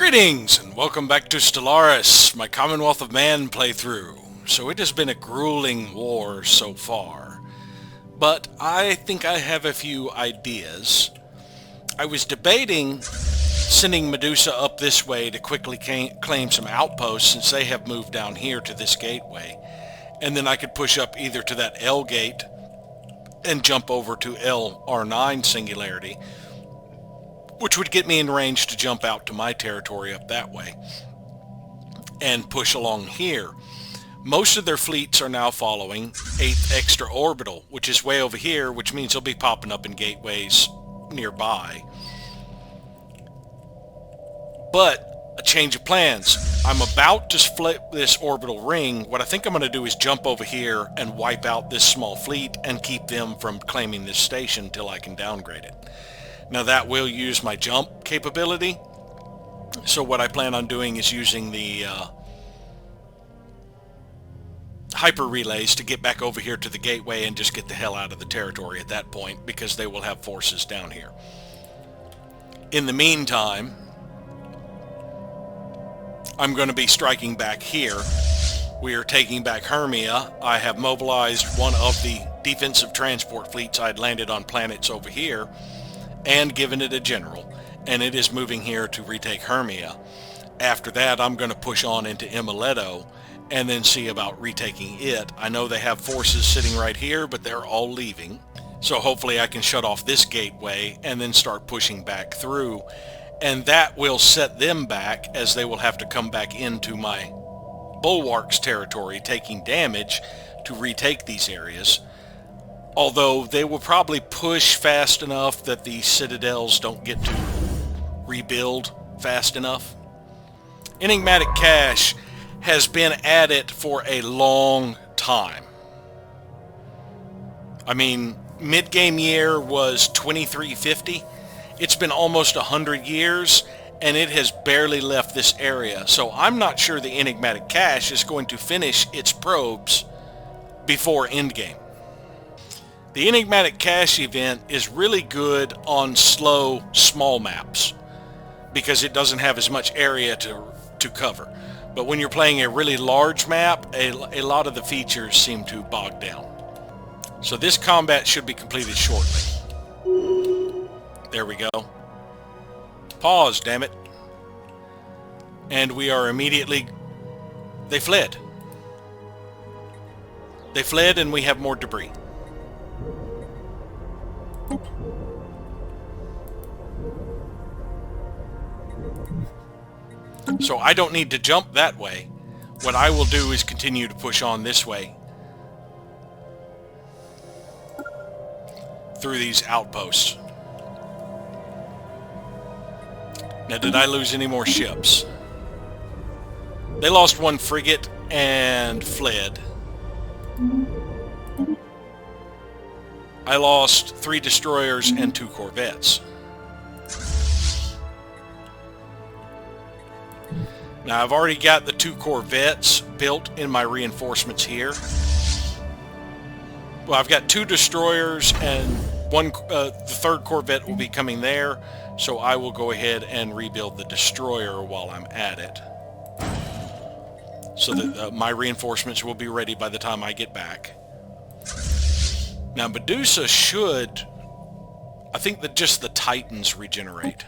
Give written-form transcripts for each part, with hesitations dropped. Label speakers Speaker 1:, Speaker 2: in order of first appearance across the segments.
Speaker 1: Greetings and welcome back to Stellaris, my Commonwealth of Man playthrough. So it has been a grueling war so far, but I think I have a few ideas. I was debating sending Medusa up this way to quickly claim some outposts since they have moved down here to this gateway, and then I could push up either to that L gate and jump over to LR9 Singularity, which would get me in range to jump out to my territory up that way and push along here. Most of their fleets are now following 8th Extra Orbital, which is way over here, which means they'll be popping up in gateways nearby. But a change of plans. I'm about to flip this orbital ring. What I think I'm going to do is jump over here and wipe out this small fleet and keep them from claiming this station until I can downgrade it. Now that will use my jump capability, so what I plan on doing is using the hyper relays to get back over here to the gateway and just get the hell out of the territory at that point, because they will have forces down here. In the meantime, I'm going to be striking back here. We are taking back Hermia. I have mobilized one of the defensive transport fleets I'd landed on planets over here and given it a general, and it is moving here to retake Hermia. After that, I'm going to push on into Emileto and then see about retaking it. I know they have forces sitting right here, but they're all leaving, so hopefully I can shut off this gateway and then start pushing back through, and that will set them back, as they will have to come back into my bulwarks territory taking damage to retake these areas. Although they will probably push fast enough that the citadels don't get to rebuild fast enough. Enigmatic cache has been at it for a long time. I mean, mid-game year was 2350. It's been almost 100 years, and it has barely left this area. So I'm not sure the enigmatic cache is going to finish its probes before endgame. The enigmatic cache event is really good on slow, small maps because it doesn't have as much area to cover. But when you're playing a really large map, a lot of the features seem to bog down. So this combat should be completed shortly. There we go. Pause, damn it. And we are immediately... They fled. They fled, and we have more debris. So I don't need to jump that way. What I will do is continue to push on this way through these outposts. Now, did I lose any more ships? They lost one frigate and fled. I lost 3 destroyers and 2 corvettes. Now, I've already got the 2 corvettes built in my reinforcements here. Well, I've got 2 destroyers, and the 3rd corvette will be coming there, so I will go ahead and rebuild the destroyer while I'm at it, so that my reinforcements will be ready by the time I get back. Now, Medusa should... I think that just the Titans regenerate.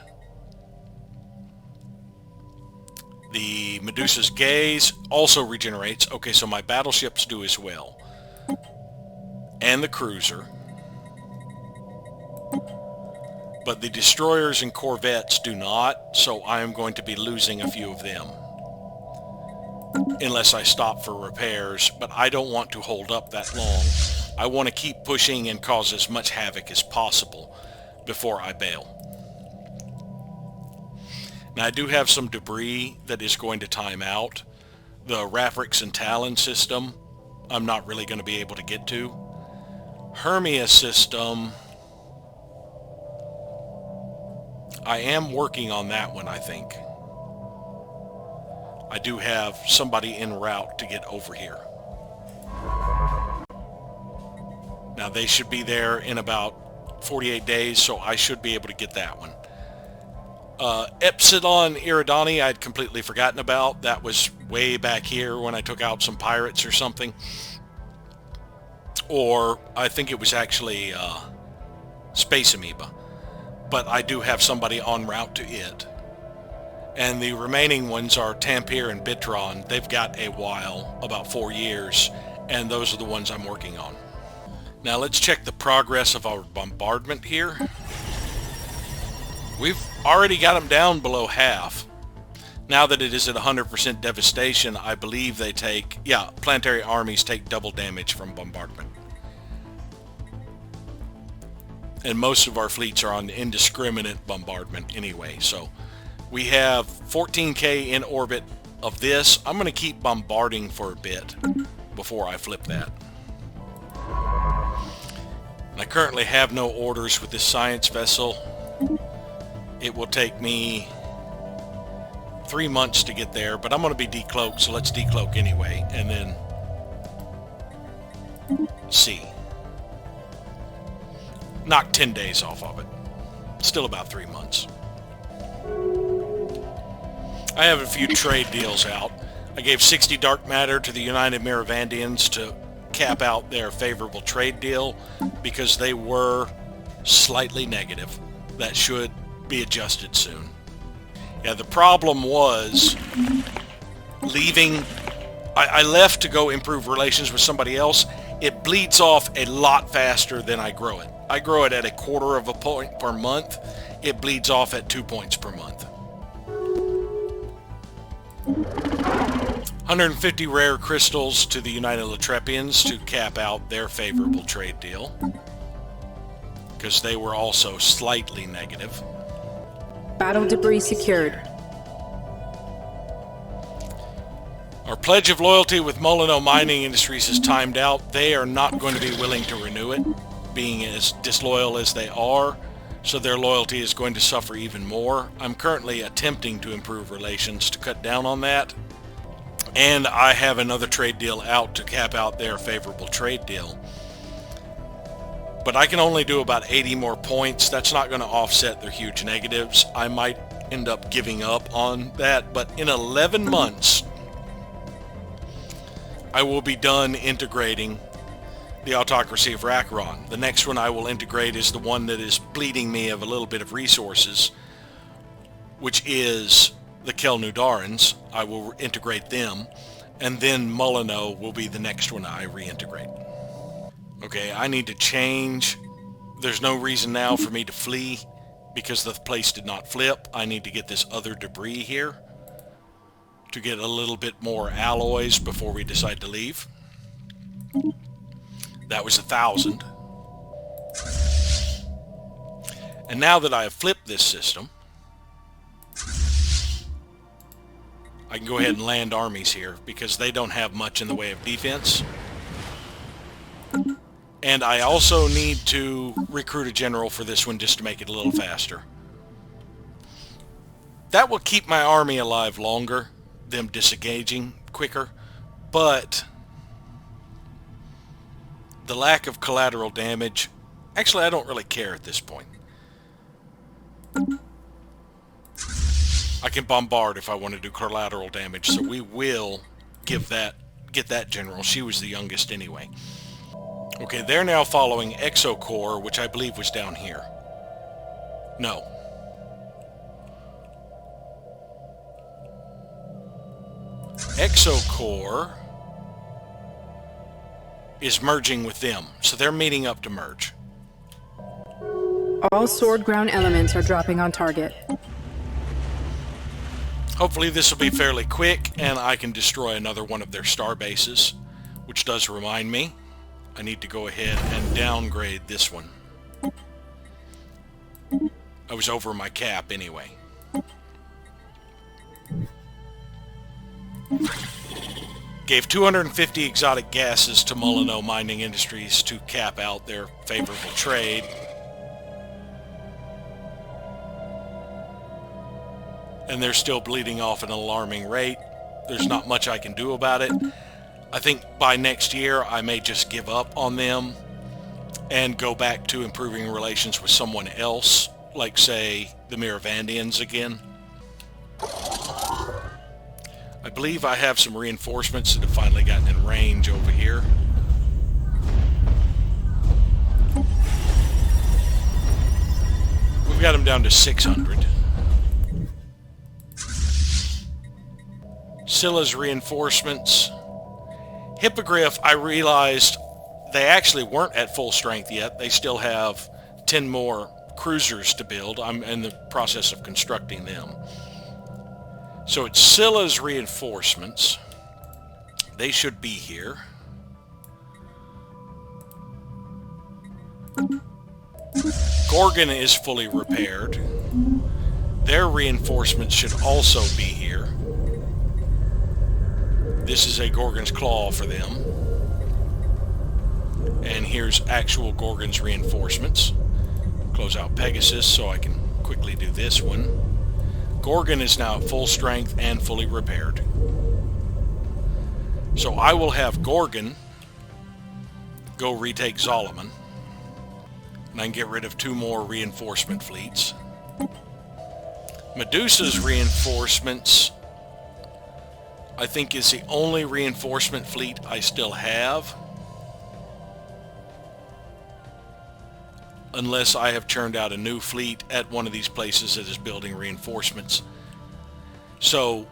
Speaker 1: The Medusa's gaze also regenerates. Okay, so my battleships do as well. And the cruiser. But the destroyers and corvettes do not, so I am going to be losing a few of them. Unless I stop for repairs, but I don't want to hold up that long. I want to keep pushing and cause as much havoc as possible before I bail. Now, I do have some debris that is going to time out. The Rafrix and Talon system, I'm not really going to be able to get to. Hermia system, I am working on that one, I think. I do have somebody en route to get over here. Now, they should be there in about 48 days, so I should be able to get that one. Epsilon Iridani I'd completely forgotten about. That was way back here when I took out some pirates or something. Or I think it was actually Space Amoeba. But I do have somebody en route to it. And the remaining ones are Tampere and Bitron. They've got a while, about 4 years, and those are the ones I'm working on. Now let's check the progress of our bombardment here. We've already got them down below half. Now that it is at 100% devastation, I believe they take, planetary armies take double damage from bombardment. And most of our fleets are on indiscriminate bombardment anyway, so we have 14K in orbit of this. I'm going to keep bombarding for a bit before I flip that. And I currently have no orders with this science vessel. It will take me 3 months to get there, but I'm going to be decloaked, so let's decloak anyway, and then see. Knock 10 days off of it. Still about 3 months. I have a few trade deals out. I gave 60 dark matter to the United Miravandians to cap out their favorable trade deal because they were slightly negative. That should be adjusted soon. Yeah, the problem was leaving. I left to go improve relations with somebody else. It bleeds off a lot faster than I grow it. I grow it at 1/4 of a point per month. It bleeds off at 2 points per month. 150 rare crystals to the United Latrepians to cap out their favorable trade deal, because they were also slightly negative.
Speaker 2: Battle debris secured.
Speaker 1: Our pledge of loyalty with Molyneux Mining Industries is timed out. They are not going to be willing to renew it, being as disloyal as they are, so their loyalty is going to suffer even more. I'm currently attempting to improve relations to cut down on that, and I have another trade deal out to cap out their favorable trade deal. But I can only do about 80 more points. That's not going to offset their huge negatives. I might end up giving up on that, but in 11 months, I will be done integrating the autocracy of Rakaron. The next one I will integrate is the one that is bleeding me of a little bit of resources, which is the Kelnudarans. I will integrate them, and then Molyneux will be the next one I reintegrate. Okay, I need to change. There's no reason now for me to flee because the place did not flip. I need to get this other debris here to get a little bit more alloys before we decide to leave. That was 1,000. And now that I have flipped this system, I can go ahead and land armies here because they don't have much in the way of defense. And I also need to recruit a general for this one just to make it a little faster. That will keep my army alive longer, them disengaging quicker, but the lack of collateral damage, actually I don't really care at this point. I can bombard if I want to do collateral damage, so we will get that general. She was the youngest anyway. Okay, they're now following Exocore, which I believe was down here. No. Exocore is merging with them, so they're meeting up to merge.
Speaker 2: All sword ground elements are dropping on target.
Speaker 1: Hopefully this will be fairly quick and I can destroy another one of their star bases, which does remind me, I need to go ahead and downgrade this one. I was over my cap anyway. Gave 250 exotic gases to Molyneux Mining Industries to cap out their favorable trade. And they're still bleeding off at an alarming rate. There's not much I can do about it. I think by next year I may just give up on them and go back to improving relations with someone else like, say, the Miravandians again. I believe I have some reinforcements that have finally gotten in range over here. We've got them down to 600. Scylla's reinforcements. Hippogriff, I realized they actually weren't at full strength yet. They still have 10 more cruisers to build. I'm in the process of constructing them. So it's Scylla's reinforcements. They should be here. Gorgon is fully repaired. Their reinforcements should also be here. This is a Gorgon's Claw for them. And here's actual Gorgon's reinforcements. Close out Pegasus so I can quickly do this one. Gorgon is now at full strength and fully repaired. So I will have Gorgon go retake Zolomon. And I can get rid of 2 more reinforcement fleets. Medusa's reinforcements, I think, is the only reinforcement fleet I still have. Unless I have churned out a new fleet at one of these places that is building reinforcements. So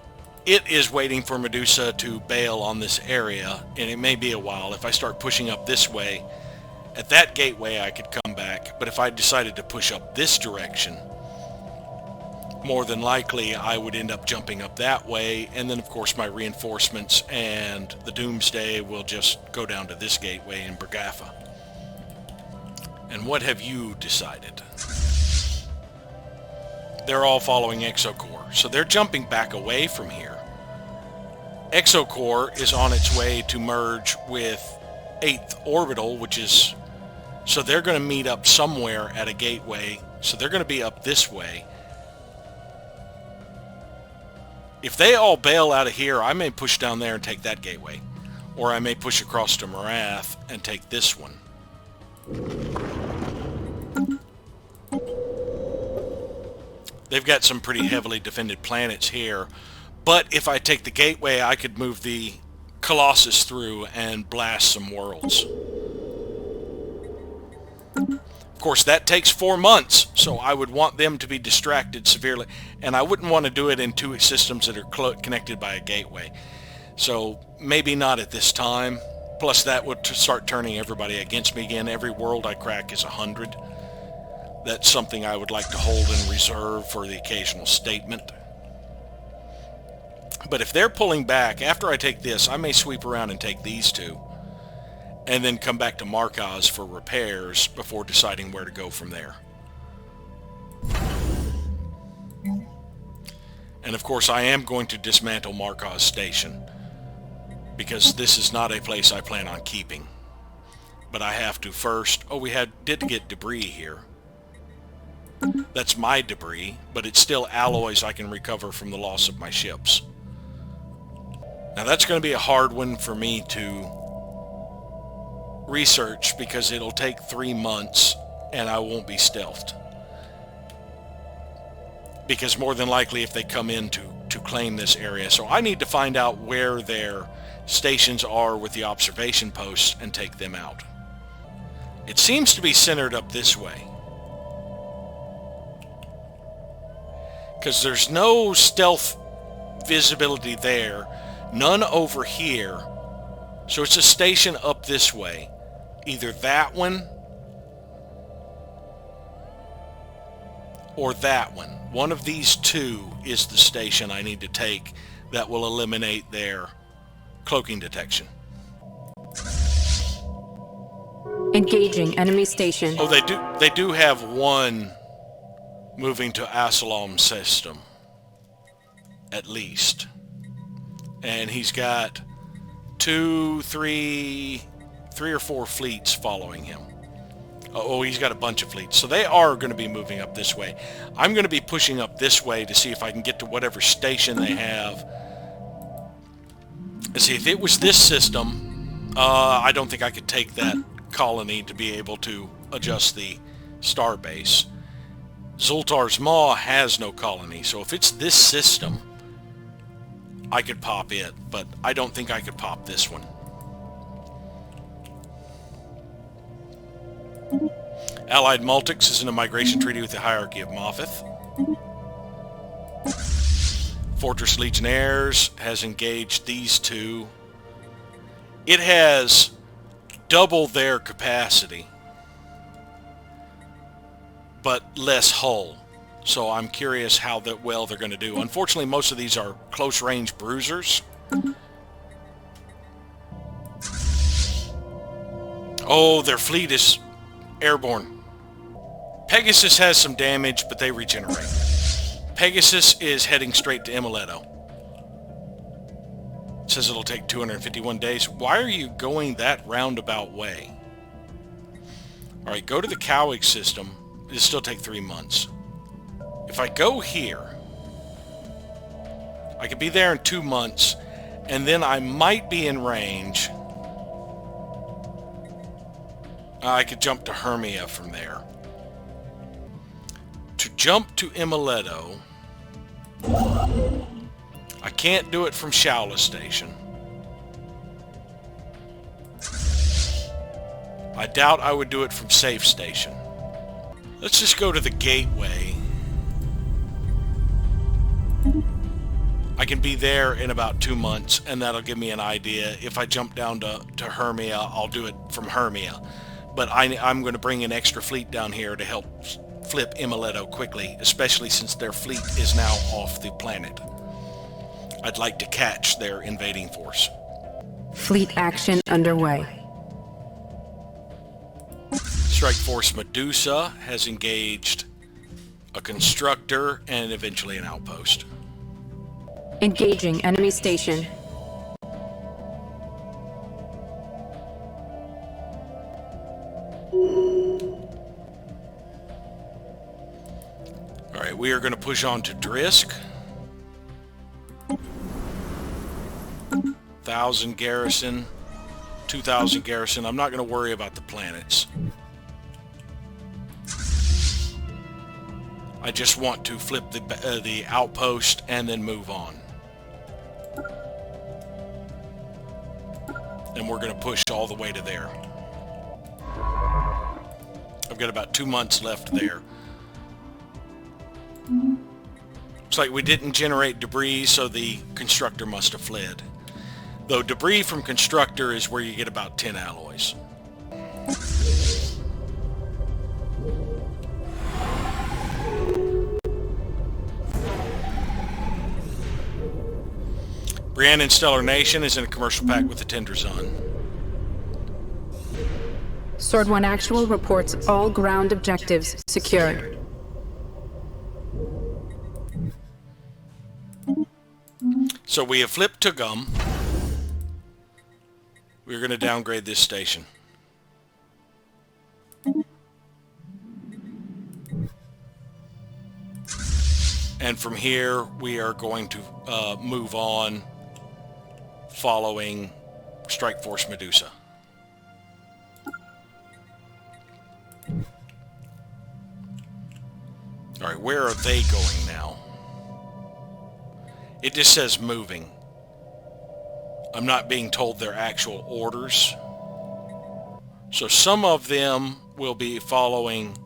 Speaker 1: it is waiting for Medusa to bail on this area, and it may be a while. If I start pushing up this way, at that gateway I could come back, but if I decided to push up this direction, more than likely I would end up jumping up that way, and then of course my reinforcements and the Doomsday will just go down to this gateway in Bergaffa. And what have you decided? They're all following Exocore, so they're jumping back away from here. Exocore is on its way to merge with 8th Orbital, which is... So they're going to meet up somewhere at a gateway, so they're going to be up this way. If they all bail out of here, I may push down there and take that gateway. Or I may push across to Marath and take this one. They've got some pretty heavily defended planets here. But if I take the gateway, I could move the Colossus through and blast some worlds. Of course, that takes 4 months, so I would want them to be distracted severely. And I wouldn't want to do it in 2 systems that are connected by a gateway. So maybe not at this time. Plus that would start turning everybody against me again. Every world I crack is 100. That's something I would like to hold in reserve for the occasional statement. But if they're pulling back, after I take this, I may sweep around and take these 2. And then come back to Markaz for repairs before deciding where to go from there. And of course I am going to dismantle Markaz Station, because this is not a place I plan on keeping. But I have to first... Oh, we did get debris here. That's my debris, but it's still alloys I can recover from the loss of my ships. Now that's going to be a hard one for me to research, because it'll take 3 months and I won't be stealthed. Because more than likely if they come in to claim this area. So I need to find out where their stations are with the observation posts and take them out. It seems to be centered up this way. Because there's no stealth visibility there. None over here. So it's a station up this way. Either that one or that one. One of these 2 is the station I need to take that will eliminate their cloaking detection.
Speaker 2: Engaging enemy station.
Speaker 1: Oh, they do have one moving to Asalam's system, at least. And he's got 2, 3 or 4 fleets following him. Oh, he's got a bunch of fleets. So they are going to be moving up this way. I'm going to be pushing up this way to see if I can get to whatever station they have. And see, if it was this system, I don't think I could take that colony to be able to adjust the star base. Zoltar's Maw has no colony, so if it's this system, I could pop it, but I don't think I could pop this one. Allied Multics is in a migration treaty with the hierarchy of Moffith. Fortress Legionnaires has engaged these two. It has double their capacity, but less hull. So I'm curious how well they're going to do. Unfortunately, most of these are close-range bruisers. Oh, their fleet is airborne. Pegasus has some damage, but they regenerate. Pegasus is heading straight to Imoleto. It says it'll take 251 days. Why are you going that roundabout way? Alright, go to the Cowig system. It'll still take 3 months. If I go here, I could be there in 2 months, and then I might be in range. I could jump to Hermia from there. To jump to Imoleto, I can't do it from Shaula Station. I doubt I would do it from Safe Station. Let's just go to the Gateway. I can be there in about 2 months, and that'll give me an idea. If I jump down to Hermia, I'll do it from Hermia. But I'm going to bring an extra fleet down here to help flip Imoleto quickly, especially since their fleet is now off the planet. I'd like to catch their invading force.
Speaker 2: Fleet action underway.
Speaker 1: Strike Force Medusa has engaged a constructor and eventually an outpost.
Speaker 2: Engaging enemy station.
Speaker 1: Alright, we are going to push on to Drisk. 1,000 garrison, 2,000 garrison. I'm not going to worry about the planets. I just want to flip the outpost and then move on. And we're going to push all the way to there. I've got about 2 months left there. Looks like we didn't generate debris, so the constructor must have fled. Though debris from constructor is where you get about 10 alloys. Brienne and Stellar Nation is in a commercial pact with the Tender Zone.
Speaker 2: Sword 1 Actual reports all ground objectives secured.
Speaker 1: So we have flipped Tugum. We're going to downgrade this station. And from here, we are going to move on following Strike Force Medusa. Alright, where are they going now? It just says moving. I'm not being told their actual orders. So some of them will be following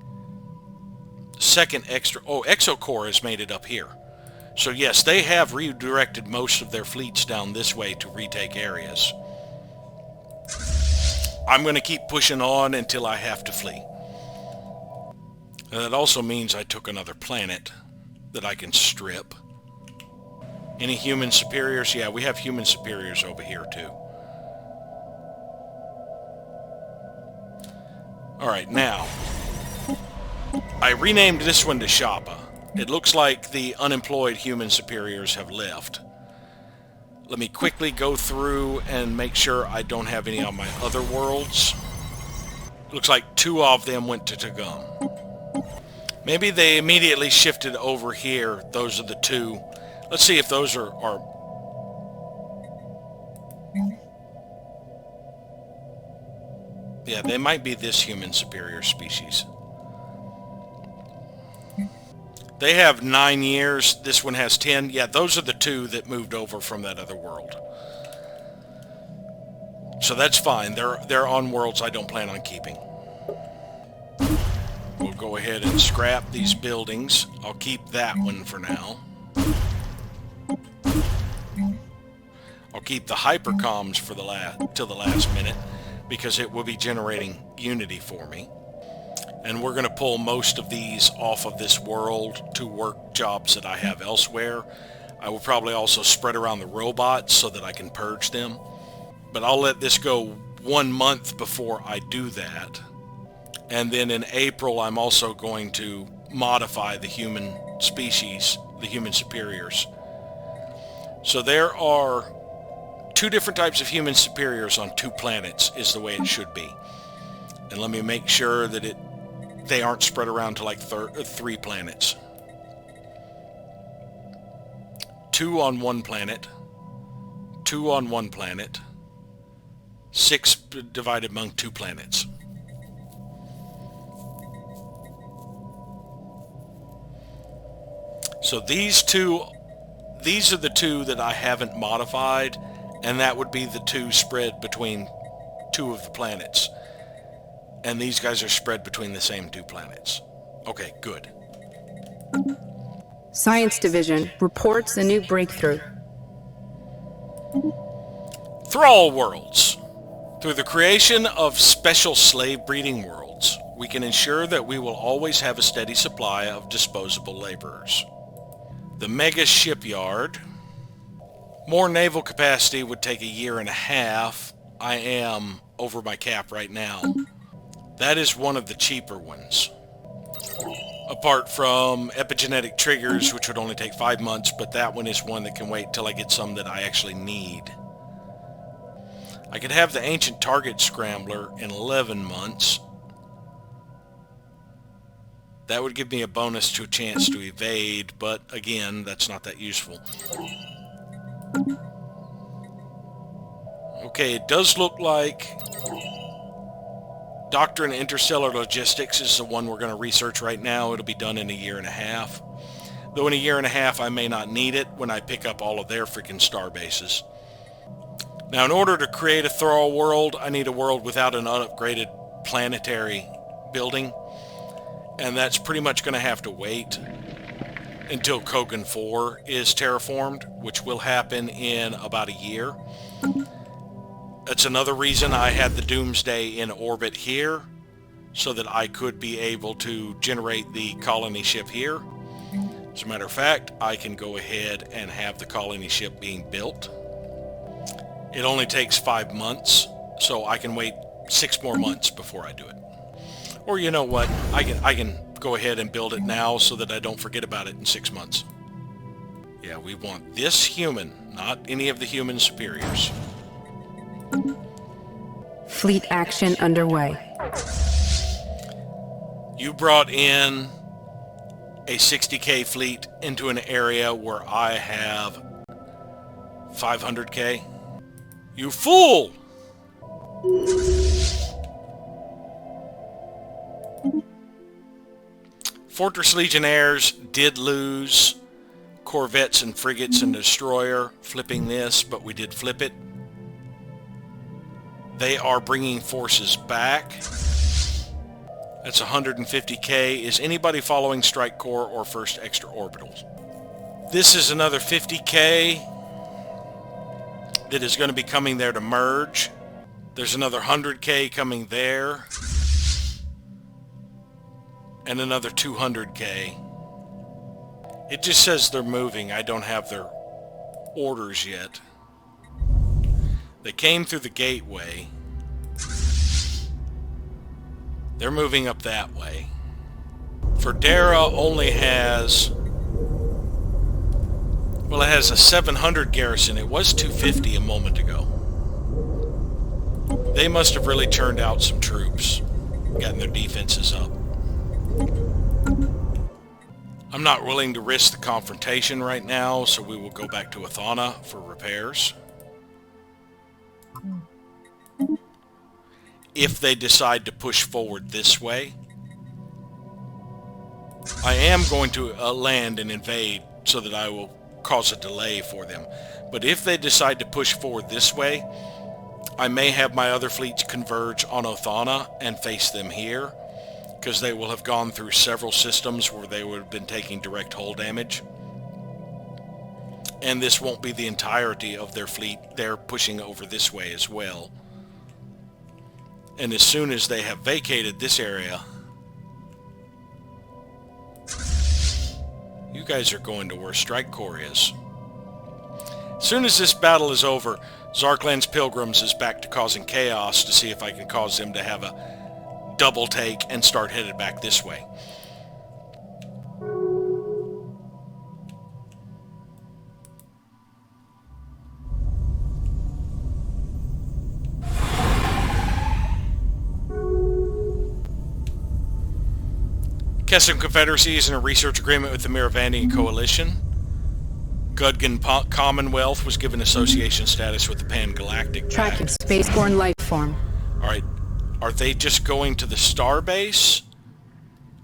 Speaker 1: second extra... Oh, Exocore has made it up here. So yes, they have redirected most of their fleets down this way to retake areas. I'm going to keep pushing on until I have to flee. And that also means I took another planet that I can strip. Any human superiors? Yeah, we have human superiors over here too. Alright, now, I renamed this one to Shapa. It looks like the unemployed human superiors have left. Let me quickly go through and make sure I don't have any on my other worlds. Looks like 2 of them went to Tugum. Maybe they immediately shifted over here. Those are the 2. Let's see if those are... Yeah, they might be this human superior species. They have 9 years. This one has 10. Yeah, those are the 2 that moved over from that other world. So that's fine. They're on worlds I don't plan on keeping. We'll go ahead and scrap these buildings. I'll keep that one for now. I'll keep the hypercoms for till the last minute, because it will be generating Unity for me. And we're going to pull most of these off of this world to work jobs that I have elsewhere. I will probably also spread around the robots so that I can purge them. But I'll let this go 1 month before I do that. And then in April, I'm also going to modify the human species, the human superiors. So there are 2 different types of human superiors on 2 planets is the way it should be. And let me make sure that they aren't spread around to like 3 planets. 2 on 1 planet, 2 on 1 planet, 6 divided among 2 planets. So these are the 2 that I haven't modified, and that would be the 2 spread between 2 of the planets. And these guys are spread between the same 2 planets. Okay, good.
Speaker 2: Science Division reports a new breakthrough.
Speaker 1: Thrall worlds. Through the creation of special slave breeding worlds, we can ensure that we will always have a steady supply of disposable laborers. The mega shipyard. More naval capacity would take a year and a half. I am over my cap right now. That is one of the cheaper ones. Apart from epigenetic triggers, which would only take 5 months, but that one is one that can wait till I get some that I actually need. I could have the ancient target scrambler in 11 months. That would give me a bonus to a chance to evade, but again, that's not that useful. Okay, it does look like Doctrine Interstellar Logistics is the one we're going to research right now. It'll be done in a year and a half. Though in a year and a half, I may not need it when I pick up all of their freaking star bases. Now, in order to create a Thrall world, I need a world without an unupgraded planetary building. And that's pretty much going to have to wait until Kogan 4 is terraformed, which will happen in about a year. That's another reason I had the Doomsday in orbit here, so that I could be able to generate the colony ship here. As a matter of fact, I can go ahead and have the colony ship being built. It only takes 5 months, so I can wait 6 more months before I do it. Or you know what, I can go ahead and build it now so that I don't forget about it in 6 months. Yeah, we want this human, not any of the human superiors.
Speaker 2: Fleet action underway.
Speaker 1: You brought in a 60k fleet into an area where I have 500k. You fool! Fortress Legionnaires did lose corvettes and frigates and destroyer flipping this, but we did flip it. They are bringing forces back. That's 150k. Is anybody following Strike Corps or First Extraorbitals? This is another 50k that is going to be coming there to merge. There's another 100k coming there. And another 200k. It just says they're moving. I don't have their orders yet. They came through the gateway. They're moving up that way. Ferdera only has... well, it has a 700 garrison. It was 250 a moment ago. They must have really churned out some troops, gotten their defenses up. I'm not willing to risk the confrontation right now, so we will go back to Athana for repairs. If they decide to push forward this way. I am going to land and invade so that I will cause a delay for them. But if they decide to push forward this way, I may have my other fleets converge on Othana and face them here, because they will have gone through several systems where they would have been taking direct hull damage. And this won't be the entirety of their fleet. They're pushing over this way as well. And as soon as they have vacated this area, you guys are going to where Strike Corps is. As soon as this battle is over, Zarkland's Pilgrims is back to causing chaos to see if I can cause them to have a double take and start headed back this way. Kessim Confederacy is in a research agreement with the Miravandian Coalition. Gudgan Commonwealth was given association status with the Pan-Galactic
Speaker 2: Tracking
Speaker 1: Pact.
Speaker 2: spaceborne life form.
Speaker 1: Alright, are they just going to the Starbase?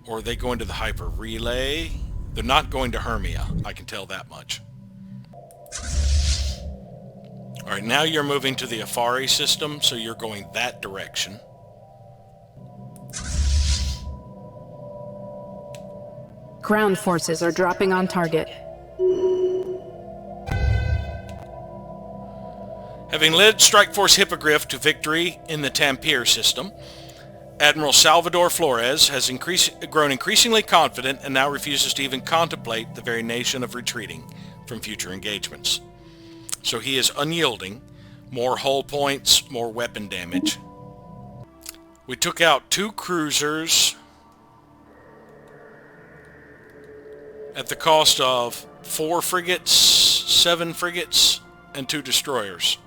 Speaker 1: Or are they going to the Hyper Relay? They're not going to Hermia, I can tell that much. Alright, now you're moving to the Afari system, so you're going that direction.
Speaker 2: Ground forces are dropping on target.
Speaker 1: Having led Strike Force Hippogriff to victory in the Tampere system, Admiral Salvador Flores has grown increasingly confident and now refuses to even contemplate the very notion of retreating from future engagements. So he is unyielding, more hull points, more weapon damage. We took out 2 cruisers at the cost of 4 frigates, 7 frigates, and 2 destroyers.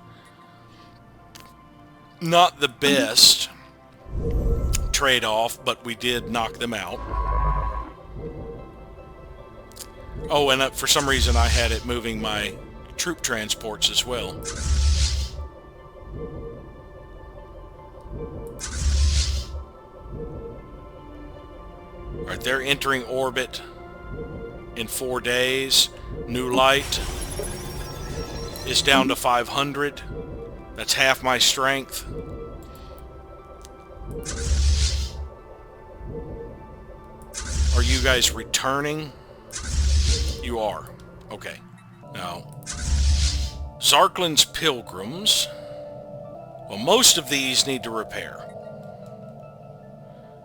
Speaker 1: Not the best trade-off, but we did knock them out. Oh, and for some reason I had it moving my troop transports as well. Alright, they're entering orbit in 4 days. New light is down to 500. That's half my strength. Are you guys returning? You are. Okay. Now, Zarkland's Pilgrims. Well, most of these need to repair.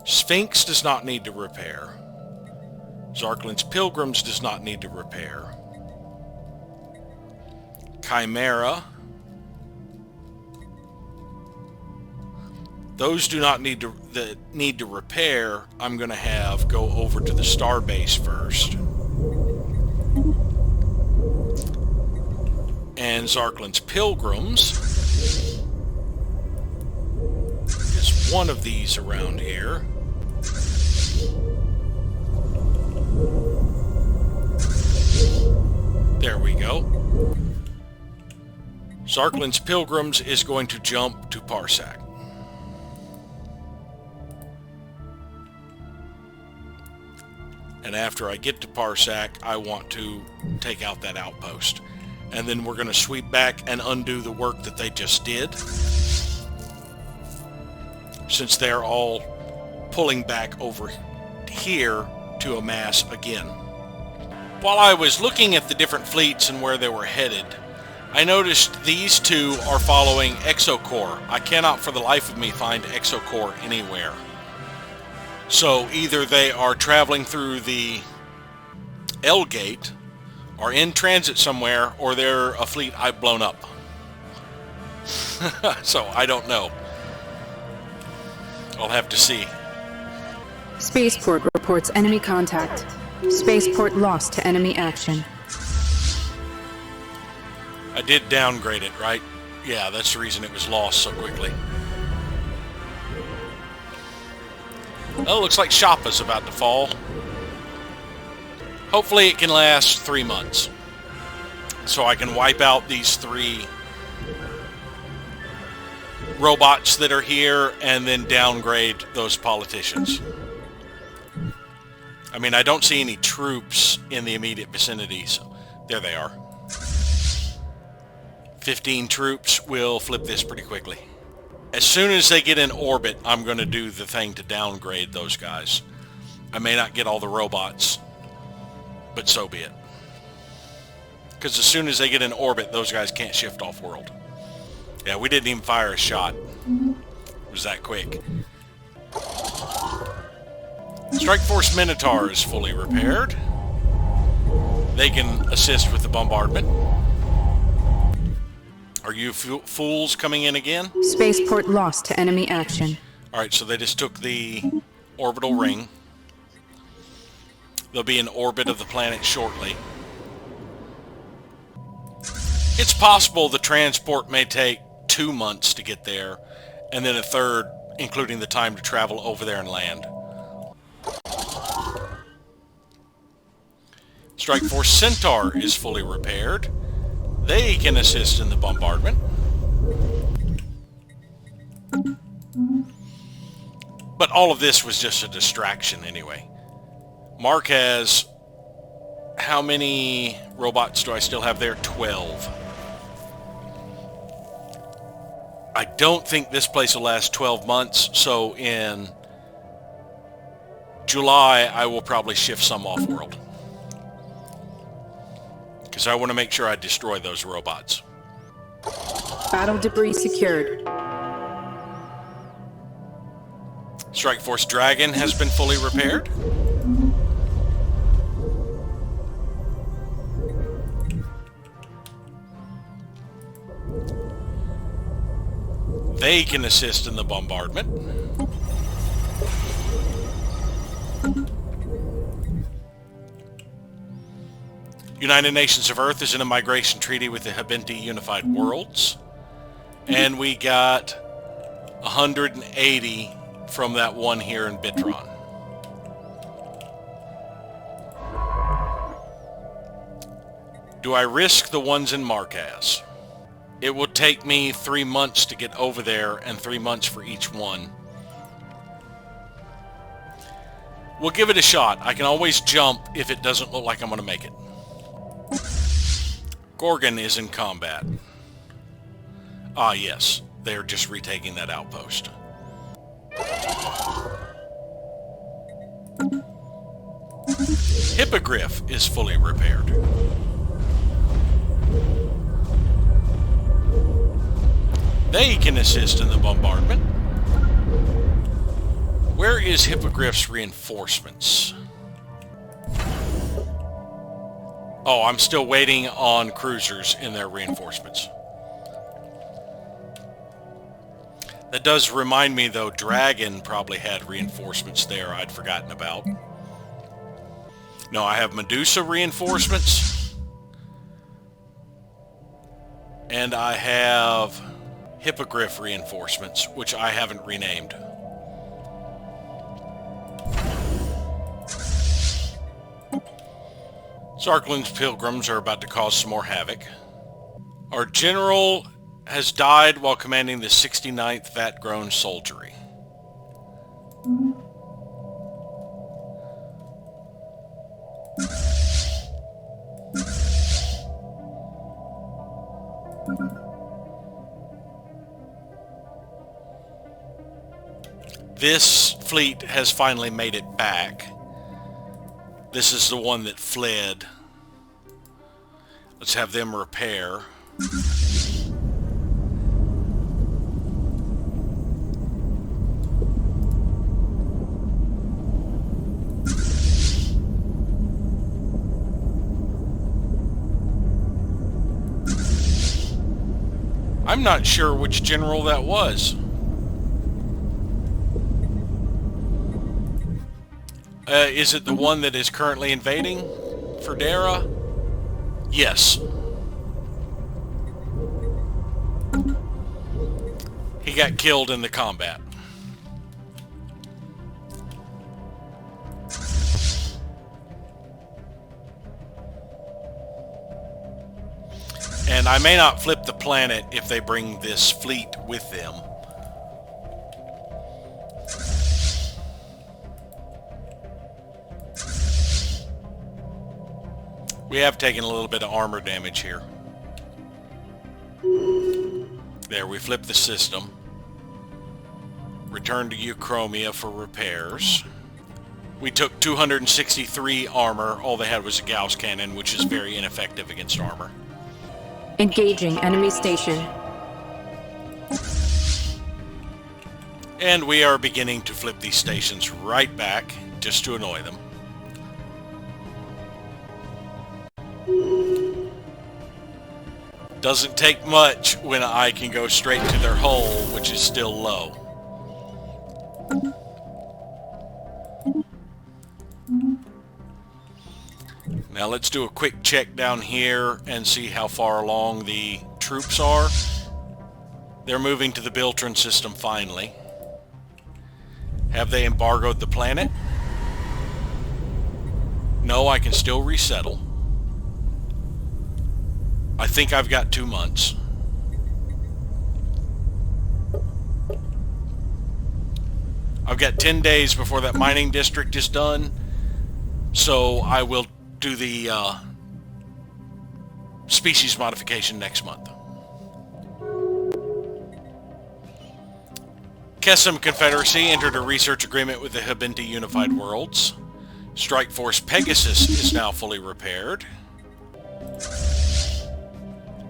Speaker 1: Sphinx does not need to repair. Zarkland's Pilgrims does not need to repair. Chimera. Those do not need to repair. I'm going to have go over to the Starbase first. And Zarkland's Pilgrims is one of these around here. There we go. Zarkland's Pilgrims is going to jump to Parsec. And after I get to Parsec, I want to take out that outpost. And then we're going to sweep back and undo the work that they just did. Since they're all pulling back over here to amass again. While I was looking at the different fleets and where they were headed, I noticed these 2 are following Exocore. I cannot for the life of me find Exocore anywhere. So either they are traveling through the L Gate, are in transit somewhere, or they're a fleet I've blown up. So I don't know. I'll have to see.
Speaker 2: Spaceport reports enemy contact. Spaceport lost to enemy action.
Speaker 1: I did downgrade it, right? Yeah, that's the reason it was lost so quickly. Oh, looks like Shoppa's about to fall. Hopefully it can last 3 months. So I can wipe out these 3 robots that are here and then downgrade those politicians. I mean, I don't see any troops in the immediate vicinity, so there they are. 15 troops will flip this pretty quickly. As soon as they get in orbit, I'm going to do the thing to downgrade those guys. I may not get all the robots, but so be it. Because as soon as they get in orbit, those guys can't shift off-world. Yeah, we didn't even fire a shot. It was that quick. Strike Force Minotaur is fully repaired. They can assist with the bombardment. Are you fools coming in again?
Speaker 2: Spaceport lost to enemy action.
Speaker 1: Alright, so they just took the orbital ring. They'll be in orbit of the planet shortly. It's possible the transport may take 2 months to get there, and then a third, including the time to travel over there and land. Strike Force Centaur is fully repaired. They can assist in the bombardment. But all of this was just a distraction anyway. Mark has... How many robots do I still have there? 12. I don't think this place will last 12 months, so in July I will probably shift some off-world. Because I want to make sure I destroy those robots.
Speaker 2: Battle debris secured.
Speaker 1: Strike Force Dragon has been fully repaired. They can assist in the bombardment. United Nations of Earth is in a migration treaty with the Habinti Unified Worlds. And we got 180 from that one here in Bitron. Do I risk the ones in Markaz? It will take me 3 months to get over there and 3 months for each one. We'll give it a shot. I can always jump if it doesn't look like I'm going to make it. Gorgon is in combat. Ah, yes. They're just retaking that outpost. Hippogriff is fully repaired. They can assist in the bombardment. Where is Hippogriff's reinforcements? Oh, I'm still waiting on cruisers in their reinforcements. That does remind me, though, Dragon probably had reinforcements there I'd forgotten about. No, I have Medusa reinforcements. And I have Hippogriff reinforcements, which I haven't renamed. Sarklin's pilgrims are about to cause some more havoc. Our general has died while commanding the 69th Vat-Grown Soldiery. This fleet has finally made it back. This is the one that fled. Let's have them repair. I'm not sure which general that was. Is it the one that is currently invading Ferdera? Yes. He got killed in the combat. And I may not flip the planet if they bring this fleet with them. We have taken a little bit of armor damage here. There, we flipped the system. Returned to Euchromia for repairs. We took 263 armor. All they had was a Gauss cannon, which is very ineffective against armor.
Speaker 2: Engaging enemy station.
Speaker 1: And we are beginning to flip these stations right back, just to annoy them. Doesn't take much when I can go straight to their hull, which is still low. Now let's do a quick check down here and see how far along the troops are. They're moving to the Biltron system finally. Have they embargoed the planet? No, I can still resettle. I think I've got 2 months. I've got 10 days before that mining district is done, so I will do the species modification next month. Kessim Confederacy entered a research agreement with the Habinti Unified Worlds. Strike Force Pegasus is now fully repaired.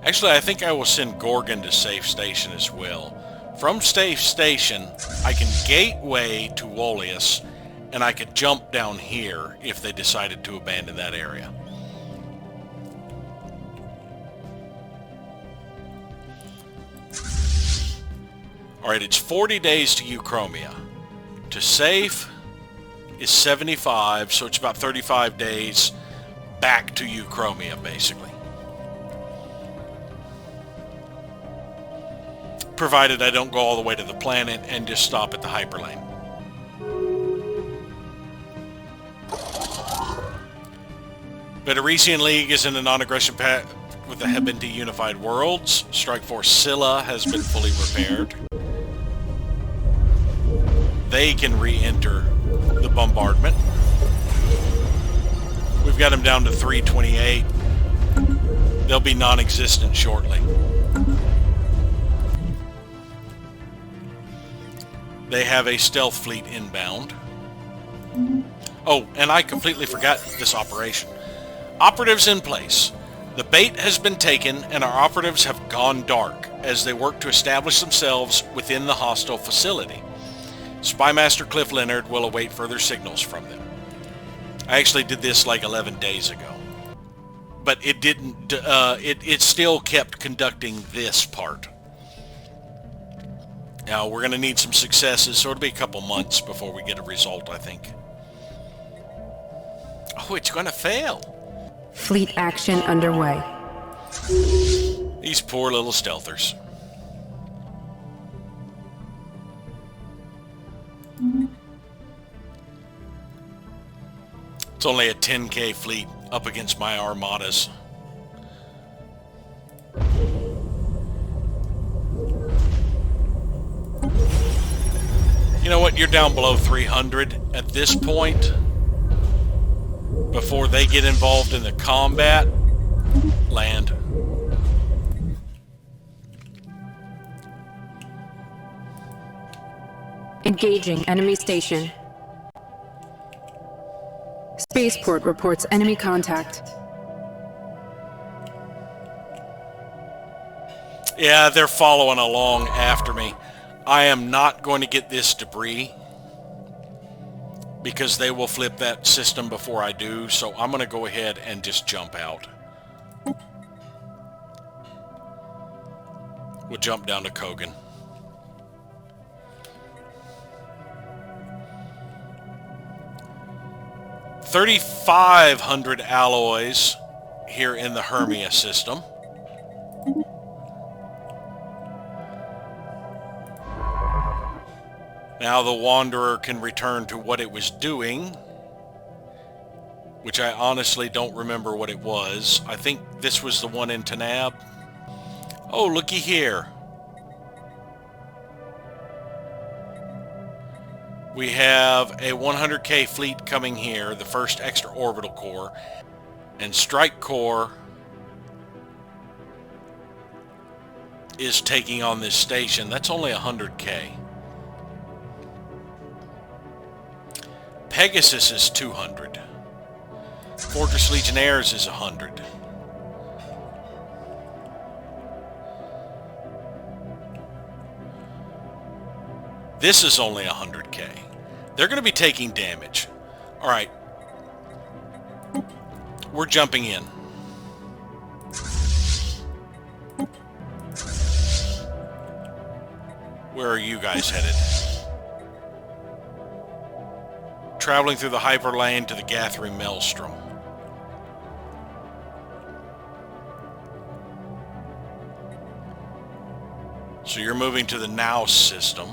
Speaker 1: Actually, I think I will send Gorgon to Safe Station as well. From Safe Station, I can gateway to Wolius, and I could jump down here if they decided to abandon that area. Alright, it's 40 days to Euchromia. To Safe is 75, so it's about 35 days back to Euchromia, basically. Provided I don't go all the way to the planet and just stop at the hyperlane. Federation League is in the non-aggression pact with the Habinti Unified Worlds. Strike Force Scylla has been fully repaired. They can re-enter the bombardment. We've got them down to 328. They'll be non-existent shortly. They have a stealth fleet inbound. Oh, and I completely forgot this operation. Operatives in place. The bait has been taken and our operatives have gone dark as they work to establish themselves within the hostile facility. Spymaster Cliff Leonard will await further signals from them. I actually did this like 11 days ago. But it didn't, it still kept conducting this part. Now, we're going to need some successes, so it'll be a couple months before we get a result, I think. Oh, it's going to fail.
Speaker 2: Fleet action underway.
Speaker 1: These poor little stealthers. It's only a 10K fleet up against my armadas. You know what? You're down below 300 at this point. Before they get involved in the combat, land.
Speaker 2: Engaging enemy station. Spaceport reports enemy contact.
Speaker 1: Yeah, they're following along after me. I am not going to get this debris because they will flip that system before I do, so I'm going to go ahead and just jump out. We'll jump down to Kogan. $3,500 alloys here in the Hermia system. Now the Wanderer can return to what it was doing, which I honestly don't remember what it was. I think this was the one in Tanab. Oh, looky here. We have a 100K fleet coming here, the first extra orbital core, And Strike Corps is taking on this station. That's only 100K. Pegasus is 200. Fortress Legionnaires is 100. This is only 100K. They're going to be taking damage. All right. We're jumping in. Where are you guys headed? Traveling through the hyperlane to the Gathering Maelstrom. So you're moving to the Now system.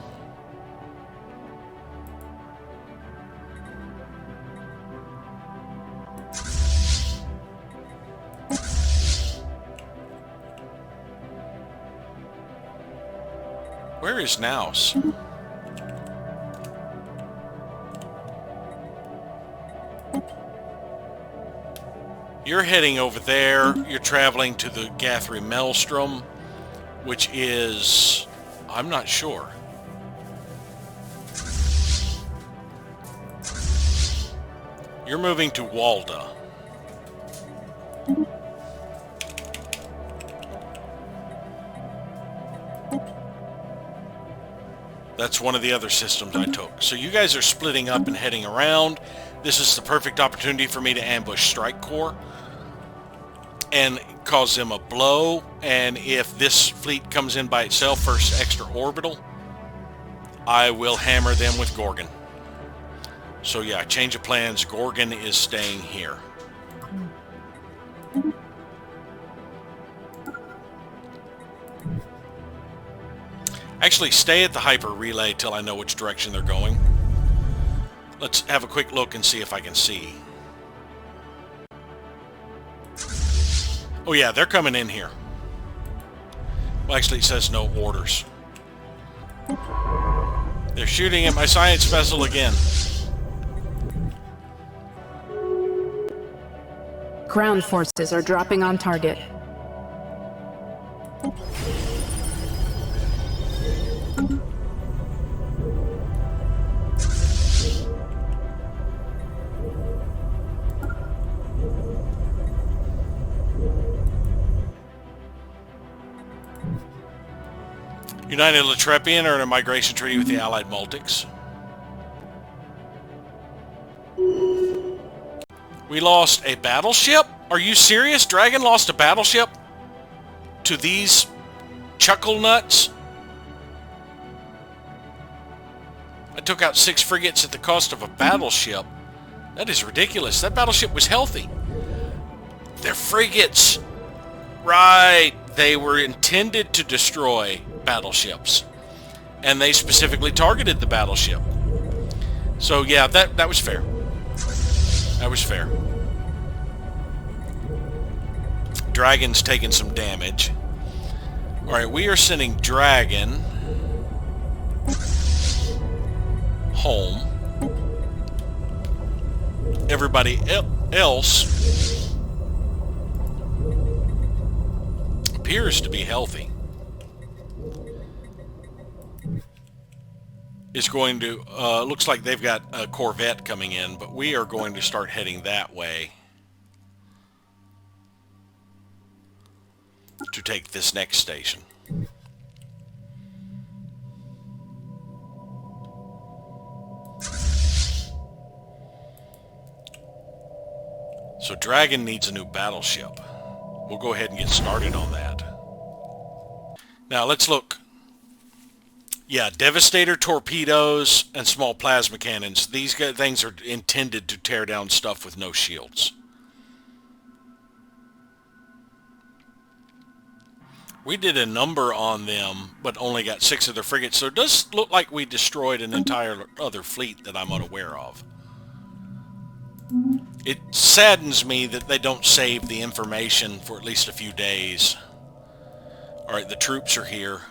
Speaker 1: Where is Naus? You're heading over there. You're traveling to the Gathering Maelstrom, which is... I'm not sure. You're moving to Walda. That's one of the other systems I took. So you guys are splitting up and heading around. This is the perfect opportunity for me to ambush Strike Corps and cause them a blow. And if this fleet comes in by itself, first extra orbital, I will hammer them with Gorgon. So yeah, change of plans. Gorgon is staying here. Actually, stay at the hyper relay till I know which direction they're going. Let's have a quick look and see if I can see. Oh yeah, they're coming in here. Well, actually it says no orders. They're shooting at my science vessel again.
Speaker 2: Ground forces are dropping on target.
Speaker 1: United Latrepian are in a migration treaty with the Allied Multics. We lost a battleship? Are you serious? Dragon lost a battleship? To these chuckle nuts? I took out 6 frigates at the cost of a battleship. That is ridiculous. That battleship was healthy. They're frigates. Right. They were intended to destroy battleships. And they specifically targeted the battleship. So yeah, that was fair. That was fair. Dragon's taking some damage. Alright, we are sending Dragon home. Everybody else appears to be healthy. Is going to, looks like they've got a Corvette coming in, but we are going to start heading that way to take this next station. So Dragon needs a new battleship. We'll go ahead and get started on that. Now let's look. Yeah, Devastator torpedoes and small plasma cannons. These things are intended to tear down stuff with no shields. We did a number on them, but only got 6 of their frigates. So it does look like we destroyed an entire other fleet that I'm unaware of. It saddens me that they don't save the information for at least a few days. Alright, the troops are here.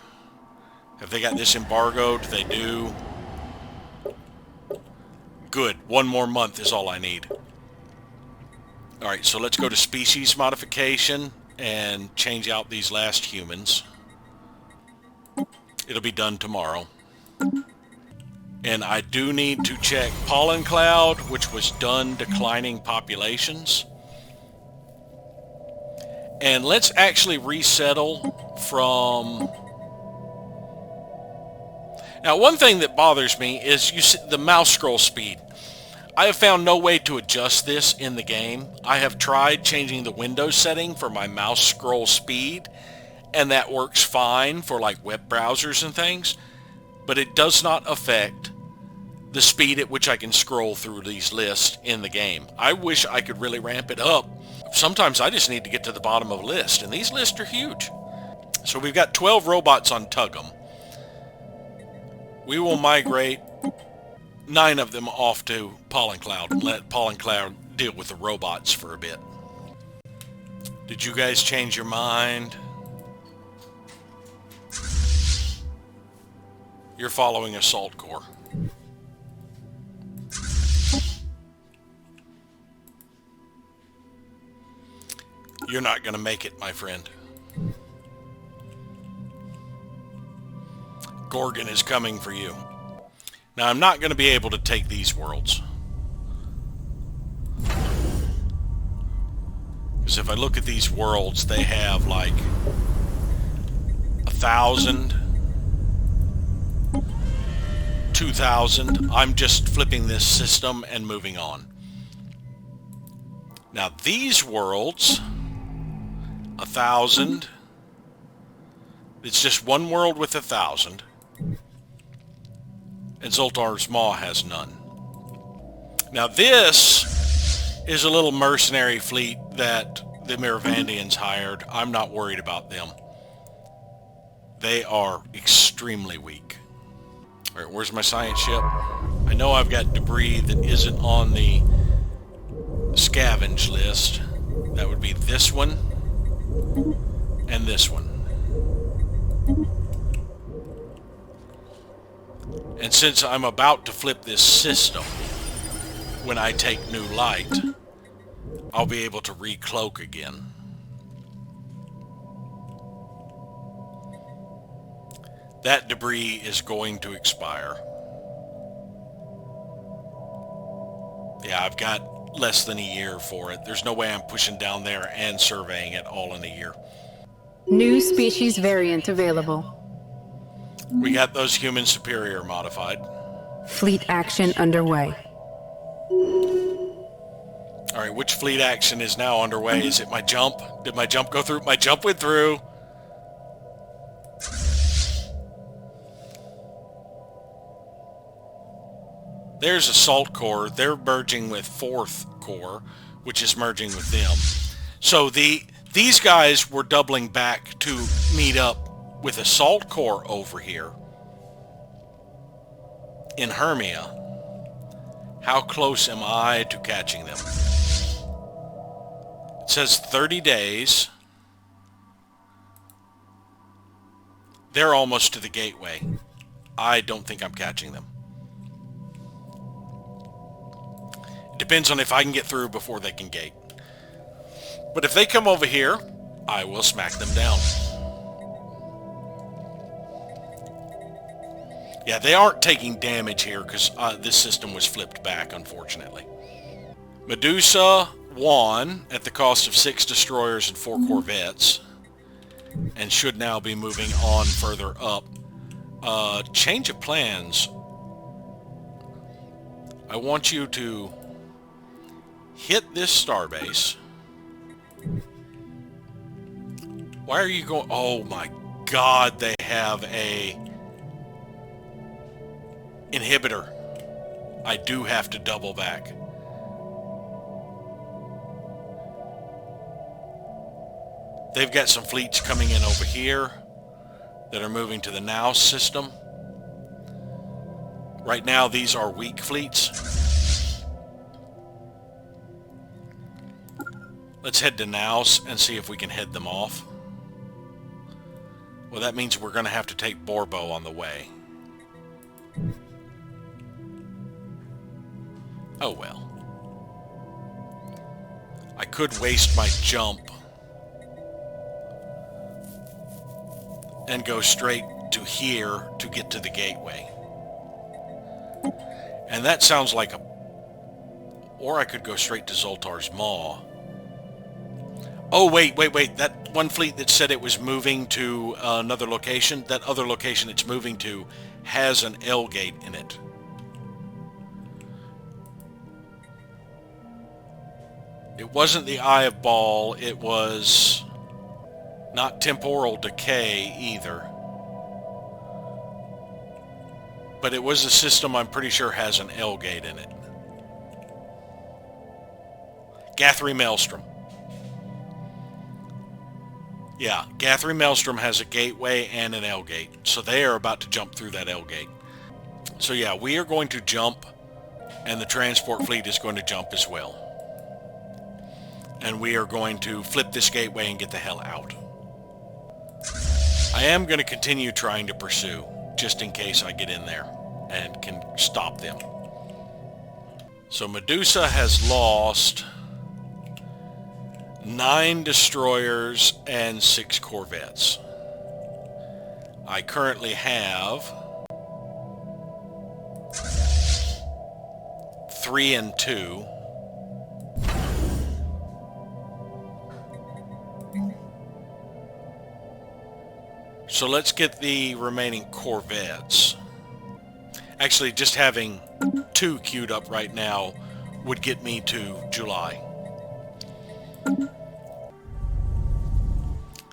Speaker 1: Have they got this embargoed? They do. Good. 1 more month is all I need. Alright, so let's go to species modification and change out these last humans. It'll be done tomorrow. And I do need to check pollen cloud, which was done declining populations. And let's actually resettle from... Now, one thing that bothers me is you see the mouse scroll speed. I have found no way to adjust this in the game. I have tried changing the Windows setting for my mouse scroll speed, and that works fine for like web browsers and things, but it does not affect the speed at which I can scroll through these lists in the game. I wish I could really ramp it up. Sometimes I just need to get to the bottom of a list, and these lists are huge. So we've got 12 robots on Tug'em. We will migrate 9 of them off to Pollen Cloud and let Pollen Cloud deal with the robots for a bit. Did you guys change your mind? You're following Assault Corps. You're not going to make it, my friend. Gorgon is coming for you. Now, I'm not going to be able to take these worlds. Because if I look at these worlds, they have like 1,000, 2,000. I'm just flipping this system and moving on. Now, these worlds, 1,000. It's just one world with 1,000. And Zoltar's Maw has none. Now this is a little mercenary fleet that the Miravandians hired. I'm not worried about them. They are extremely weak. Alright, where's my science ship? I know I've got debris that isn't on the scavenge list. That would be this one and this one. And since I'm about to flip this system, when I take new light, I'll be able to recloak again. That debris is going to expire. Yeah, I've got less than a year for it. There's no way I'm pushing down there and surveying it all in a year.
Speaker 2: New species variant available.
Speaker 1: We got those human superior modified.
Speaker 2: Fleet action underway.
Speaker 1: Alright, which fleet action is now underway? Is it my jump? Did my jump go through? My jump went through. There's Assault Corps. They're merging with 4th Corps, which is merging with them. So these guys were doubling back to meet up with Assault Corps over here in Hermia. How close am I to catching them? It says 30 days. They're almost to the gateway. I don't think I'm catching them. It depends on if I can get through before they can gate. But if they come over here, I will smack them down. Yeah, they aren't taking damage here because this system was flipped back, unfortunately. Medusa won at the cost of 6 destroyers and 4 corvettes, and should now be moving on further up. Change of plans. I want you to hit this starbase. Why are you going... Oh my god, they have a inhibitor. I do have to double back. They've got some fleets coming in over here that are moving to the Now system. Right now, these are weak fleets. Let's head to Naus and see if we can head them off. Well, that means we're going to have to take Borbo on the way. Oh well. I could waste my jump and go straight to here to get to the gateway. And that sounds like a... Or I could go straight to Zoltar's Maw. Oh, wait. That one fleet that said it was moving to another location, that other location it's moving to has an L gate in it. It wasn't the Eye of Baal. It was not Temporal Decay either. But it was a system I'm pretty sure has an L gate in it. Gathry Maelstrom. Yeah, Gathry Maelstrom has a gateway and an L gate. So they are about to jump through that L gate. So yeah, we are going to jump, and the transport fleet is going to jump as well. And we are going to flip this gateway and get the hell out. I am going to continue trying to pursue, just in case I get in there and can stop them. So Medusa has lost 9 destroyers and 6 corvettes. I currently have 3 and 2. So let's get the remaining corvettes. Actually, just having 2 queued up right now would get me to July.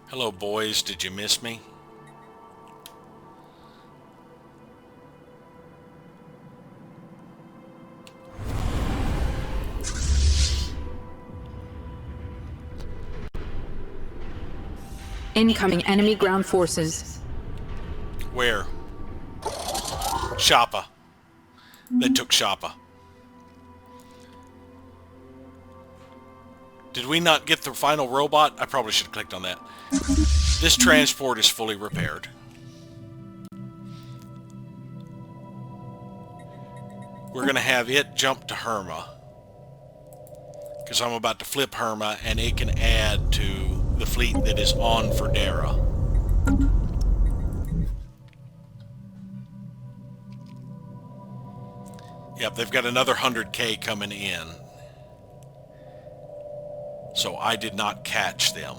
Speaker 1: Hello, boys. Did you miss me?
Speaker 2: Incoming enemy ground forces.
Speaker 1: Where? Shapa. They took Shapa. Did we not get the final robot? I probably should have clicked on that. This transport is fully repaired. We're going to have it jump to Herma, because I'm about to flip Herma, and it can add to the fleet that is on Verdera. Yep, they've got another 100K coming in. So I did not catch them.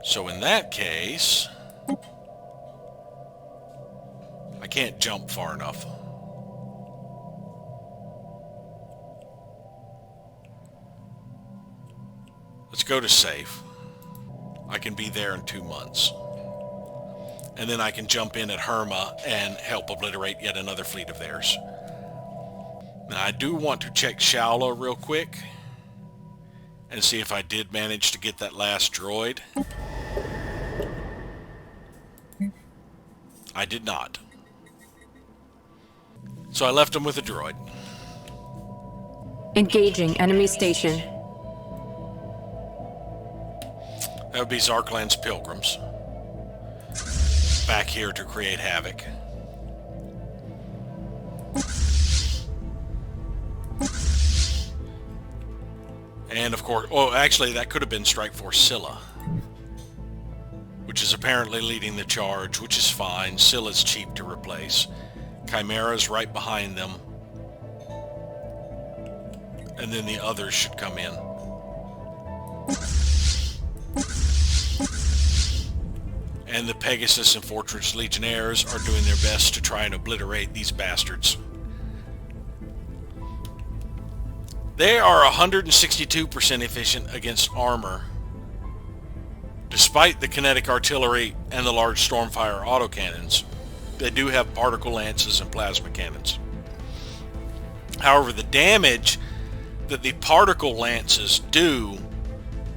Speaker 1: So in that case, I can't jump far enough. Let's go to safe. I can be there in 2 months. And then I can jump in at Herma and help obliterate yet another fleet of theirs. Now I do want to check Shaula real quick and see if I did manage to get that last droid. I did not. So I left him with a droid.
Speaker 2: Engaging enemy station.
Speaker 1: That would be Zarkland's Pilgrims. Back here to create havoc. And of course, oh, actually that could have been Strike Force Scylla, which is apparently leading the charge, which is fine. Scylla's cheap to replace. Chimera's right behind them. And then the others should come in. And the Pegasus and Fortress Legionnaires are doing their best to try and obliterate these bastards. They are 162% efficient against armor, despite the kinetic artillery and the large Stormfire autocannons. They do have particle lances and plasma cannons. However, the damage that the particle lances do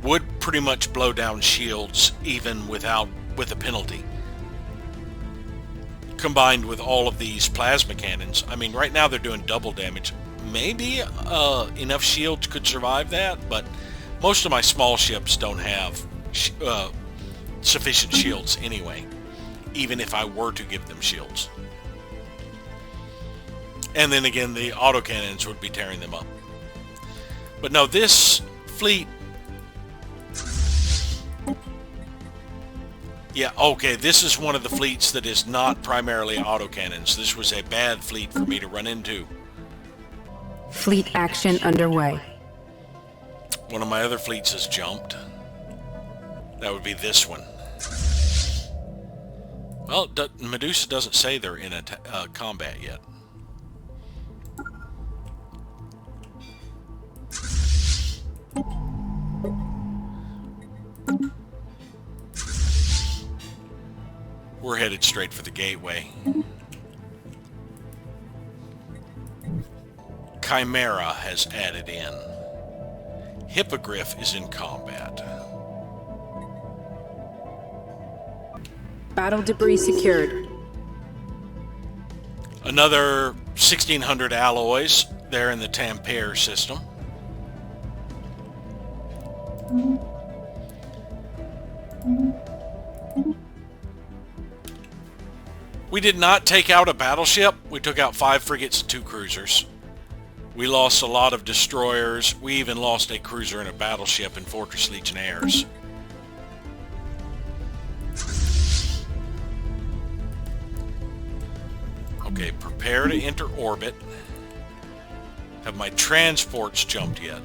Speaker 1: would pretty much blow down shields even with a penalty. Combined with all of these plasma cannons, I mean, right now they're doing double damage. Maybe enough shields could survive that, but most of my small ships don't have sufficient shields anyway, even if I were to give them shields. And then again, the autocannons would be tearing them up. But no, this fleet... Yeah, okay, this is one of the fleets that is not primarily autocannons. This was a bad fleet for me to run into.
Speaker 2: Fleet action underway.
Speaker 1: One of my other fleets has jumped. That would be this one. Well, Medusa doesn't say they're in a combat yet. We're headed straight for the gateway. Chimera has added in. Hippogriff is in combat.
Speaker 2: Battle debris secured.
Speaker 1: Another 1,600 alloys there in the Tampere system. We did not take out a battleship. We took out 5 frigates and 2 cruisers. We lost a lot of destroyers. We even lost a cruiser and a battleship in Fortress Legionnaires. Okay, prepare to enter orbit. Have my transports jumped yet?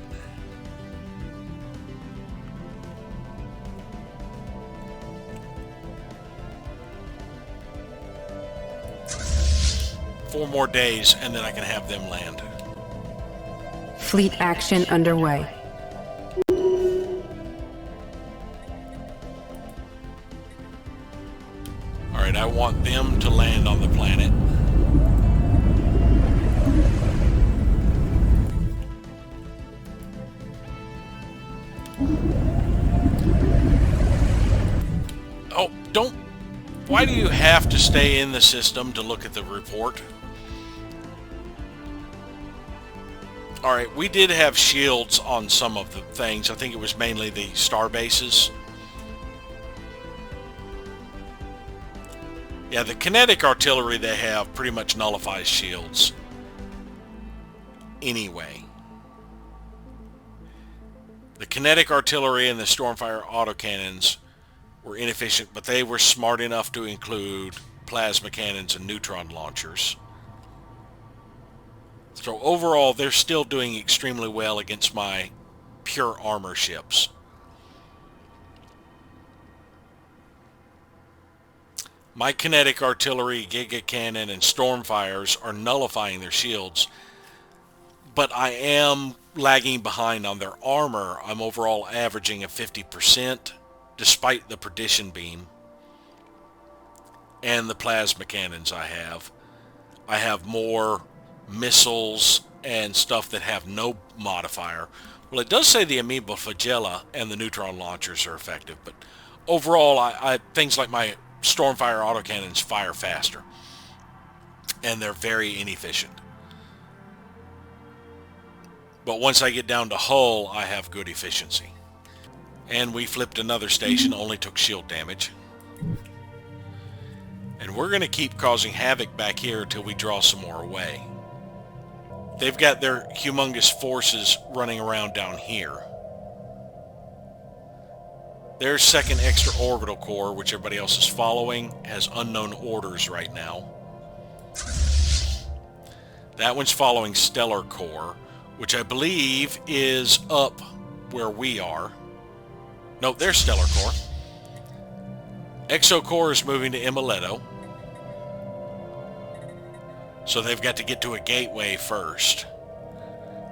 Speaker 1: Four more days, and then I can have them land.
Speaker 2: Fleet action underway.
Speaker 1: Alright, I want them to land on the planet. Oh, don't... Why do you have to stay in the system to look at the report? Alright, we did have shields on some of the things. I think it was mainly the star bases. Yeah, the kinetic artillery they have pretty much nullifies shields. Anyway. The kinetic artillery and the Stormfire autocannons were inefficient, but they were smart enough to include plasma cannons and neutron launchers. So overall, they're still doing extremely well against my pure armor ships. My kinetic artillery, Giga Cannon, and Stormfires are nullifying their shields, but I am lagging behind on their armor. I'm overall averaging a 50%, despite the Perdition Beam and the plasma cannons I have. I have more missiles and stuff that have no modifier. Well, it does say the Amoeba Flagella and the neutron launchers are effective, but overall, I things like my Stormfire autocannons fire faster, and they're very inefficient. But once I get down to hull, I have good efficiency. And we flipped another station, only took shield damage. And we're going to keep causing havoc back here until we draw some more away. They've got their humongous forces running around down here. Their second extra orbital core, which everybody else is following, has unknown orders right now. That one's following Stellar Core, which I believe is up where we are. No, there's Stellar Core. Exo Core is moving to Imoletto. So they've got to get to a gateway first.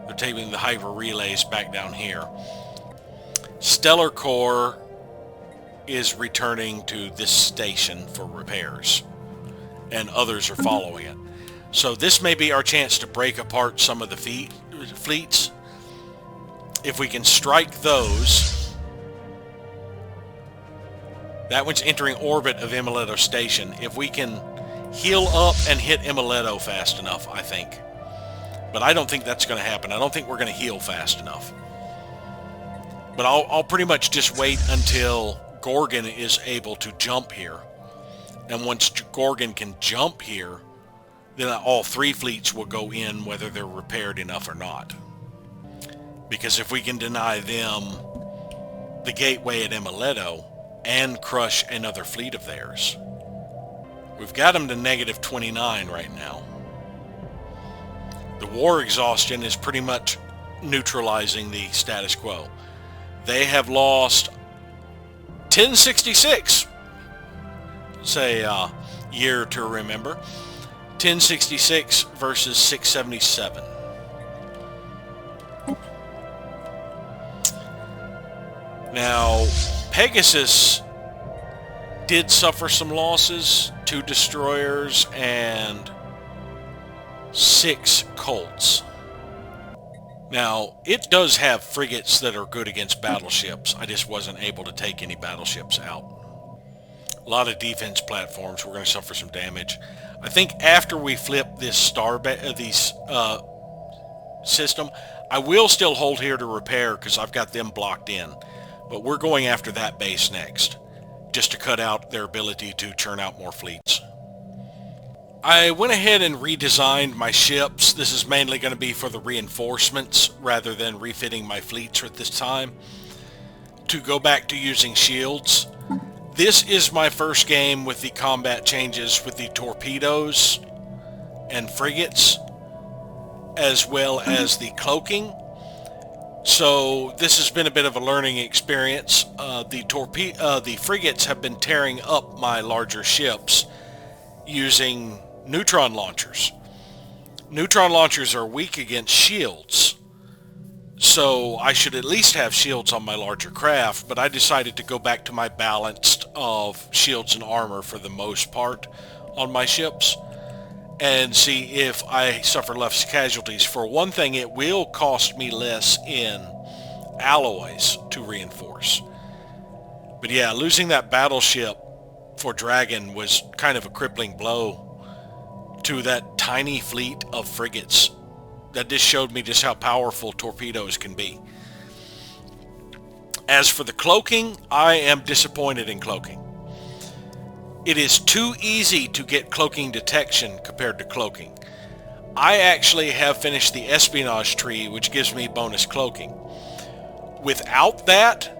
Speaker 1: They're taking the hyper relays back down here. Stellar Core is returning to this station for repairs, and others are following it. So this may be our chance to break apart some of the fleets. If we can strike those, that one's entering orbit of Imoletto Station. If we can heal up and hit Imoletto fast enough, I think. But I don't think that's going to happen. I don't think we're going to heal fast enough. But I'll pretty much just wait until Gorgon is able to jump here. And once Gorgon can jump here, then all 3 fleets will go in whether they're repaired enough or not. Because if we can deny them the gateway at Emileto and crush another fleet of theirs, we've got them to negative 29 right now. The war exhaustion is pretty much neutralizing the status quo. They have lost 1066, say year to remember, 1066 versus 677. Now, Pegasus did suffer some losses, 2 destroyers and 6 Colts. Now, it does have frigates that are good against battleships. I just wasn't able to take any battleships out. A lot of defense platforms. We're going to suffer some damage. I think after we flip this system, I will still hold here to repair because I've got them blocked in. But we're going after that base next, just to cut out their ability to churn out more fleets. I went ahead and redesigned my ships. This is mainly going to be for the reinforcements rather than refitting my fleets at this time, to go back to using shields. This is my first game with the combat changes with the torpedoes and frigates, as well as the cloaking. So this has been a bit of a learning experience. The frigates have been tearing up my larger ships using neutron launchers. Neutron launchers are weak against shields, so I should at least have shields on my larger craft, but I decided to go back to my balanced of shields and armor for the most part on my ships and see if I suffer less casualties. For one thing, it will cost me less in alloys to reinforce. But yeah, losing that battleship for Dragon was kind of a crippling blow to that tiny fleet of frigates. That just showed me just how powerful torpedoes can be. As for the cloaking, I am disappointed in cloaking. It is too easy to get cloaking detection compared to cloaking. I actually have finished the espionage tree, which gives me bonus cloaking. Without that,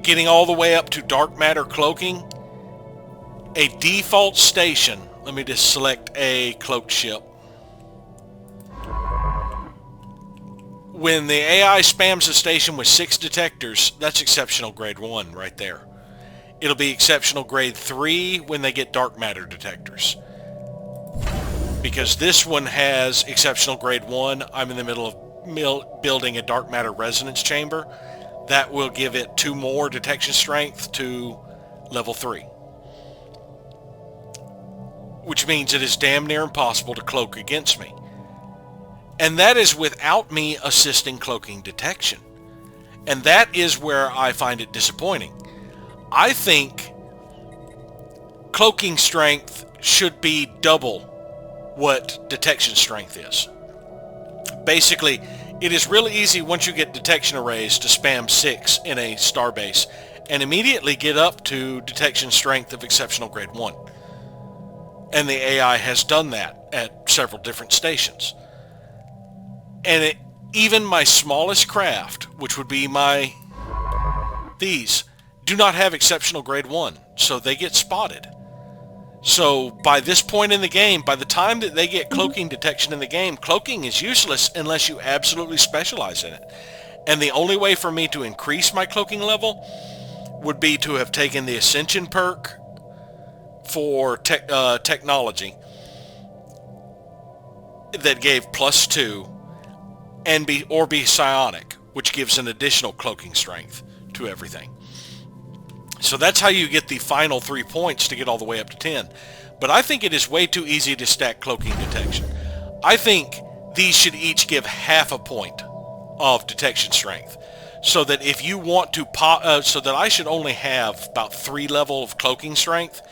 Speaker 1: getting all the way up to dark matter cloaking, a default station, let me just select a cloaked ship. When the AI spams a station with 6 detectors, that's exceptional grade 1 right there. It'll be exceptional grade 3 when they get dark matter detectors. Because this one has exceptional grade 1, I'm in the middle of building a dark matter resonance chamber. That will give it 2 more detection strength to level 3. Which means it is damn near impossible to cloak against me. And that is without me assisting cloaking detection. And that is where I find it disappointing. I think cloaking strength should be double what detection strength is. Basically, it is really easy once you get detection arrays to spam 6 in a starbase and immediately get up to detection strength of exceptional grade 1. And the AI has done that at several different stations. And even my smallest craft, which would be these, do not have exceptional grade 1, so they get spotted. So by this point in the game, by the time that they get cloaking detection in the game, cloaking is useless unless you absolutely specialize in it. And the only way for me to increase my cloaking level would be to have taken the Ascension perk for technology that gave +2 and be psionic, which gives an additional cloaking strength to everything. So that's how you get the final 3 points to get all the way up to 10. But I think it is way too easy to stack cloaking detection. I think these should each give half a point of detection strength. So that if you want to so that I should only have about 3 level of cloaking strength.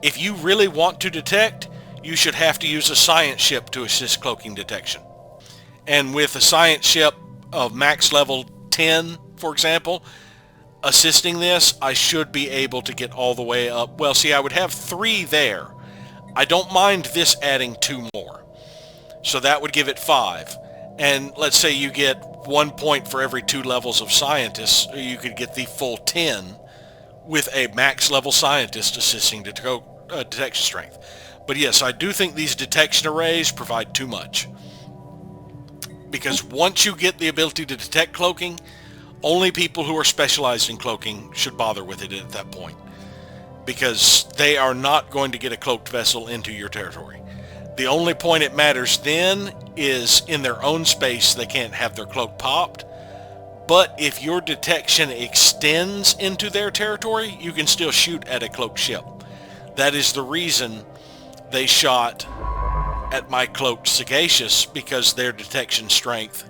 Speaker 1: If you really want to detect, you should have to use a science ship to assist cloaking detection. And with a science ship of max level 10, for example, assisting this, I should be able to get all the way up. Well, see, I would have 3 there. I don't mind this adding 2 more. So that would give it 5. And let's say you get 1 point for every 2 levels of scientists, you could get the full 10 with a max level scientist assisting detection strength. But yes, I do think these detection arrays provide too much. Because once you get the ability to detect cloaking, only people who are specialized in cloaking should bother with it at that point. Because they are not going to get a cloaked vessel into your territory. The only point it matters then is in their own space they can't have their cloak popped. But if your detection extends into their territory, you can still shoot at a cloaked ship. That is the reason they shot at my cloaked Sagacious, because their detection strength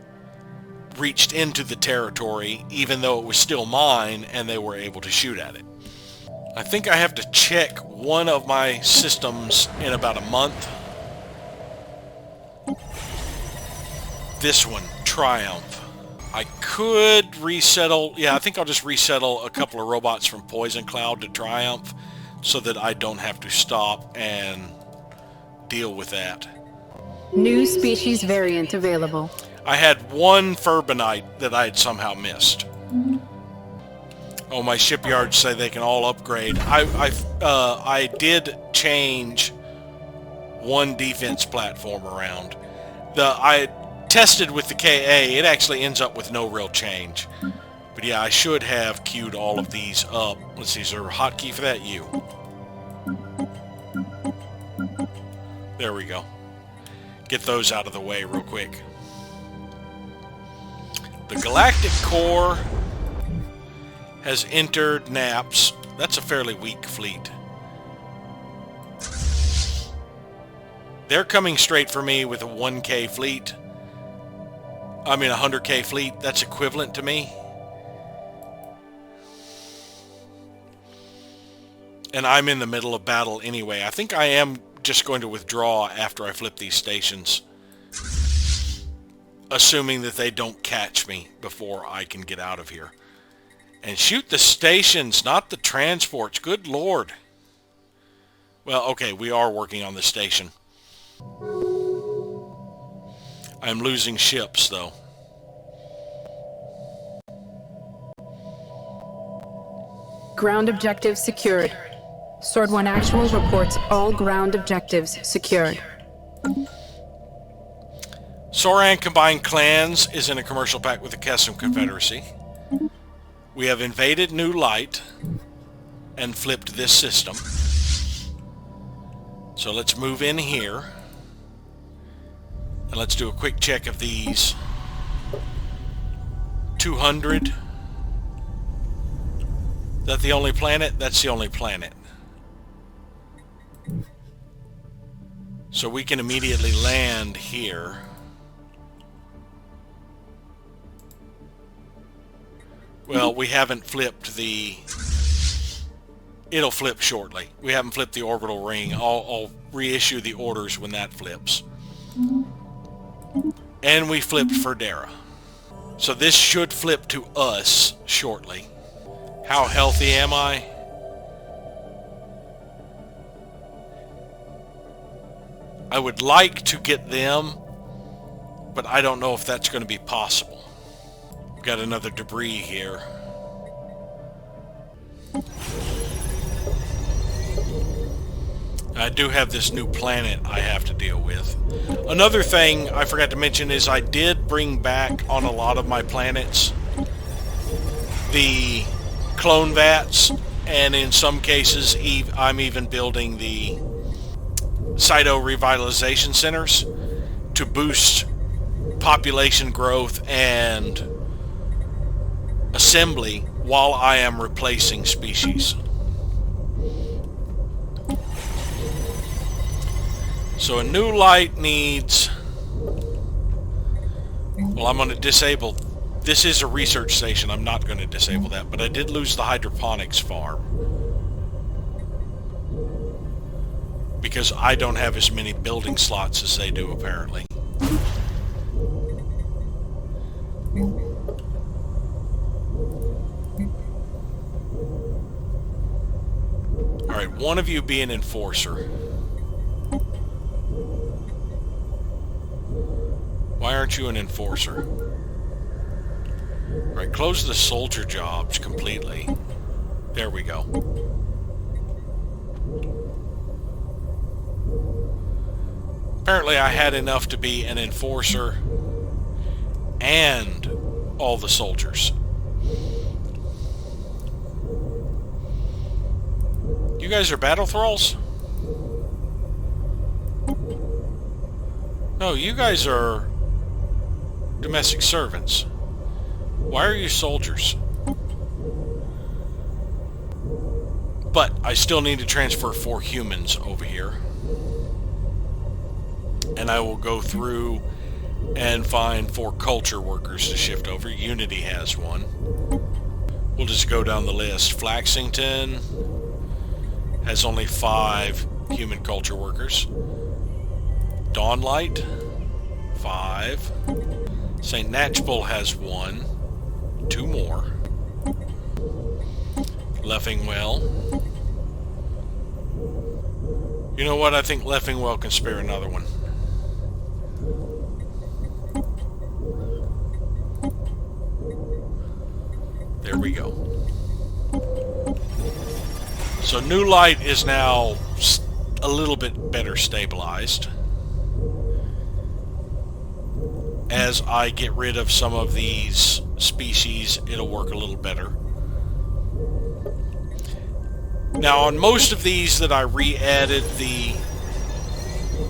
Speaker 1: reached into the territory even though it was still mine, and they were able to shoot at it. I think I have to check one of my systems in about a month. This one, Triumph. I could resettle, yeah, I think I'll just resettle a couple of robots from Poison Cloud to Triumph so that I don't have to stop and deal with that.
Speaker 2: New species variant available.
Speaker 1: I had one Furbinite that I had somehow missed. Oh, my shipyards say they can all upgrade. I did change one defense platform around. I tested with the KA. It actually ends up with no real change. But yeah, I should have queued all of these up. Let's see, is there a hotkey for that? U. There we go. Get those out of the way real quick. The Galactic Core has entered Naps. That's a fairly weak fleet. They're coming straight for me with a 1K fleet. I mean a 100K fleet. That's equivalent to me. And I'm in the middle of battle anyway. I think I am just going to withdraw after I flip these stations. Assuming that they don't catch me before I can get out of here. And shoot the stations, not the transports. Good Lord. Well, okay, we are working on the station. I'm losing ships, though.
Speaker 2: Ground objectives secured. Sword 1 Actual reports all ground objectives secured.
Speaker 1: Soran Combined Clans is in a commercial pact with the Kessim Confederacy. We have invaded New Light and flipped this system. So let's move in here. And let's do a quick check of these. 200. Is that the only planet? That's the only planet. So we can immediately land here. Well, we haven't flipped the... It'll flip shortly. We haven't flipped the orbital ring. I'll reissue the orders when that flips. And we flipped Ferdera. So this should flip to us shortly. How healthy am I? I would like to get them, but I don't know if that's going to be possible. We've got another debris here. I do have this new planet I have to deal with. Another thing I forgot to mention is I did bring back on a lot of my planets the clone vats, and in some cases I'm even building the cyto revitalization centers to boost population growth and assembly while I am replacing species. So a New Light needs... Well, I'm going to disable... This is a research station. I'm not going to disable that, but I did lose the hydroponics farm. Because I don't have as many building slots as they do, apparently. Alright, one of you be an enforcer. Why aren't you an enforcer? Right, close the soldier jobs completely. There we go. Apparently I had enough to be an enforcer and all the soldiers. You guys are battle thralls? No, you guys are domestic servants. Why are you soldiers? But I still need to transfer 4 humans over here. And I will go through and find 4 culture workers to shift over. Unity has one. We'll just go down the list. Flaxington has only 5 human culture workers. Dawnlight, 5. St. Natchbull has 1. 2 more. Leffingwell. You know what? I think Leffingwell can spare another one. There we go. So New Light is now a little bit better stabilized. As I get rid of some of these species, it'll work a little better. Now on most of these that I re-added the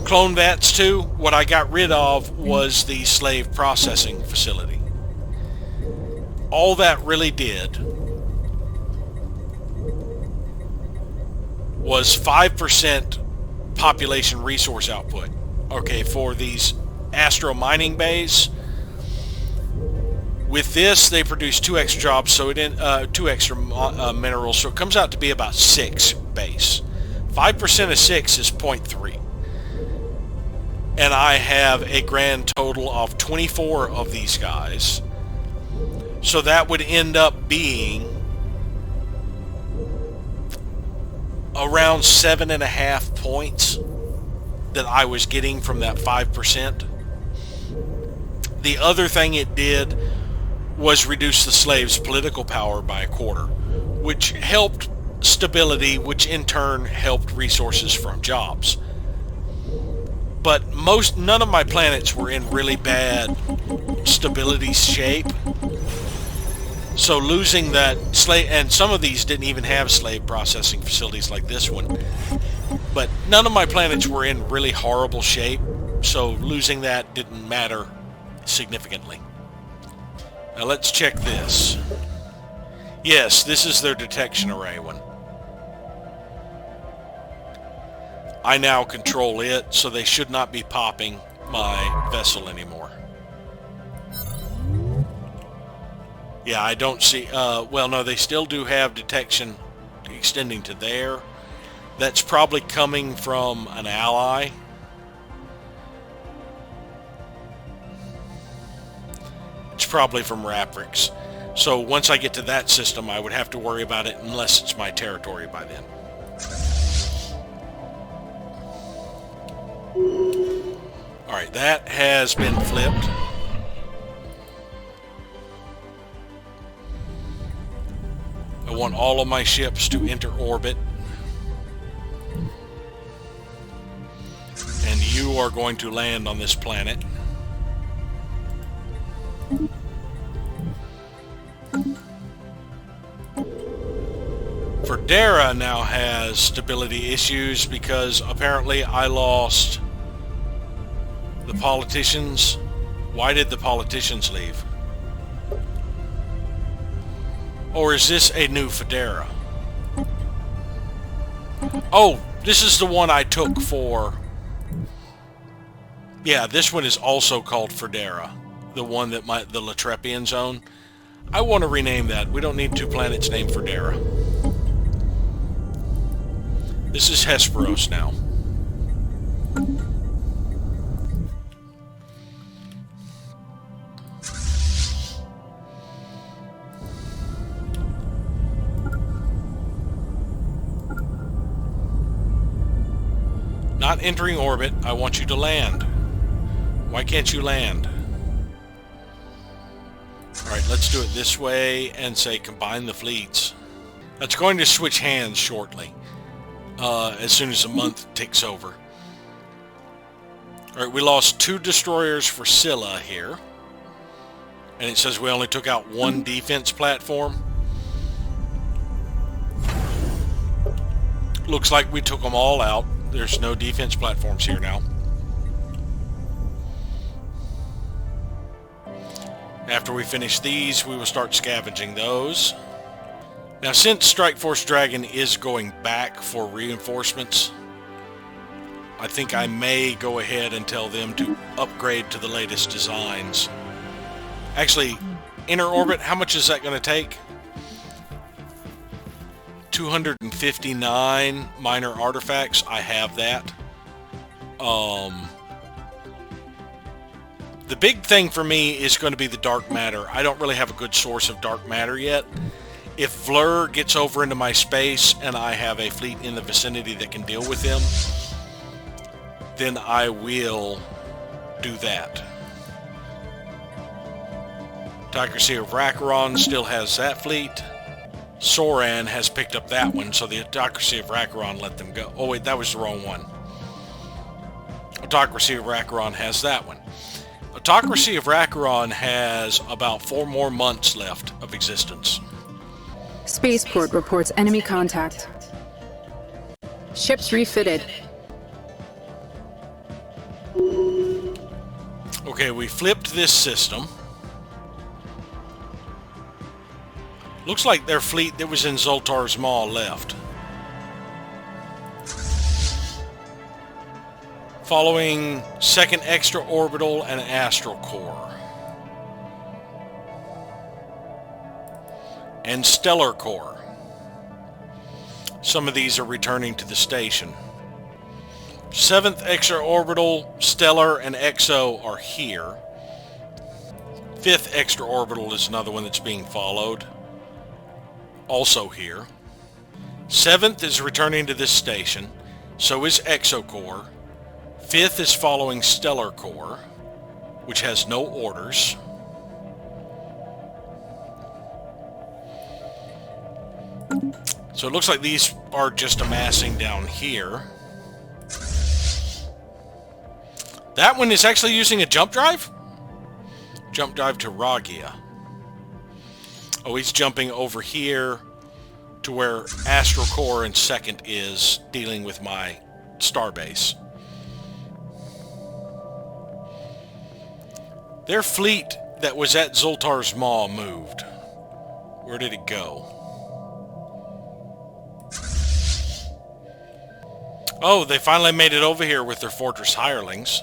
Speaker 1: clone vats to, what I got rid of was the slave processing facility. All that really did was 5% population resource output. Okay, for these astro mining bays. With this, they produce 2 extra jobs, so 2 extra minerals, so it comes out to be about 6 base. 5% of 6 is 0.3. And I have a grand total of 24 of these guys. So that would end up being around 7.5 points that I was getting from that 5%. The other thing it did was reduce the slaves' political power by 1/4, which helped stability, which in turn helped resources from jobs. But none of my planets were in really bad stability shape. So losing that slave, and some of these didn't even have slave processing facilities like this one, but none of my planets were in really horrible shape, so losing that didn't matter significantly. Now let's check this. Yes, this is their detection array one. I now control it, so they should not be popping my vessel anymore. Yeah, I don't see... well, no, they still do have detection extending to there. That's probably coming from an ally. It's probably from Raprix. So once I get to that system, I would have to worry about it unless it's my territory by then. Alright, that has been flipped. I want all of my ships to enter orbit. And you are going to land on this planet. Verdera now has stability issues because apparently I lost the politicians. Why did the politicians leave? Or is this a new Federa? Oh, this is the one I took for... Yeah, this one is also called Federa. The one that the Latrepian zone. I want to rename that. We don't need 2 planets named Federa. This is Hesperos now. Not entering orbit. I want you to land. Why can't you land? Alright, let's do it this way and say combine the fleets. That's going to switch hands shortly, as soon as the month ticks over. Alright, we lost 2 destroyers for Scylla here. And it says we only took out 1 defense platform. Looks like we took them all out. There's no defense platforms here now. After we finish these, we will start scavenging those. Now, since Strike Force Dragon is going back for reinforcements, I think I may go ahead and tell them to upgrade to the latest designs. Actually, inner orbit, how much is that going to take? 259 minor artifacts. I have that. The big thing for me is going to be the dark matter. I don't really have a good source of dark matter yet. If Fleur gets over into my space and I have a fleet in the vicinity that can deal with him, then I will do that. Autocracy of Rakaron still has that fleet. Soran has picked up that one, so the Autocracy of Rakaron let them go. Oh wait, that was the wrong one. Autocracy of Rakaron has that one. Autocracy of Rakaron has about 4 more months left of existence.
Speaker 2: Spaceport reports enemy contact. Ships refitted.
Speaker 1: Okay, we flipped this system. Looks like their fleet that was in Zoltar's Maw left. Following second extraorbital and astral core. And stellar core. Some of these are returning to the station. 7th extraorbital, stellar, and exo are here. 5th extraorbital is another one that's being followed. Also here. 7th is returning to this station. So is exo core. 5th is following stellar core, which has no orders. So it looks like these are just amassing down here. That one is actually using a jump drive? Jump drive to Ragia. Oh, he's jumping over here to where Astral Core and 2nd is dealing with my starbase. Their fleet that was at Zoltar's Maw moved. Where did it go? Oh, they finally made it over here with their Fortress Hirelings.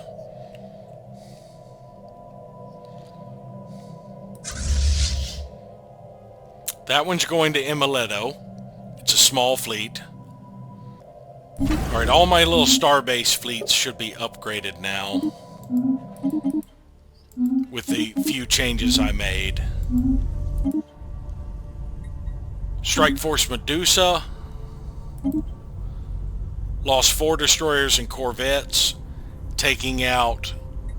Speaker 1: That one's going to Imileto. It's a small fleet. Alright, all my little starbase fleets should be upgraded now. With the few changes I made. Strike Force Medusa. Lost 4 destroyers and corvettes, taking out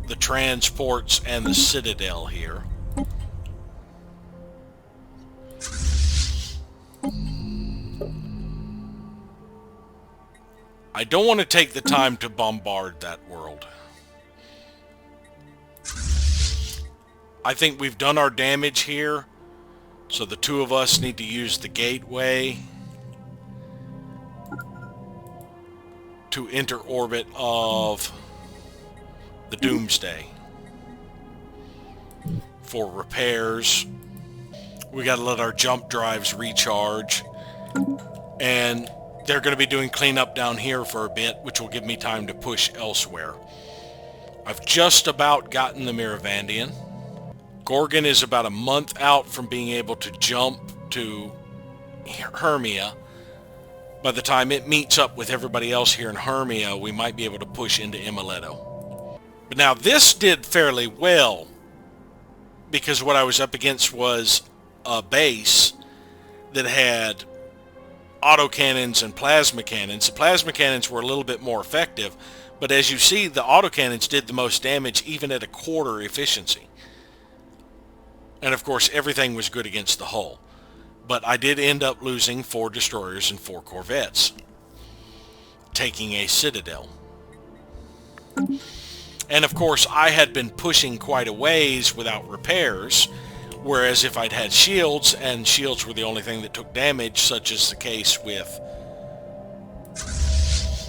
Speaker 1: the transports and the Citadel here. I don't want to take the time to bombard that world. I think we've done our damage here, so the 2 of us need to use the gateway to enter orbit of the Doomsday for repairs. We got to let our jump drives recharge, and they're going to be doing cleanup down here for a bit, which will give me time to push elsewhere. I've just about gotten the Miravandian. Gorgon is about a month out from being able to jump to Hermia. By the time it meets up with everybody else here in Hermia, we might be able to push into Imileto. But now this did fairly well, because what I was up against was a base that had autocannons and plasma cannons. The plasma cannons were a little bit more effective, but as you see, the autocannons did the most damage even at a quarter efficiency. And of course, everything was good against the hull. But I did end up losing 4 destroyers and 4 corvettes, taking a citadel. And of course, I had been pushing quite a ways without repairs, whereas if I'd had shields, and shields were the only thing that took damage, such as the case with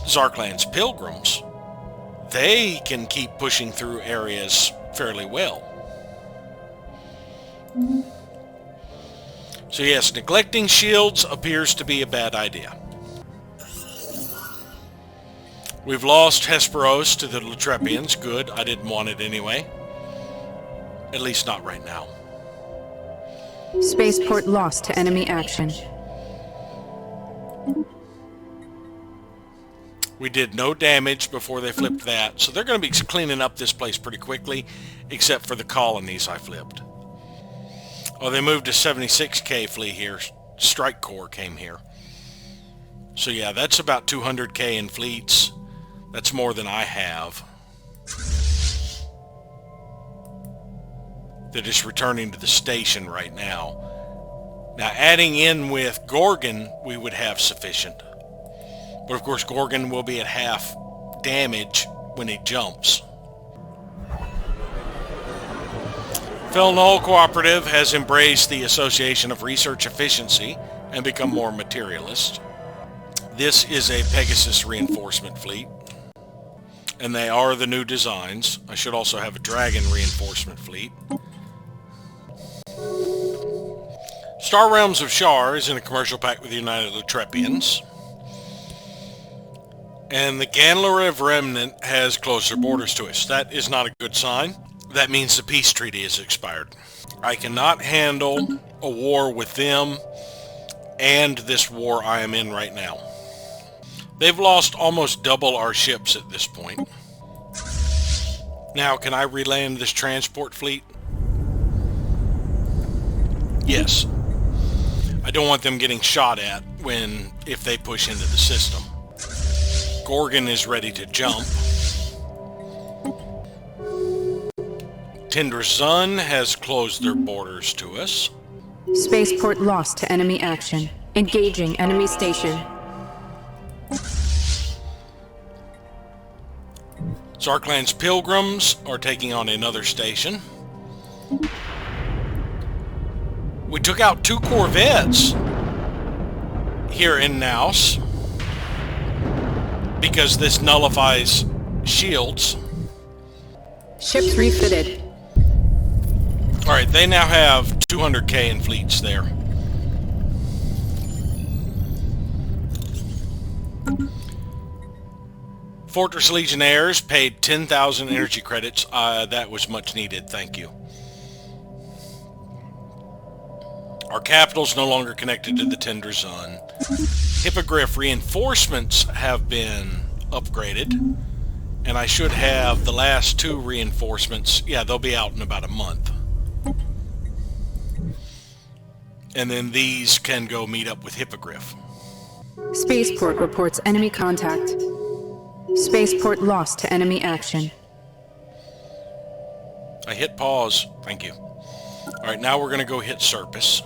Speaker 1: Zarkland's pilgrims, they can keep pushing through areas fairly well. So yes, neglecting shields appears to be a bad idea. We've lost Hesperos to the Latrepians. Good, I didn't want it anyway. At least not right now.
Speaker 2: Spaceport lost to enemy action.
Speaker 1: We did no damage before they flipped that, so they're going to be cleaning up this place pretty quickly, except for the colonies I flipped. Oh, they moved a 76k fleet here. Strike Corps came here. So yeah, that's about 200k in fleets. That's more than I have. They're just returning to the station right now. Now, adding in with Gorgon, we would have sufficient. But of course, Gorgon will be at half damage when it jumps. Felnull Cooperative has embraced the Association of Research Efficiency and become more materialist. This is a Pegasus reinforcement fleet, and they are the new designs. I should also have a Dragon reinforcement fleet. Star Realms of Shar is in a commercial pact with the United Latrepians. And the Ganlariv Remnant has closed their borders to us. That is not a good sign. That means the peace treaty has expired. I cannot handle a war with them and this war I am in right now. They've lost almost double our ships at this point. Now, can I reland this transport fleet? Yes. I don't want them getting shot at if they push into the system. Gorgon is ready to jump. Tindrazun has closed their borders to us.
Speaker 2: Spaceport lost to enemy action. Engaging enemy station.
Speaker 1: Zarkland's pilgrims are taking on another station. We took out 2 corvettes here in Naus because this nullifies shields.
Speaker 2: Ships refitted.
Speaker 1: Alright, they now have 200k in fleets there. Fortress Legionnaires paid 10,000 energy credits. That was much needed, thank you. Our capital's no longer connected to the Tindrazun. Hippogriff reinforcements have been upgraded. And I should have the last 2 reinforcements. Yeah, they'll be out in about a month. And then these can go meet up with Hippogriff.
Speaker 2: Spaceport reports enemy contact. Spaceport lost to enemy action.
Speaker 1: I hit pause. Thank you. Alright, now we're going to go hit Serpis.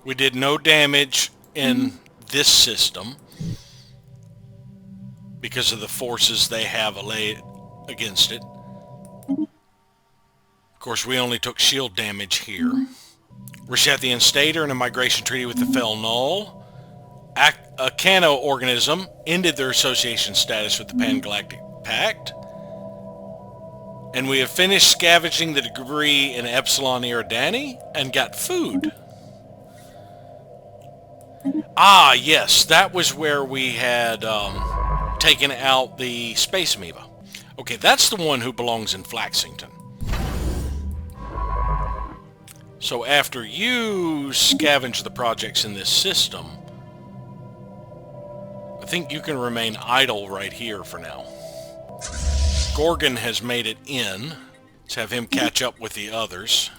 Speaker 1: We did no damage in this system because of the forces they have allayed against it. Of course, we only took shield damage here. Rishethian State are in a migration treaty with the Felnull. A Cano organism ended their association status with the Pan-Galactic Pact. And we have finished scavenging the debris in Epsilon Eridani and got food. Ah, yes, that was where we had taken out the space amoeba. Okay, that's the one who belongs in Flaxington. So after you scavenge the projects in this system, I think you can remain idle right here for now. Gorgon has made it in. Let's have him catch up with the others,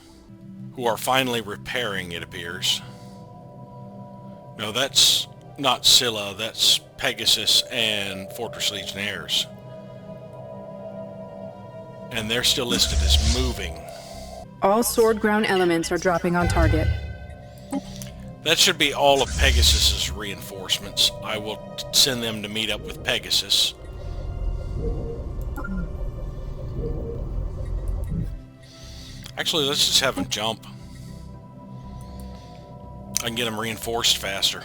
Speaker 1: who are finally repairing, it appears. No, that's not Scylla, that's Pegasus and Fortress Legionnaires. And they're still listed as moving.
Speaker 2: All sword ground elements are dropping on target.
Speaker 1: That should be all of Pegasus's reinforcements. I will send them to meet up with Pegasus. Actually, let's just have them jump. I can get them reinforced faster.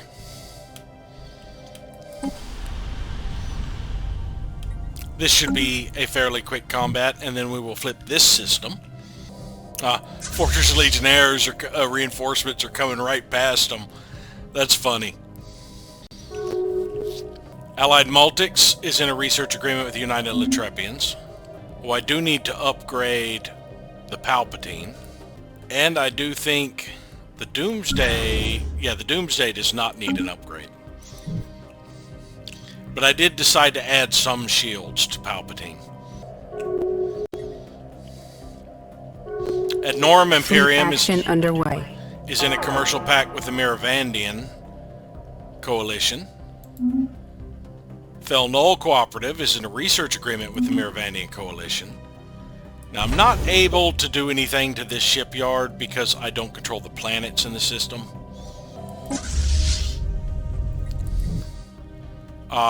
Speaker 1: This should be a fairly quick combat, and then we will flip this system. Fortress Legionnaires or reinforcements are coming right past them. That's funny. Allied Multics is in a research agreement with the United Latrepians. Well, I do need to upgrade the Palpatine. And I do think the Doomsday... Yeah, the Doomsday does not need an upgrade. But I did decide to add some shields to Palpatine. At Norm Imperium is
Speaker 2: underway.
Speaker 1: Is in a commercial pact with the Miravandian Coalition. Fel Null Cooperative is in a research agreement with the Miravandian Coalition. Now, I'm not able to do anything to this shipyard because I don't control the planets in the system.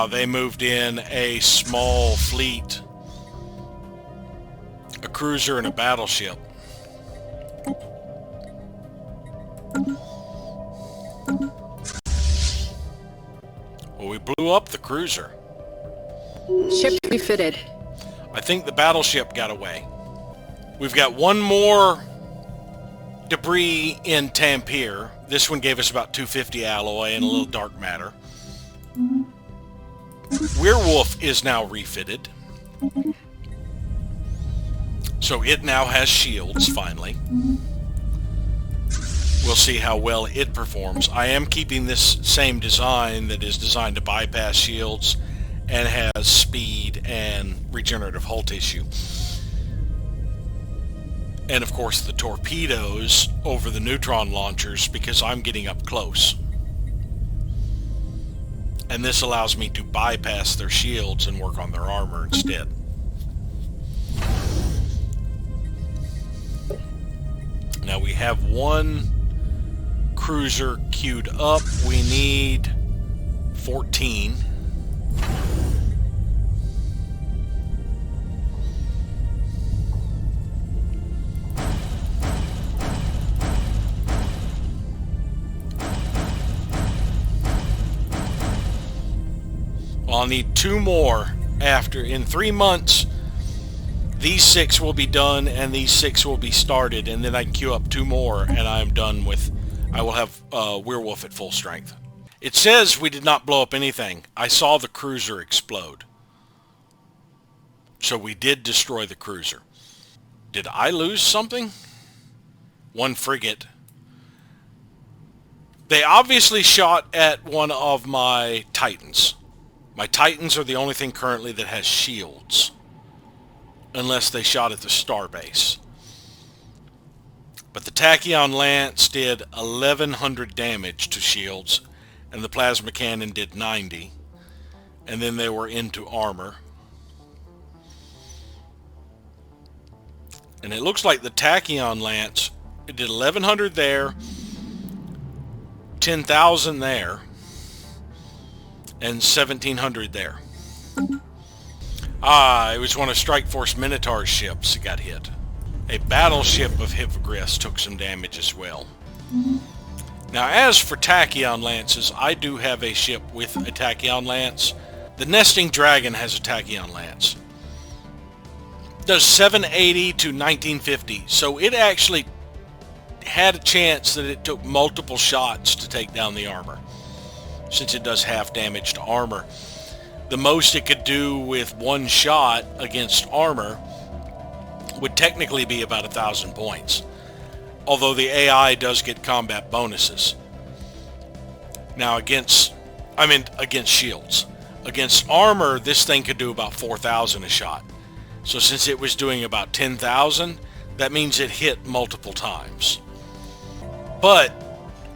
Speaker 1: They moved in a small fleet, a cruiser and a battleship. Well, we blew up the cruiser.
Speaker 2: Ship refitted.
Speaker 1: I think the battleship got away. We've got one more debris in Tampere. This one gave us about 250 alloy and a little dark matter. Werewolf is now refitted. So it now has shields, finally. We'll see how well it performs. I am keeping this same design that is designed to bypass shields and has speed and regenerative hull tissue. And of course the torpedoes over the neutron launchers because I'm getting up close. And this allows me to bypass their shields and work on their armor instead. Now we have one cruiser queued up. We need 14. I'll need 2 more after. In 3 months, these 6 will be done and these 6 will be started, and then I can queue up 2 more and I'm done with... I will have Werewolf at full strength. It says we did not blow up anything. I saw the cruiser explode. So we did destroy the cruiser. Did I lose something? 1 frigate. They obviously shot at one of my Titans. My Titans are the only thing currently that has shields. Unless they shot at the starbase. But the Tachyon Lance did 1,100 damage to shields. And the Plasma Cannon did 90. And then they were into armor. And it looks like the Tachyon Lance, it did 1,100 there. 10,000 there. And 1,700 there. It was one of Strike Force Minotaur's ships that got hit. A battleship of Hippogriffs took some damage as well. Now, as for Tachyon Lances, I do have a ship with a Tachyon Lance. The Nesting Dragon has a Tachyon Lance. Does 780 to 1950, so it actually had a chance that it took multiple shots to take down the armor, since it does half damage to armor. The most it could do with 1 shot against armor would technically be about 1,000 points. Although the AI does get combat bonuses. Now against shields. Against armor, this thing could do about 4,000 a shot. So since it was doing about 10,000, that means it hit multiple times. But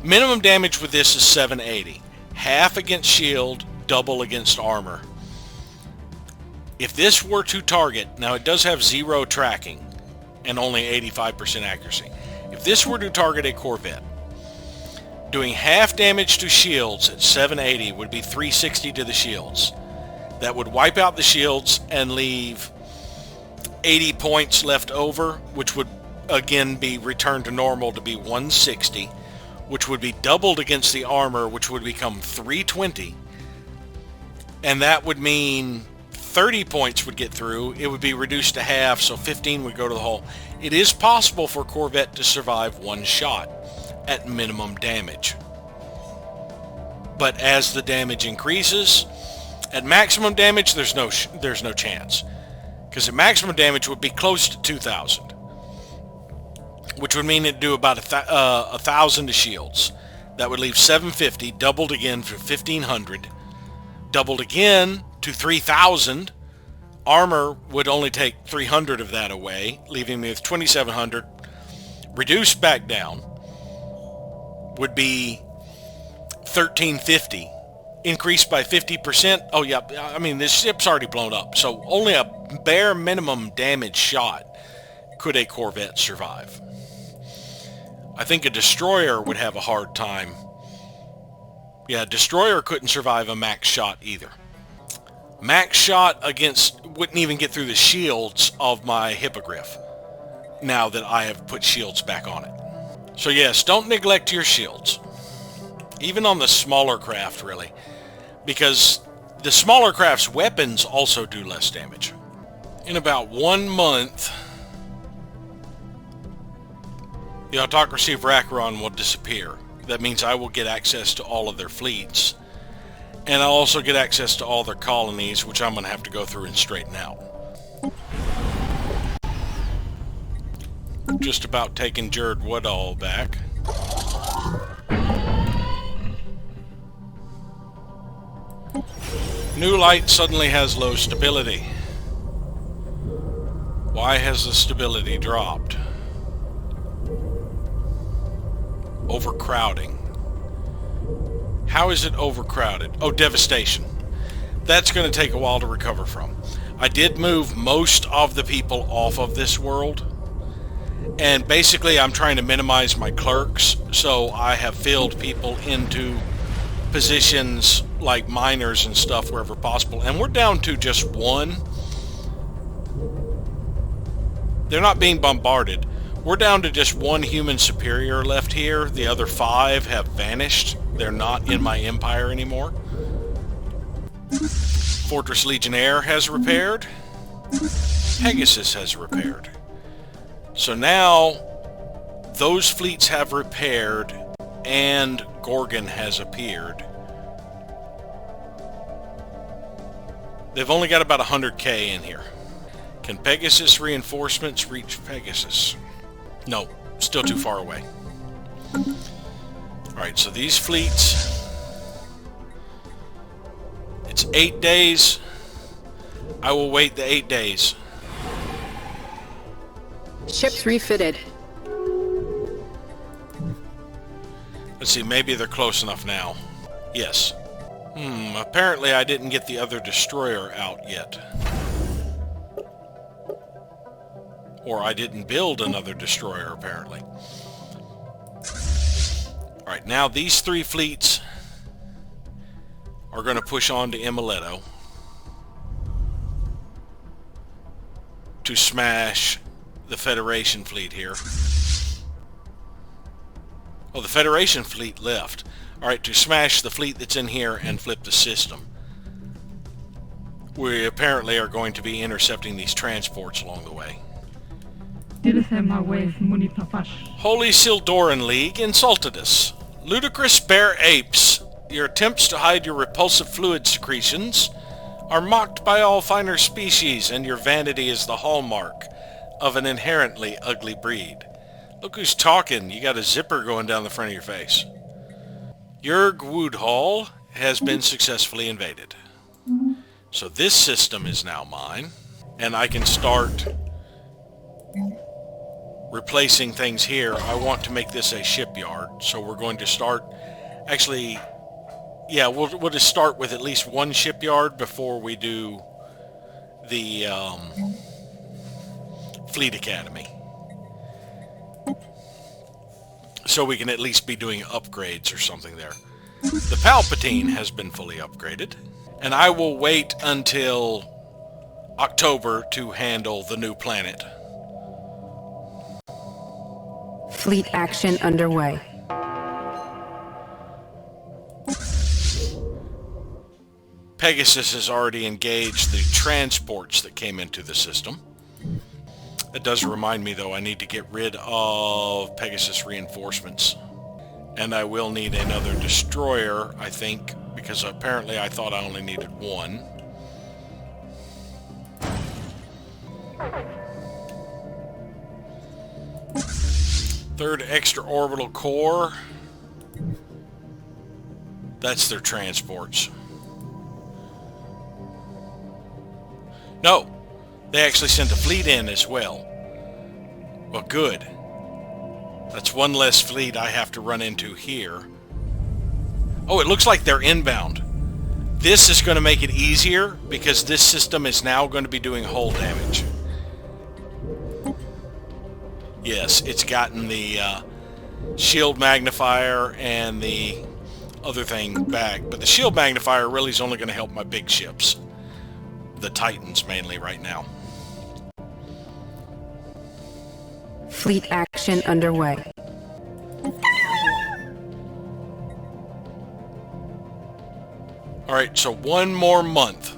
Speaker 1: minimum damage with this is 780. Half against shield, double against armor. If this were to target, now it does have 0 tracking and only 85% accuracy. If this were to target a corvette, doing half damage to shields at 780 would be 360 to the shields. That would wipe out the shields and leave 80 points left over, which would again be returned to normal to be 160, which would be doubled against the armor, which would become 320. And that would mean 30 points would get through. It would be reduced to half, so 15 would go to the hull. It is possible for a corvette to survive one shot at minimum damage. But as the damage increases, at maximum damage, there's no chance. Because at maximum damage would be close to 2,000. Which would mean it'd do about 1,000 to shields. That would leave 750, doubled again for 1,500. Doubled again to 3,000. Armor would only take 300 of that away, leaving me with 2,700. Reduced back down would be 1,350. Increased by 50%. Oh yeah, I mean, this ship's already blown up, so only a bare minimum damage shot could a corvette survive. I think a destroyer would have a hard time. Yeah, a destroyer couldn't survive a max shot either. Max shot wouldn't even get through the shields of my hippogriff, now that I have put shields back on it. So yes, don't neglect your shields. Even on the smaller craft, really. Because the smaller craft's weapons also do less damage. In about 1 month, the autocracy of Rakaron will disappear. That means I will get access to all of their fleets. And I'll also get access to all their colonies, which I'm going to have to go through and straighten out. Just about taking Jared Woodall back. New light suddenly has low stability. Why has the stability dropped? Overcrowding. How is it overcrowded? Oh, devastation. That's going to take a while to recover from. I did move most of the people off of this world. And basically I'm trying to minimize my clerks, so I have filled people into positions like miners and stuff wherever possible. And we're down to just one. They're not being bombarded. We're down to just one human superior left here. The other 5 have vanished. They're not in my empire anymore. Fortress Legionnaire has repaired. Pegasus has repaired. So now those fleets have repaired and Gorgon has appeared. They've only got about 100k in here. Can Pegasus reinforcements reach Pegasus? No, still too far away. Alright, so these fleets, it's 8 days. I will wait the 8 days.
Speaker 2: Ships refitted.
Speaker 1: Let's see, maybe they're close enough now. Yes. Apparently I didn't get the other destroyer out yet. Or I didn't build another destroyer, apparently. Alright, now these 3 fleets are going to push on to Emileto to smash the Federation fleet here. Oh, the Federation fleet left. Alright, to smash the fleet that's in here and flip the system. We apparently are going to be intercepting these transports along the way. Holy Sildoran League insulted us. Ludicrous bear apes, your attempts to hide your repulsive fluid secretions are mocked by all finer species, and your vanity is the hallmark of an inherently ugly breed. Look who's talking. You got a zipper going down the front of your face. Jurg Woodhall has been successfully invaded. So this system is now mine, and I can start replacing things here. I want to make this a shipyard, so we're going to start, actually, yeah, we'll just start with at least one shipyard before we do the Fleet Academy. So we can at least be doing upgrades or something there. The Palpatine has been fully upgraded. And I will wait until October to handle the new planet.
Speaker 2: Fleet action underway.
Speaker 1: Pegasus has already engaged the transports that came into the system. It does remind me, though, I need to get rid of Pegasus reinforcements. And I will need another destroyer, I think, because apparently I thought I only needed one. Third extraorbital core. That's their transports. No, they actually sent a fleet in as well. Well, good. That's one less fleet I have to run into here. Oh, it looks like they're inbound. This is going to make it easier because this system is now going to be doing hull damage. Yes, it's gotten the shield magnifier and the other thing back, but the shield magnifier really is only going to help my big ships. The Titans mainly right now.
Speaker 2: Fleet action underway.
Speaker 1: Alright, so one more month.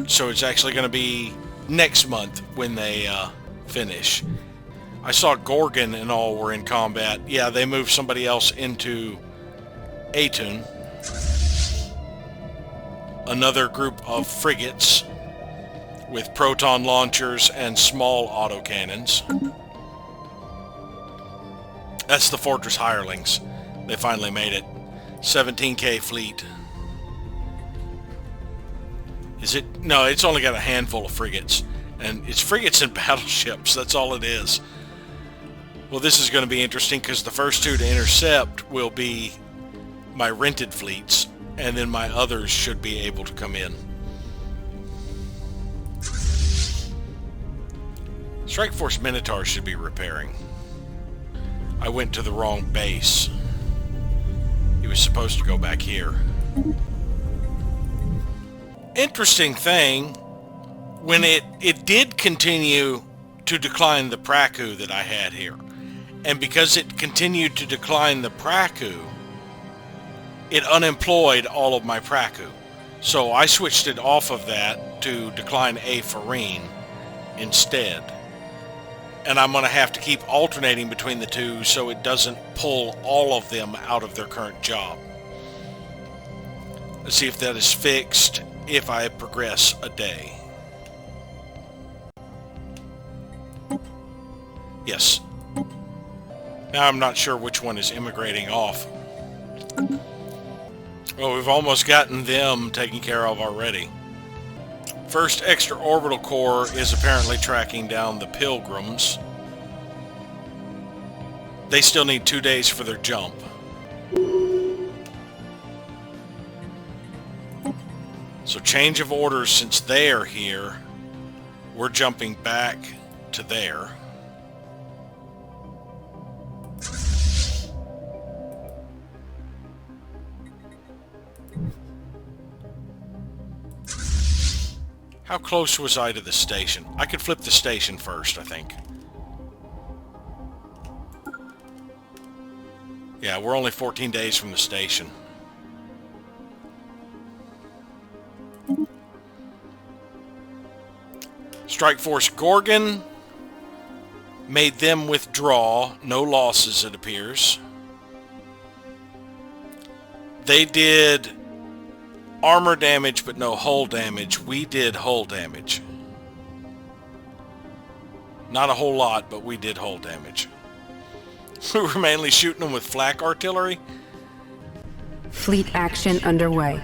Speaker 1: So it's actually going to be next month when they finish. I saw Gorgon and all were in combat. Yeah, they moved somebody else into Atun. Another group of frigates with proton launchers and small autocannons. That's the Fortress Hirelings. They finally made it. 17K fleet. Is it? No, it's only got a handful of frigates. And it's frigates and battleships. That's all it is. Well, this is going to be interesting because the first two to intercept will be my rented fleets. And then my others should be able to come in. Strike Force Minotaur should be repairing. I went to the wrong base. He was supposed to go back here. Interesting thing, when it did continue to decline the Praku that I had here. And because it continued to decline the Praku, it unemployed all of my Praku. So I switched it off of that to decline a Farine instead. And I'm going to have to keep alternating between the two so it doesn't pull all of them out of their current job. Let's see if that is fixed if I progress a day. Yes. Now I'm not sure which one is immigrating off. Well, we've almost gotten them taken care of already. First extraorbital core is apparently tracking down the Pilgrims. They still need 2 days for their jump. So change of orders since they are here. We're jumping back to there. How close was I to the station? I could flip the station first, I think. Yeah, we're only 14 days from the station. Strike Force Gorgon made them withdraw. No losses, it appears. They did armor damage, but no hull damage. We did hull damage. Not a whole lot, but we did hull damage. We were mainly shooting them with flak artillery.
Speaker 2: Fleet action underway.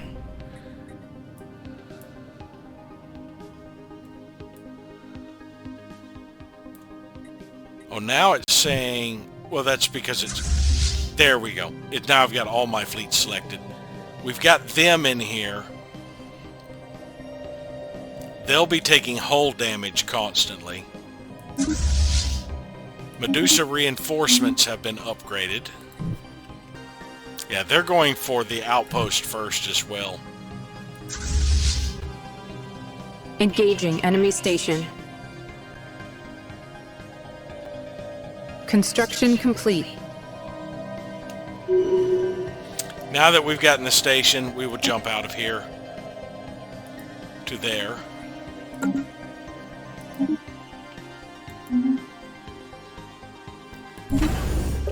Speaker 1: Oh, now it's saying... Well, that's because it's... There we go. Now I've got all my fleets selected. We've got them in here. They'll be taking hull damage constantly. Medusa reinforcements have been upgraded. Yeah, they're going for the outpost first as well.
Speaker 2: Engaging enemy station. Construction complete.
Speaker 1: Now that we've gotten the station, we will jump out of here to there.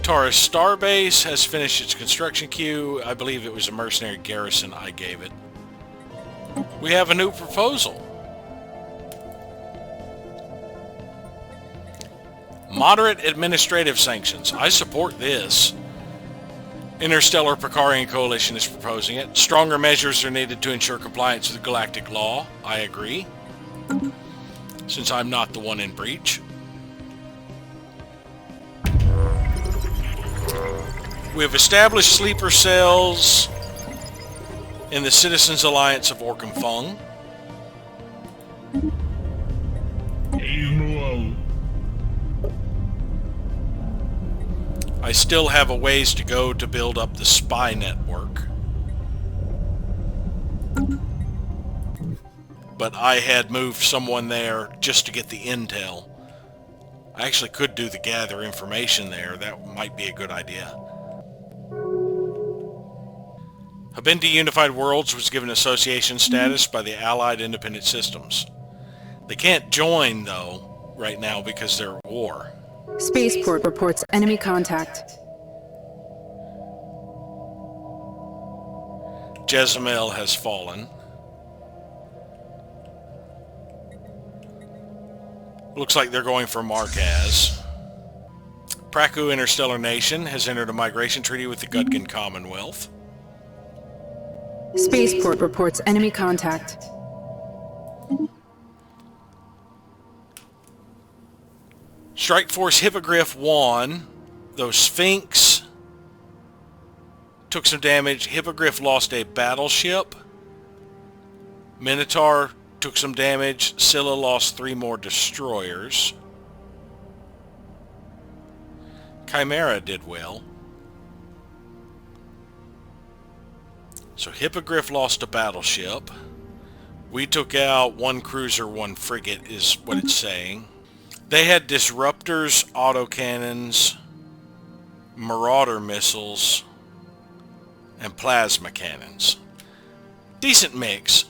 Speaker 1: Taurus Starbase has finished its construction queue. I believe it was a mercenary garrison I gave it. We have a new proposal. Moderate administrative sanctions. I support this. Interstellar Pricarian Coalition is proposing it. Stronger measures are needed to ensure compliance with galactic law. I agree. Since I'm not the one in breach. We have established sleeper cells in the Citizens Alliance of Orkenfung. I still have a ways to go to build up the spy network. But I had moved someone there just to get the intel. I actually could do the gather information there. That might be a good idea. Habindi Unified Worlds was given association status by the Allied Independent Systems. They can't join, though, right now because they're at war.
Speaker 2: Spaceport reports enemy contact.
Speaker 1: Jezamel has fallen. Looks like they're going for Markaz. Praku Interstellar Nation has entered a migration treaty with the Gudgan Commonwealth.
Speaker 2: Spaceport reports enemy contact.
Speaker 1: Strike Force Hippogriff won. Those Sphinx took some damage. Hippogriff lost a battleship. Minotaur took some damage. Scylla lost 3 more destroyers. Chimera did well. So Hippogriff lost a battleship. We took out 1 cruiser, 1 frigate is what it's saying. They had disruptors, autocannons, marauder missiles, and plasma cannons. Decent mix.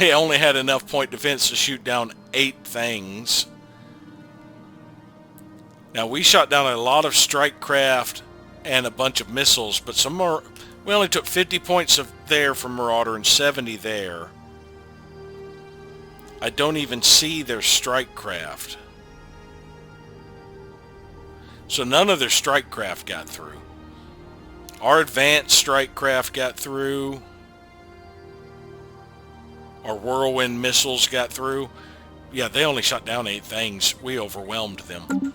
Speaker 1: They only had enough point defense to shoot down 8 things. Now we shot down a lot of strike craft and a bunch of missiles, but some more. We only took 50 points of there from Marauder and 70 there. I don't even see their strike craft. So none of their strike craft got through. Our advanced strike craft got through. Our whirlwind missiles got through. Yeah, they only shot down 8 things. We overwhelmed them.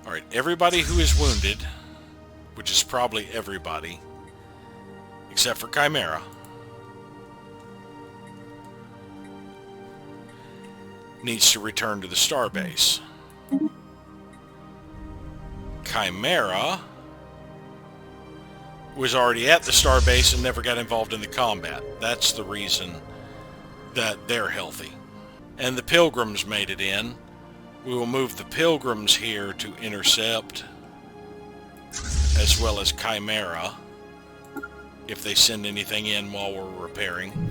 Speaker 1: Alright, everybody who is wounded, which is probably everybody, except for Chimera, needs to return to the starbase. Chimera was already at the starbase and never got involved in the combat. That's the reason that they're healthy. And the Pilgrims made it in. We will move the Pilgrims here to intercept, as well as Chimera, if they send anything in while we're repairing.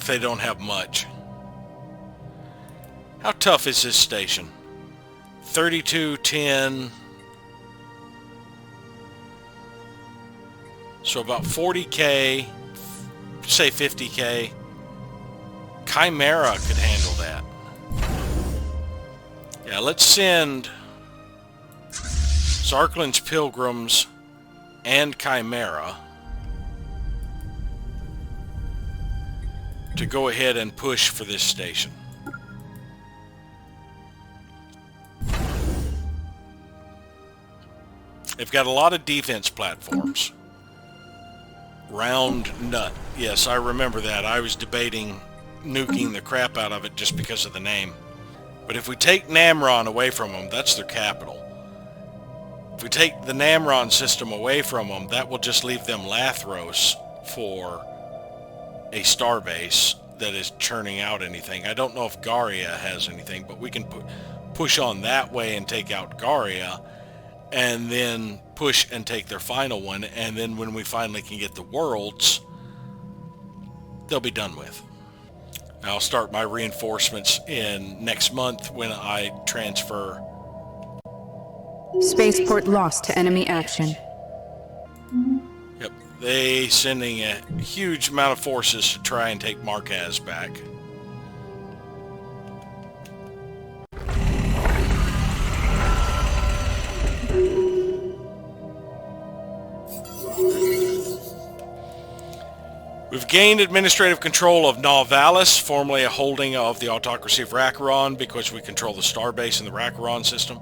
Speaker 1: They don't have much. How tough is this station? 3210. So about 40k, say 50k. Chimera could handle that. Yeah, let's send Zarklin's Pilgrims and Chimera to go ahead and push for this station. They've got a lot of defense platforms. Round Nut. Yes, I remember that. I was debating nuking the crap out of it just because of the name. But if we take Namron away from them, that's their capital. If we take the Namron system away from them, that will just leave them Lathros for a starbase that is churning out anything. I don't know if Garia has anything, but we can push on that way and take out Garia, and then push and take their final one, and then when we finally can get the worlds, they'll be done with. I'll start my reinforcements in next month when I transfer.
Speaker 2: Spaceport lost to enemy action.
Speaker 1: Yep, they sending a huge amount of forces to try and take Marquez back. We've gained administrative control of Nauvalis, formerly a holding of the Autocracy of Rakaron, because we control the starbase in the Rakaron system.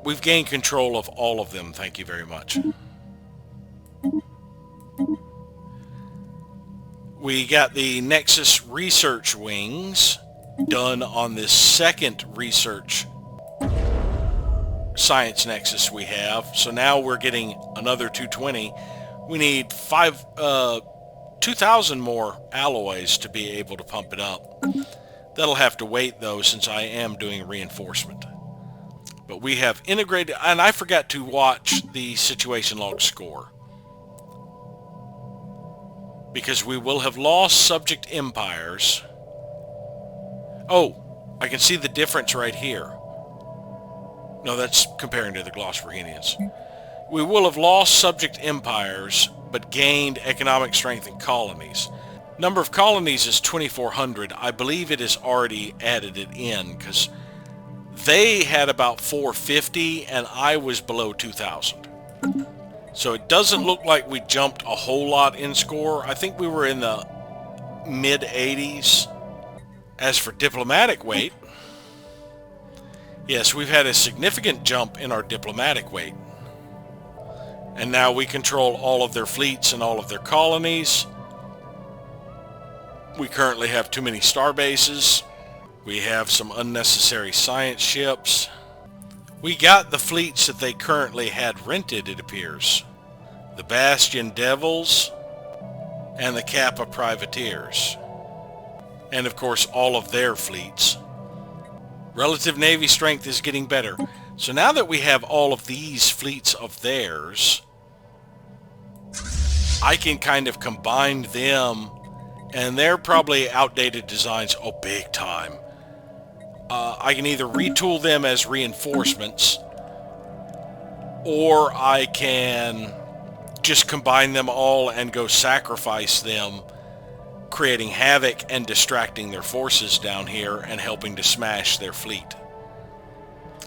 Speaker 1: We've gained control of all of them, thank you very much. We got the Nexus research wings done on this second research science nexus we have. So now we're getting another 220. We need 2,000 more alloys to be able to pump it up. That'll have to wait though, since I am doing reinforcement. But we have integrated, and I forgot to watch the situation log score, because we will have lost subject empires. Oh, I can see the difference right here. No, that's comparing to the Glossverhenians. We will have lost subject empires, but gained economic strength in colonies. Number of colonies is 2,400. I believe it has already added it in, because they had about 450, and I was below 2,000. So it doesn't look like we jumped a whole lot in score. I think we were in the mid-80s. As for diplomatic weight, yes, we've had a significant jump in our diplomatic weight. And now we control all of their fleets and all of their colonies. We currently have too many star bases. We have some unnecessary science ships. We got the fleets that they currently had rented, it appears. The Bastion Devils and the Kappa Privateers. And of course all of their fleets. Relative Navy strength is getting better. So now that we have all of these fleets of theirs, I can kind of combine them, and they're probably outdated designs, oh big time. I can either retool them as reinforcements, or I can just combine them all and go sacrifice them, creating havoc and distracting their forces down here and helping to smash their fleet.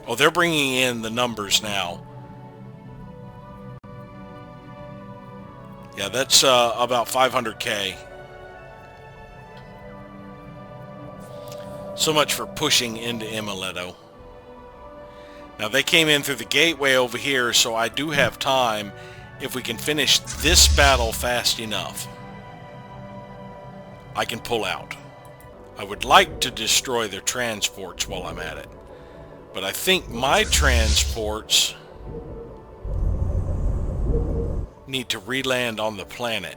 Speaker 1: Oh, they're bringing in the numbers now. Yeah, that's about 500k. So much for pushing into Emileto. Now they came in through the gateway over here, so I do have time if we can finish this battle fast enough. I can pull out. I would like to destroy their transports while I'm at it. But I think my transports need to re-land on the planet.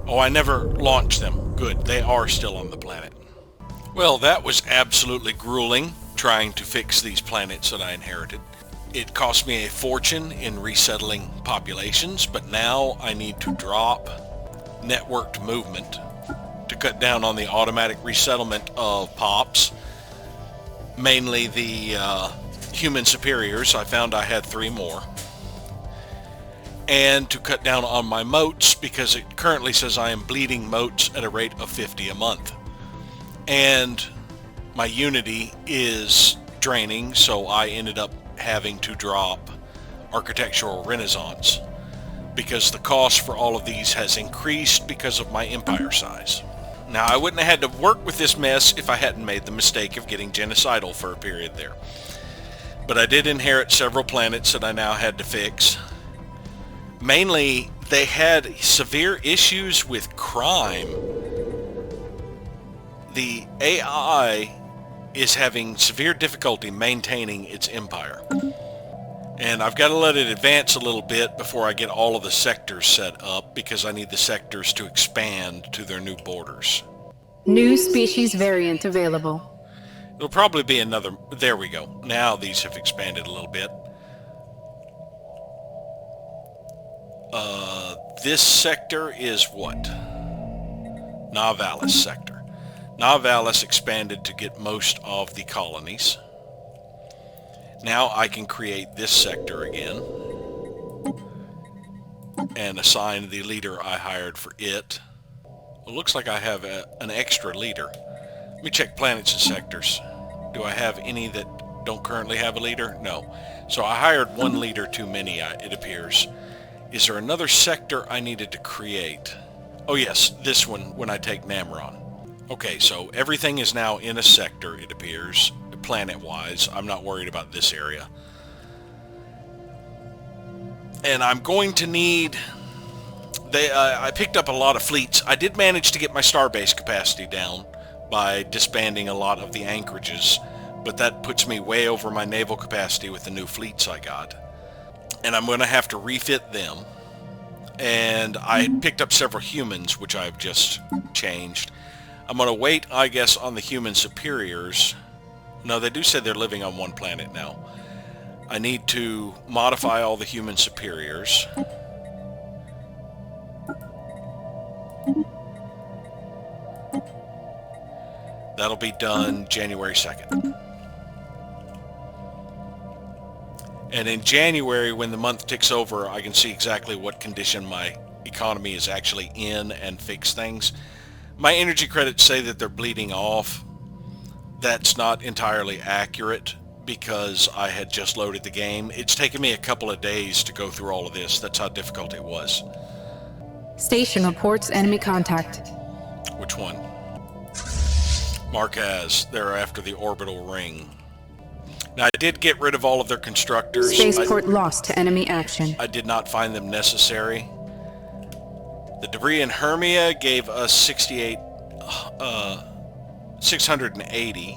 Speaker 1: Oh, I never launched them. Good, they are still on the planet. Well, that was absolutely grueling, trying to fix these planets that I inherited. It cost me a fortune in resettling populations, but now I need to drop networked movement to cut down on the automatic resettlement of pops. Mainly the human superiors. I found I had 3 more. And to cut down on my moats, because it currently says I am bleeding moats at a rate of 50 a month. And my Unity is draining, so I ended up having to drop Architectural Renaissance, because the cost for all of these has increased because of my empire size. Now, I wouldn't have had to work with this mess if I hadn't made the mistake of getting genocidal for a period there. But I did inherit several planets that I now had to fix. Mainly, they had severe issues with crime. The AI is having severe difficulty maintaining its empire. And I've got to let it advance a little bit before I get all of the sectors set up, because I need the sectors to expand to their new borders.
Speaker 2: New species variant available.
Speaker 1: It'll probably be another... There we go. Now these have expanded a little bit. This sector is what? Navalis sector. Navalis expanded to get most of the colonies. Now I can create this sector again and assign the leader I hired for it. It looks like I have an extra leader. Let me check planets and sectors. Do I have any that don't currently have a leader? No. So I hired one leader too many, it appears. Is there another sector I needed to create? Oh yes, this one when I take Namron. Okay, so everything is now in a sector, it appears, planet-wise. I'm not worried about this area. And I'm going to need... I picked up a lot of fleets. I did manage to get my starbase capacity down by disbanding a lot of the anchorages, but that puts me way over my naval capacity with the new fleets I got. And I'm going to have to refit them. And I picked up several humans, which I've just changed. I'm going to wait, I guess, on the human superiors. No, they do say they're living on one planet now. I need to modify all the human superiors. That'll be done January 2nd. And in January, when the month ticks over, I can see exactly what condition my economy is actually in and fix things. My energy credits say that they're bleeding off. That's not entirely accurate because I had just loaded the game. It's taken me a couple of days to go through all of this. That's how difficult it was.
Speaker 2: Station reports enemy contact.
Speaker 1: Which one? Marquez. They're after the orbital ring. Now, I did get rid of all of their constructors.
Speaker 2: Spaceport lost to enemy action.
Speaker 1: I did not find them necessary. The debris in Hermia gave us 680.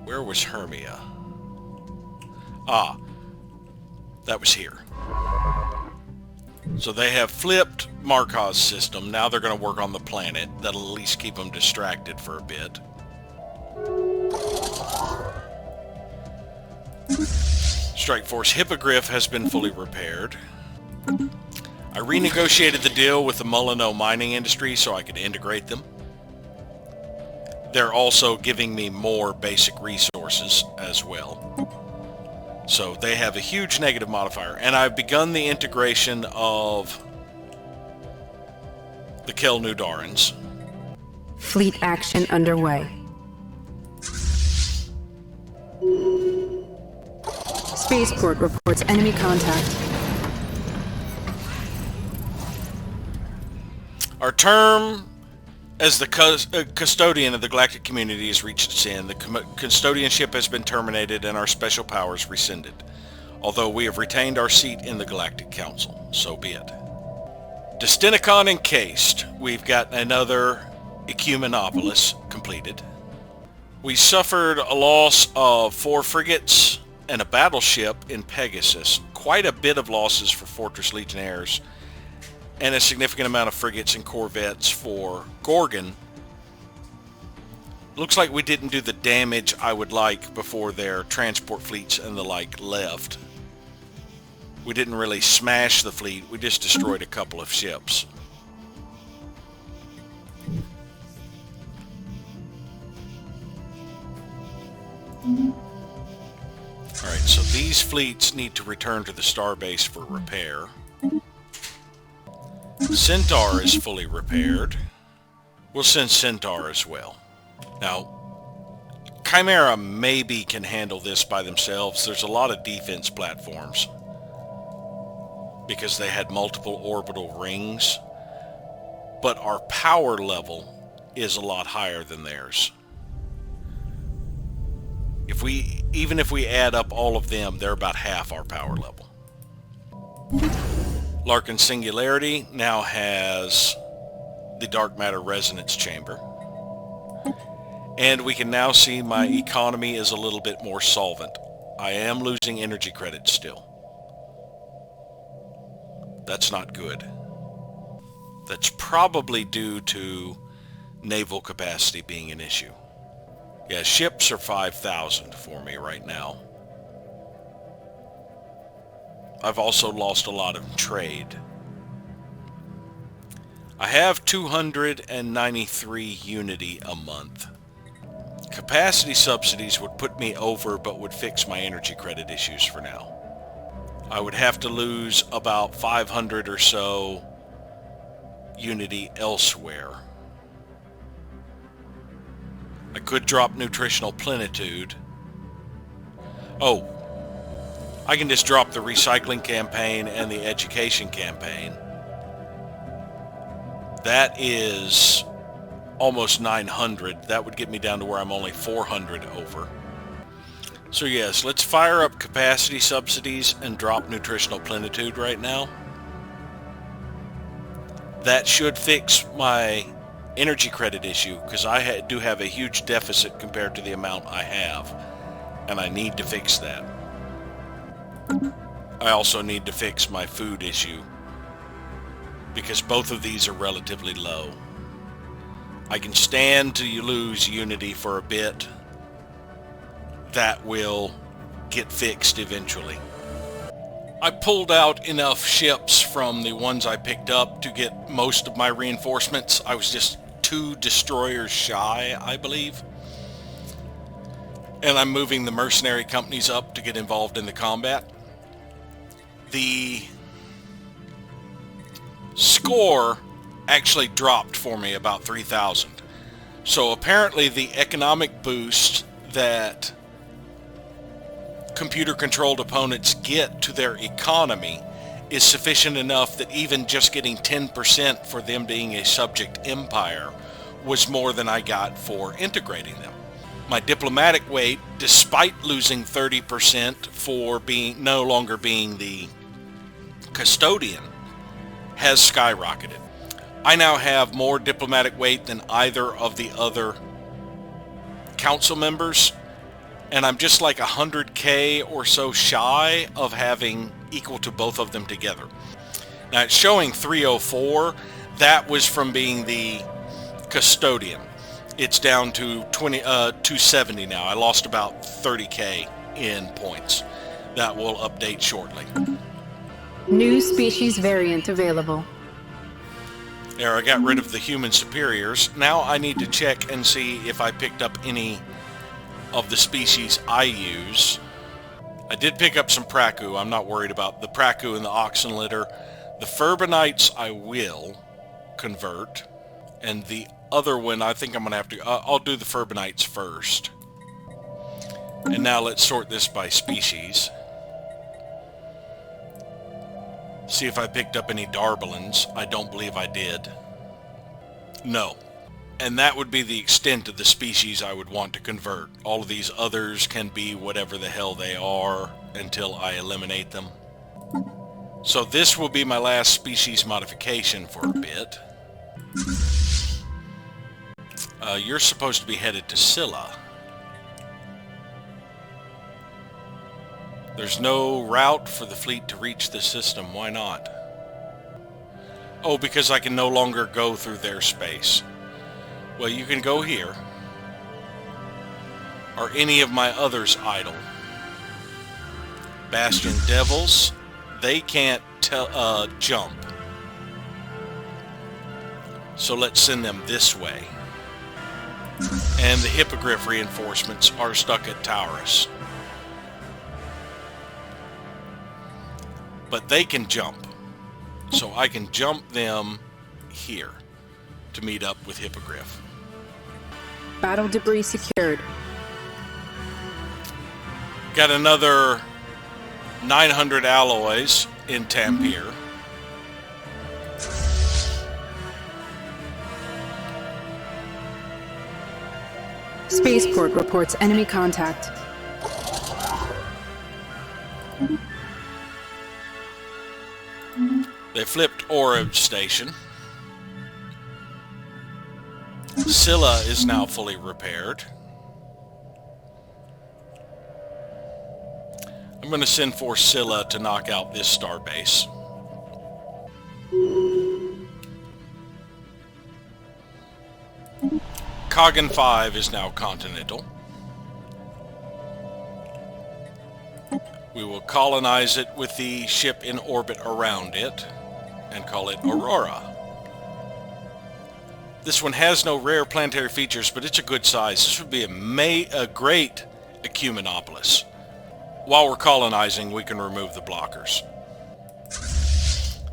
Speaker 1: Where was Hermia? Ah, that was here. So they have flipped Markov's system. Now they're going to work on the planet. That'll at least keep them distracted for a bit. Strike Force Hippogriff has been fully repaired. I renegotiated the deal with the Mullineaux mining industry so I could integrate them. They're also giving me more basic resources as well. So they have a huge negative modifier. And I've begun the integration of the Kel Nudarans.
Speaker 2: Fleet action underway. Spaceport reports enemy contact.
Speaker 1: Our term as the custodian of the galactic community has reached its end. The custodianship has been terminated and our special powers rescinded. Although we have retained our seat in the Galactic Council, so be it. Destinicon encased. We've got another Ecumenopolis completed. We suffered a loss of 4 frigates and a battleship in Pegasus. Quite a bit of losses for Fortress Legionnaires, and a significant amount of frigates and corvettes for Gorgon. Looks like we didn't do the damage I would like before their transport fleets and the like left. We didn't really smash the fleet, we just destroyed a couple of ships. Alright, so these fleets need to return to the starbase for repair. Centaur is fully repaired. We'll send Centaur as well. Now, Chimera maybe can handle this by themselves. There's a lot of defense platforms because they had multiple orbital rings. but our power level is a lot higher than theirs. Even if we add up all of them, they're about half our power level. Larkin Singularity now has the dark matter resonance chamber. And we can now see my economy is a little bit more solvent. I am losing energy credits still. That's not good. That's probably due to naval capacity being an issue. Yeah, ships are 5,000 for me right now. I've also lost a lot of trade. I have 293 Unity a month. Capacity subsidies would put me over, but would fix my energy credit issues for now. I would have to lose about 500 or so Unity elsewhere. I could drop nutritional plenitude. Oh, I can just drop the recycling campaign and the education campaign. That is almost 900. That would get me down to where I'm only 400 over. So yes, let's fire up capacity subsidies and drop nutritional plenitude right now. That should fix my energy credit issue, because I do have a huge deficit compared to the amount I have, and I need to fix that. I also need to fix my food issue, because both of these are relatively low. I can stand to lose Unity for a bit. That will get fixed eventually. I pulled out enough ships from the ones I picked up to get most of my reinforcements. I was just 2 destroyers shy, I believe. And I'm moving the mercenary companies up to get involved in the combat. The score actually dropped for me about 3,000. So apparently the economic boost that computer-controlled opponents get to their economy is sufficient enough that even just getting 10% for them being a subject empire was more than I got for integrating them. My diplomatic weight, despite losing 30% for no longer being the custodian, has skyrocketed. I now have more diplomatic weight than either of the other council members, and I'm just like 100k or so shy of having equal to both of them together. Now it's showing 304. That was from being the custodian. It's down to 270 now. I lost about 30k in points. That will update shortly.
Speaker 2: New species variant available.
Speaker 1: There, I got rid of the human superiors. Now I need to check and see if I picked up any of the species I use. I did pick up some Praku. I'm not worried about the Praku and the oxen litter. The Furbanites I will convert, and the other one I think I'm gonna have to I'll do the Furbanites first. And now let's sort this by species. See if I picked up any Darbalins. I don't believe I did. No. And that would be the extent of the species I would want to convert. All of these others can be whatever the hell they are until I eliminate them. So this will be my last species modification for a bit. You're supposed to be headed to Scylla. There's no route for the fleet to reach the system. Why not? Oh, because I can no longer go through their space. Well, you can go here. Are any of my others idle? Bastion Devils, they can't jump. So let's send them this way. And the Hippogriff reinforcements are stuck at Taurus. But they can jump. So I can jump them here to meet up with Hippogriff.
Speaker 2: Battle debris secured.
Speaker 1: Got another 900 alloys in Tampere.
Speaker 2: Spaceport reports enemy contact.
Speaker 1: They flipped Orb Station. Scylla is now fully repaired. I'm going to send for Scylla to knock out this starbase. Coggan 5 is now continental. We will colonize it with the ship in orbit around it and call it Aurora. This one has no rare planetary features, but it's a good size. This would be a great ecumenopolis. While we're colonizing, we can remove the blockers.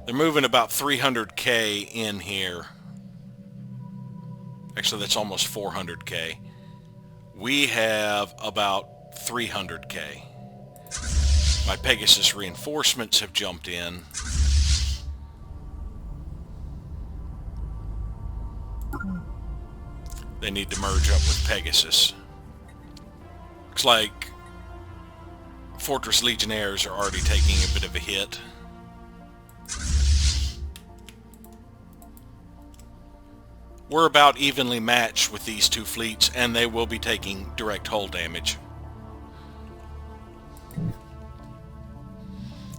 Speaker 1: They're moving about 300k in here. Actually, that's almost 400k. We have about 300k. My Pegasus reinforcements have jumped in. They need to merge up with Pegasus. Looks like Fortress Legionnaires are already taking a bit of a hit. We're about evenly matched with these two fleets, and they will be taking direct hull damage.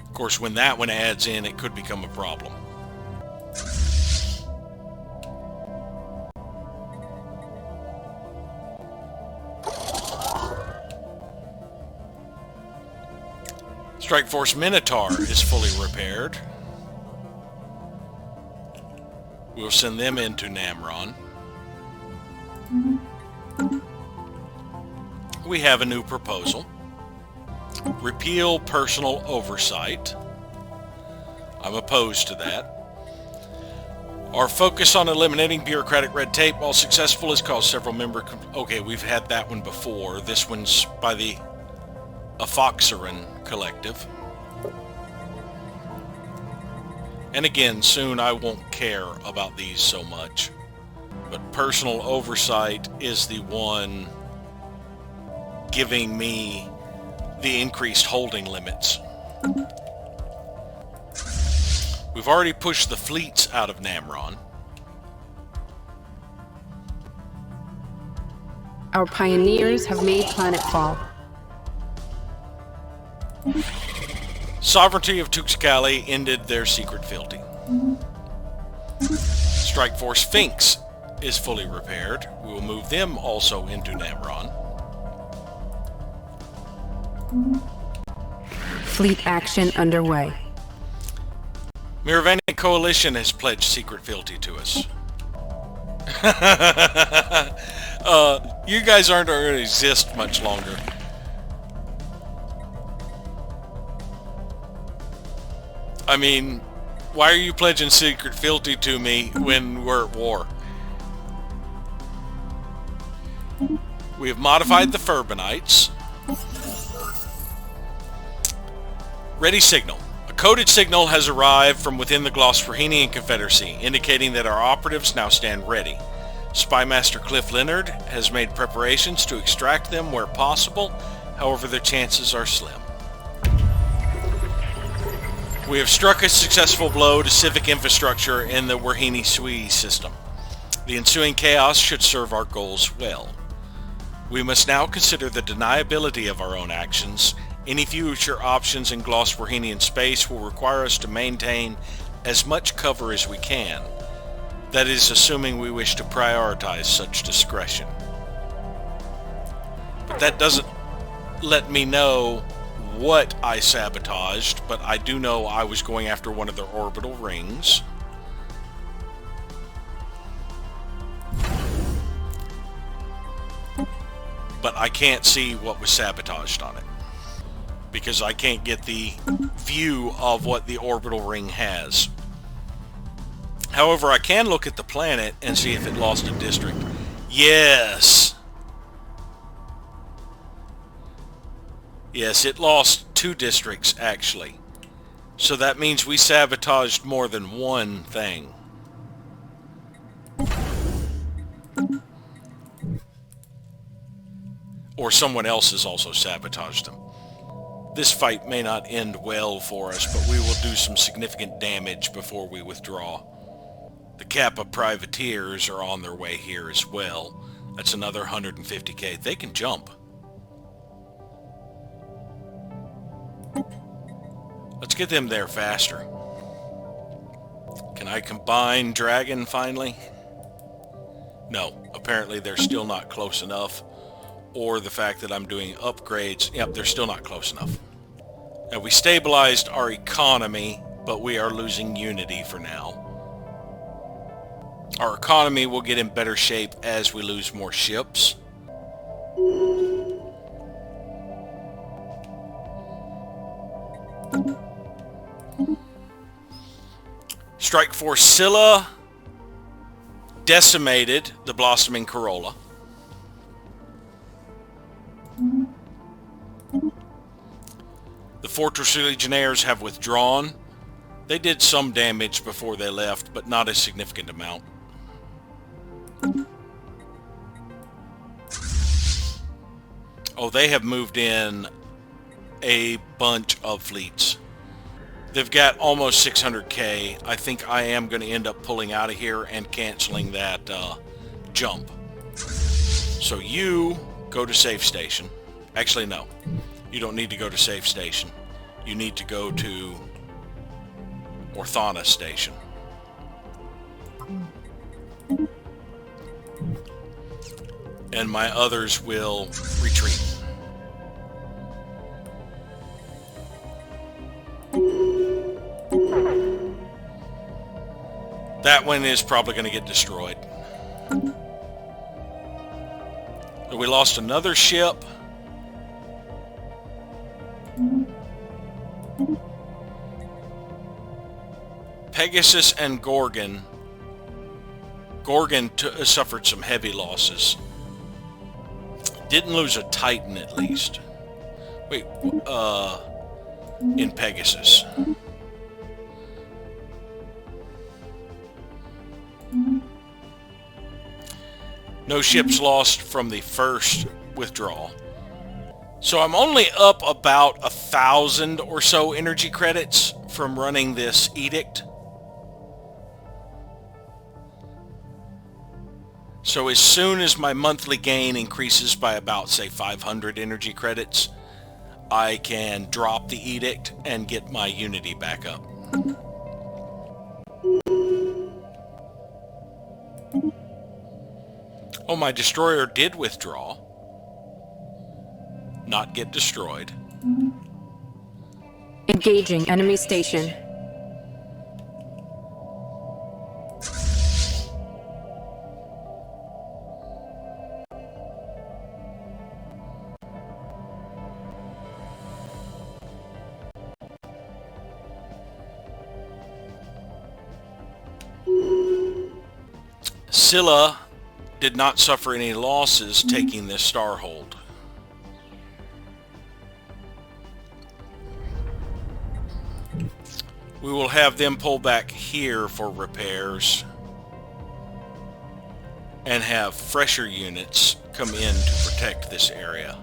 Speaker 1: Of course, when that one adds in, it could become a problem. Strike Force Minotaur is fully repaired. We'll send them into Namron. We have a new proposal. Repeal personal oversight. I'm opposed to that. Our focus on eliminating bureaucratic red tape, while successful, has caused several member... Okay, we've had that one before. This one's by the Aphoxaran Collective. And again, soon I won't care about these so much. But personal oversight is the one giving me the increased holding limits. We've already pushed the fleets out of Namron.
Speaker 2: Our pioneers have made planetfall.
Speaker 1: Sovereignty of Tuxcali ended their secret fealty. Strike Force Sphinx is fully repaired. We will move them also into Namron.
Speaker 2: Fleet action underway.
Speaker 1: Miravanian Coalition has pledged secret fealty to us. You guys aren't going to exist much longer. I mean, why are you pledging secret fealty to me when we're at war? We have modified the Furbanites. Ready signal. A coded signal has arrived from within the Glossforhenian Confederacy, indicating that our operatives now stand ready. Spymaster Cliff Leonard has made preparations to extract them where possible, however their chances are slim. We have struck a successful blow to civic infrastructure in the Warhini Sui system. The ensuing chaos should serve our goals well. We must now consider the deniability of our own actions. Any future options in Glossforhenian space will require us to maintain as much cover as we can. That is, assuming we wish to prioritize such discretion. But that doesn't let me know what I sabotaged, but I do know I was going after one of their orbital rings. But I can't see what was sabotaged on it, because I can't get the view of what the orbital ring has. However, I can look at the planet and see if it lost a district. Yes! Yes, it lost 2 districts, actually. So that means we sabotaged more than one thing. or someone else has also sabotaged them. This fight may not end well for us, but we will do some significant damage before we withdraw. The Kappa privateers are on their way here as well. That's another 150k. They can jump. Let's get them there faster. Can I combine Dragon finally? No, apparently they're still not close enough. Or the fact that I'm doing upgrades. Yep, they're still not close enough. Now, we stabilized our economy, but we are losing unity for now. Our economy will get in better shape as we lose more ships. Strike Force Scylla decimated the Blossoming Corolla. The Fortress Legionnaires have withdrawn. They did some damage before they left, but not a significant amount. Oh, they have moved in a bunch of fleets. They've got almost 600k. I think I am going to end up pulling out of here and canceling that jump. So you go to safe station. Actually, no. You don't need to go to safe station. You need to go to Orthana station. And my others will retreat. That one is probably going to get destroyed. We lost another ship. Pegasus and Gorgon. Gorgon suffered some heavy losses. Didn't lose a Titan at least. Wait, in Pegasus. No ships lost from the first withdrawal. So I'm only up about 1,000 or so energy credits from running this edict. So as soon as my monthly gain increases by about, say, 500 energy credits, I can drop the edict and get my unity back up. Oh, my destroyer did withdraw. Not get destroyed.
Speaker 2: Engaging enemy station.
Speaker 1: Scylla did not suffer any losses taking this starhold. We will have them pull back here for repairs and have fresher units come in to protect this area.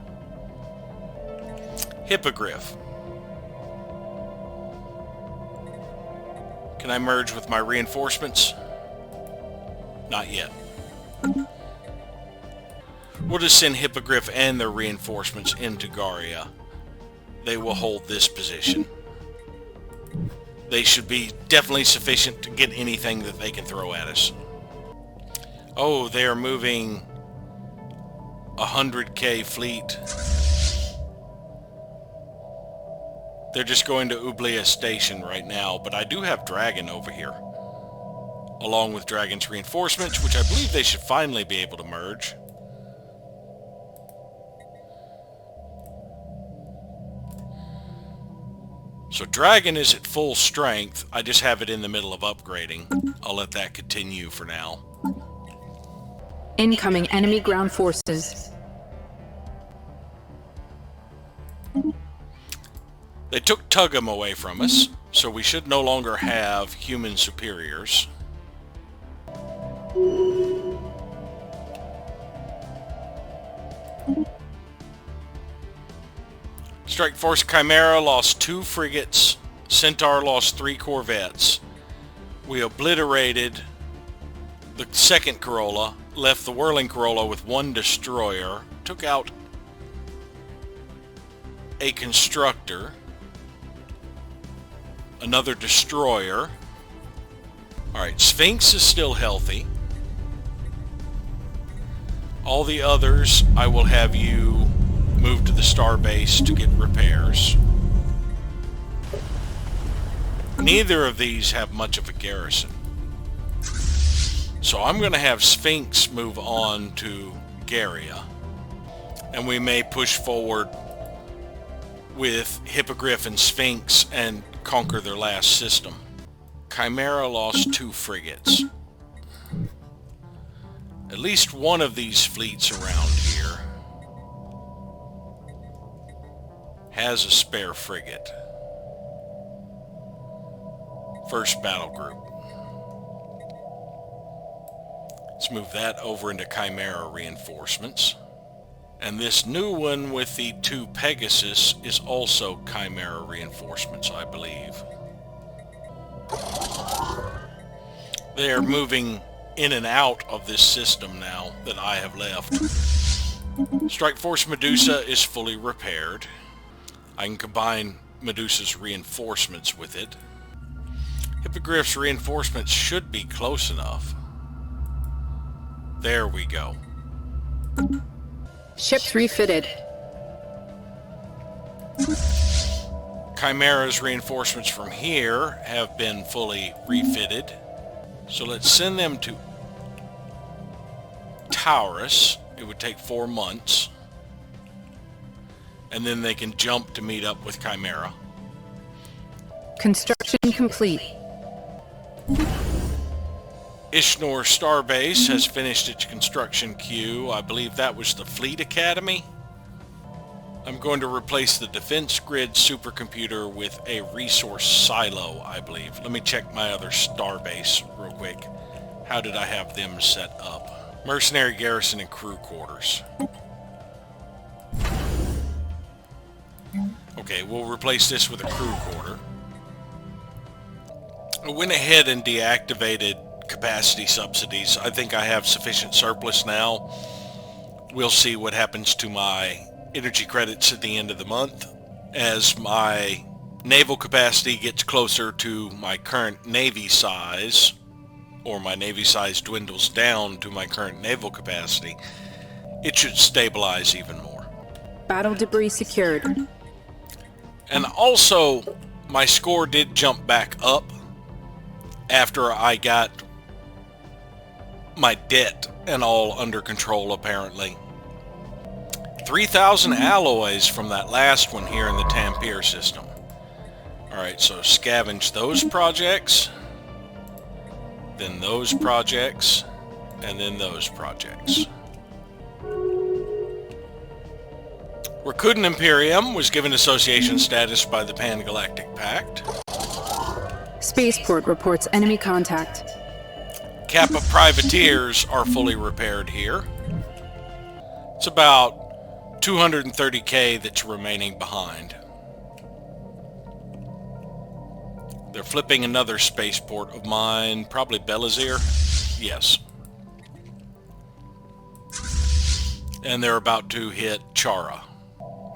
Speaker 1: Hippogriff. Can I merge with my reinforcements? Not yet. We'll just send Hippogriff and their reinforcements into Garia. They will hold this position. They should be definitely sufficient to get anything that they can throw at us. Oh, they are moving 100k fleet. They're just going to Ublia Station right now, but I do have Dragon over here, along with Dragon's reinforcements, which I believe they should finally be able to merge. So Dragon is at full strength. I just have it in the middle of upgrading. I'll let that continue for now.
Speaker 2: Incoming enemy ground forces.
Speaker 1: They took Tuggum away from us, so we should no longer have human superiors. Strike Force Chimera lost 2 frigates. Centaur lost 3 corvettes. We obliterated the second Corolla, left the Whirling Corolla with 1 destroyer, took out a constructor, another destroyer. Alright, Sphinx is still healthy. All the others, I will have you move to the starbase to get repairs. Neither of these have much of a garrison. So I'm going to have Sphinx move on to Garia. And we may push forward with Hippogriff and Sphinx and conquer their last system. Chimera lost 2 frigates. At least one of these fleets around here has a spare frigate. First battle group. Let's move that over into Chimera reinforcements. And this new one with the 2 Pegasus is also Chimera reinforcements, I believe. They're moving in and out of this system now that I have left. Strike Force Medusa is fully repaired. I can combine Medusa's reinforcements with it. Hippogriff's reinforcements should be close enough. There we go.
Speaker 2: Ships refitted.
Speaker 1: Chimera's reinforcements from here have been fully refitted. So let's send them to Taurus. It would take 4 months. And then they can jump to meet up with Chimera.
Speaker 2: Construction complete.
Speaker 1: Ishnor Starbase has finished its construction queue. I believe that was the Fleet Academy. I'm going to replace the Defense Grid supercomputer with a resource silo, I believe. Let me check my other starbase real quick. How did I have them set up? Mercenary garrison and crew quarters. Okay, we'll replace this with a crew quarter. I went ahead and deactivated capacity subsidies. I think I have sufficient surplus now. We'll see what happens to my energy credits at the end of the month. As my naval capacity gets closer to my current navy size, or my navy size dwindles down to my current naval capacity, it should stabilize even more.
Speaker 2: Battle debris secured.
Speaker 1: And also, my score did jump back up after I got my debt and all under control, apparently. 3,000 alloys from that last one here in the Tampere system. Alright, so scavenge those projects, then those projects, and then those projects. Rakuten Imperium was given association status by the Pan-Galactic Pact.
Speaker 2: Spaceport reports enemy contact.
Speaker 1: Kappa privateers are fully repaired here. It's about 230k that's remaining behind. They're flipping another spaceport of mine, probably Belazir. Yes. And they're about to hit Chara.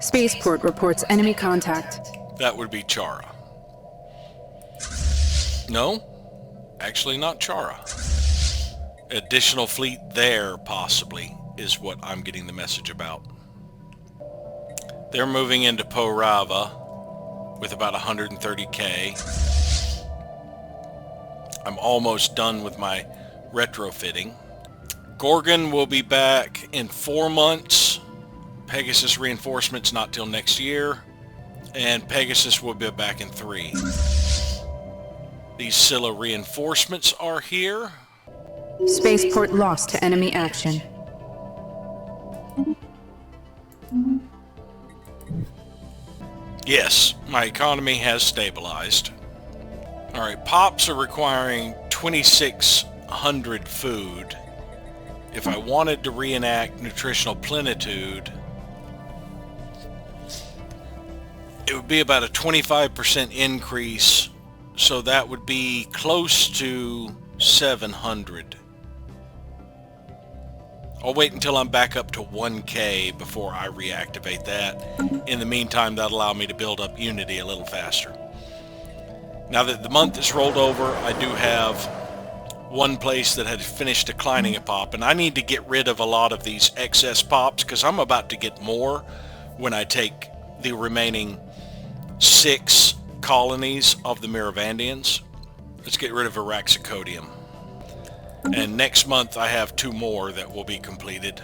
Speaker 2: Spaceport reports enemy contact.
Speaker 1: That would be Chara. No, actually not Chara. Additional fleet there, possibly, is what I'm getting the message about. They're moving into Porava with about 130k. I'm almost done with my retrofitting. Gorgon will be back in 4 months. Pegasus reinforcements not till next year. And Pegasus will be back in 3. These Scylla reinforcements are here.
Speaker 2: Spaceport lost to enemy action.
Speaker 1: Yes, my economy has stabilized. Alright, Pops are requiring 2,600 food. If I wanted to reenact nutritional plenitude, It would be about a 25% increase, so that would be close to 700. I'll wait until I'm back up to 1K before I reactivate that. In the meantime, that'll allow me to build up Unity a little faster. Now that the month is rolled over, I do have one place that had finished declining a pop, and I need to get rid of a lot of these excess pops because I'm about to get more when I take the remaining 6 colonies of the Miravandians. Let's get rid of Araxicodium. And next month I have 2 more that will be completed.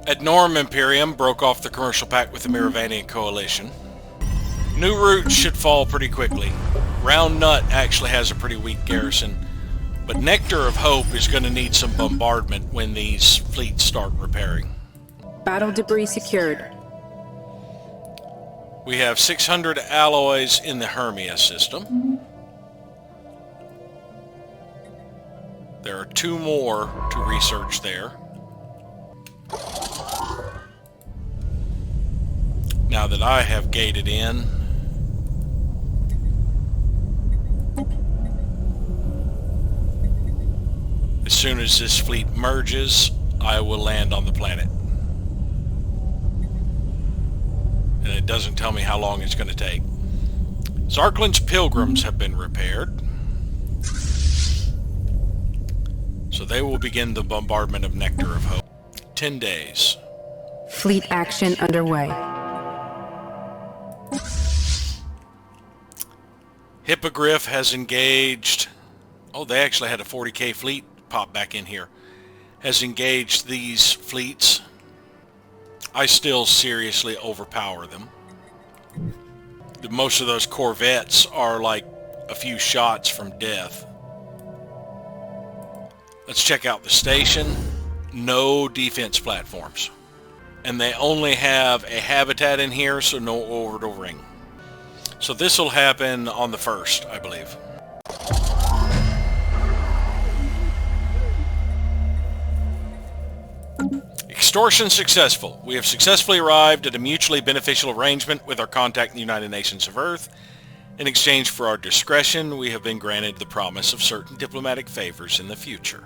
Speaker 1: Adnorum Imperium broke off the commercial pact with the Miravandian Coalition. New Roots should fall pretty quickly. Round Nut actually has a pretty weak garrison, but Nectar of Hope is going to need some bombardment when these fleets start repairing.
Speaker 2: Battle debris secured.
Speaker 1: We have 600 alloys in the Hermia system. There are 2 more to research there. Now that I have gated in, as soon as this fleet merges, I will land on the planet. And it doesn't tell me how long it's going to take. Zarklin's Pilgrims have been repaired, so they will begin the bombardment of Nectar of Hope. 10 days.
Speaker 2: Fleet action underway.
Speaker 1: Hippogriff has engaged... Oh, they actually had a 40k fleet pop back in here. Has engaged these fleets. I still seriously overpower them. Most of those corvettes are like a few shots from death. Let's check out the station. No defense platforms. And they only have a habitat in here, so no orbital ring. So this will happen on the 1st, I believe. Extortion successful. We have successfully arrived at a mutually beneficial arrangement with our contact in the United Nations of Earth. In exchange for our discretion, we have been granted the promise of certain diplomatic favors in the future.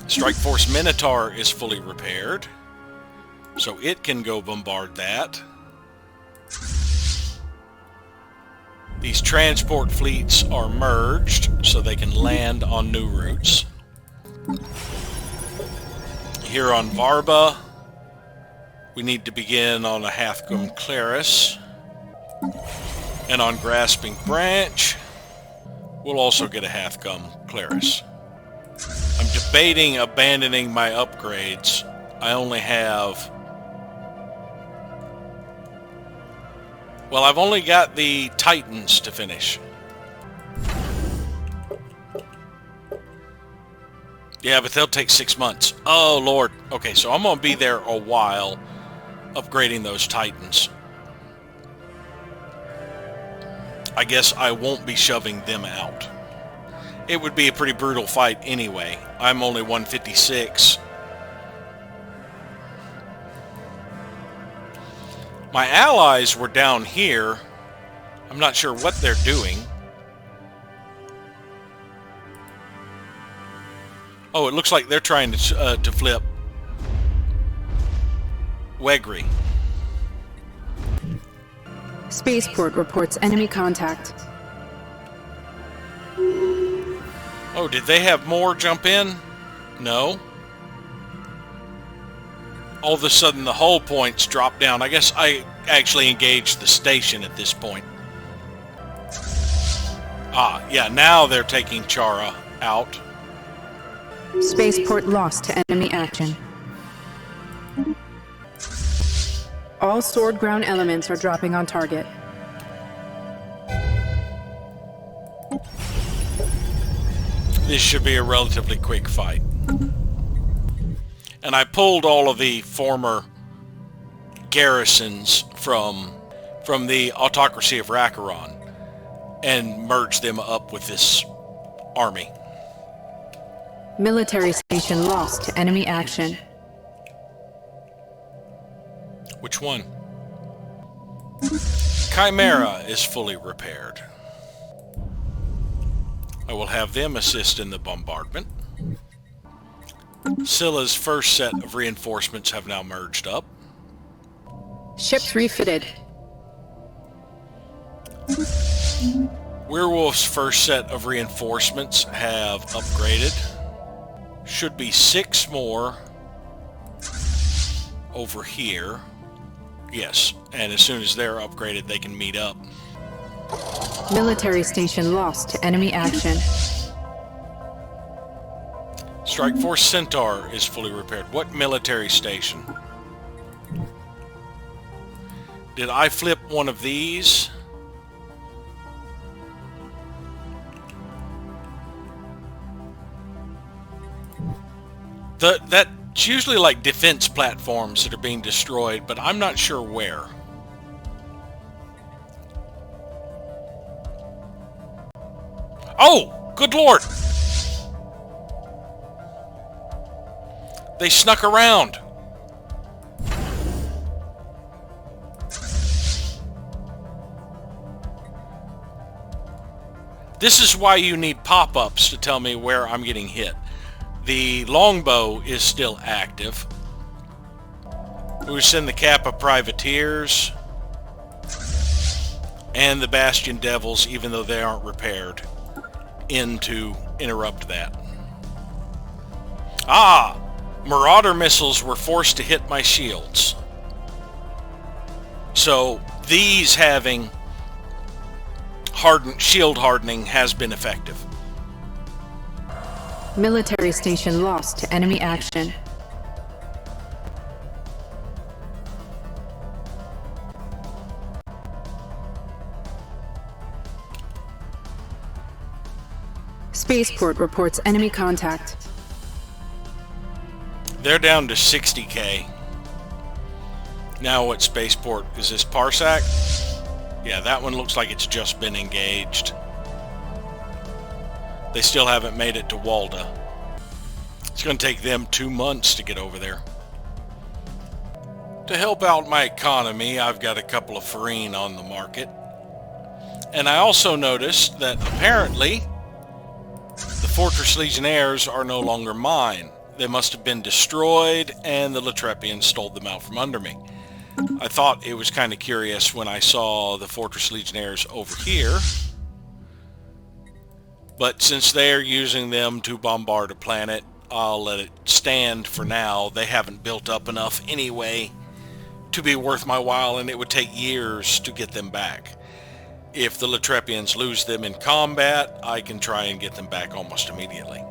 Speaker 1: Strike Force Minotaur is fully repaired, so it can go bombard that. These transport fleets are merged, so they can land on new routes. Here on Varba, we need to begin on a Hathgum Claris. And on Grasping Branch, we'll also get a Hathgum Claris. I'm debating abandoning my upgrades. I only have... Well, I've only got the Titans to finish. Yeah, but they'll take 6 months. Oh, Lord. Okay, so I'm going to be there a while upgrading those Titans. I guess I won't be shoving them out. It would be a pretty brutal fight anyway. I'm only 156. My allies were down here. I'm not sure what they're doing. Oh, it looks like they're trying to flip Wegri.
Speaker 2: Spaceport reports enemy contact.
Speaker 1: Oh, did they have more jump in? No. All of a sudden the hull points drop down. I guess I actually engaged the station at this point. Ah, yeah, now they're taking Chara out.
Speaker 2: Spaceport lost to enemy action. All stored ground elements are dropping on target.
Speaker 1: This should be a relatively quick fight. And I pulled all of the former garrisons from the autocracy of Rakaron and merged them up with this army.
Speaker 2: Military station lost to enemy action.
Speaker 1: Which one? Chimera is fully repaired. I will have them assist in the bombardment. Scylla's first set of reinforcements have now merged up.
Speaker 2: Ships refitted.
Speaker 1: Werewolf's first set of reinforcements have upgraded. Should be 6 more over here. Yes, and as soon as they're upgraded, they can meet up.
Speaker 2: Military station lost to enemy action.
Speaker 1: Strike Force Centaur is fully repaired. What military station? Did I flip one of these? That's usually like defense platforms that are being destroyed, but I'm not sure where. Oh, good lord! They snuck around. This is why you need pop-ups to tell me where I'm getting hit. The longbow is still active. We send the Kappa privateers and the Bastion Devils, even though they aren't repaired, in to interrupt that. Ah! Marauder missiles were forced to hit my shields. So these having shield hardening has been effective.
Speaker 2: Military station lost to enemy action. Spaceport reports enemy contact.
Speaker 1: They're down to 60k. Now what spaceport? Is this Parsec? Yeah, that one looks like it's just been engaged. They still haven't made it to Walda. It's going to take them 2 months to get over there. To help out my economy, I've got a couple of Farine on the market. And I also noticed that apparently the Fortress Legionnaires are no longer mine. They must have been destroyed and the Latrepians stole them out from under me. I thought it was kind of curious when I saw the Fortress Legionnaires over here. But since they're using them to bombard a planet, I'll let it stand for now. They haven't built up enough anyway to be worth my while, and it would take years to get them back. If the Latrepians lose them in combat, I can try and get them back almost immediately.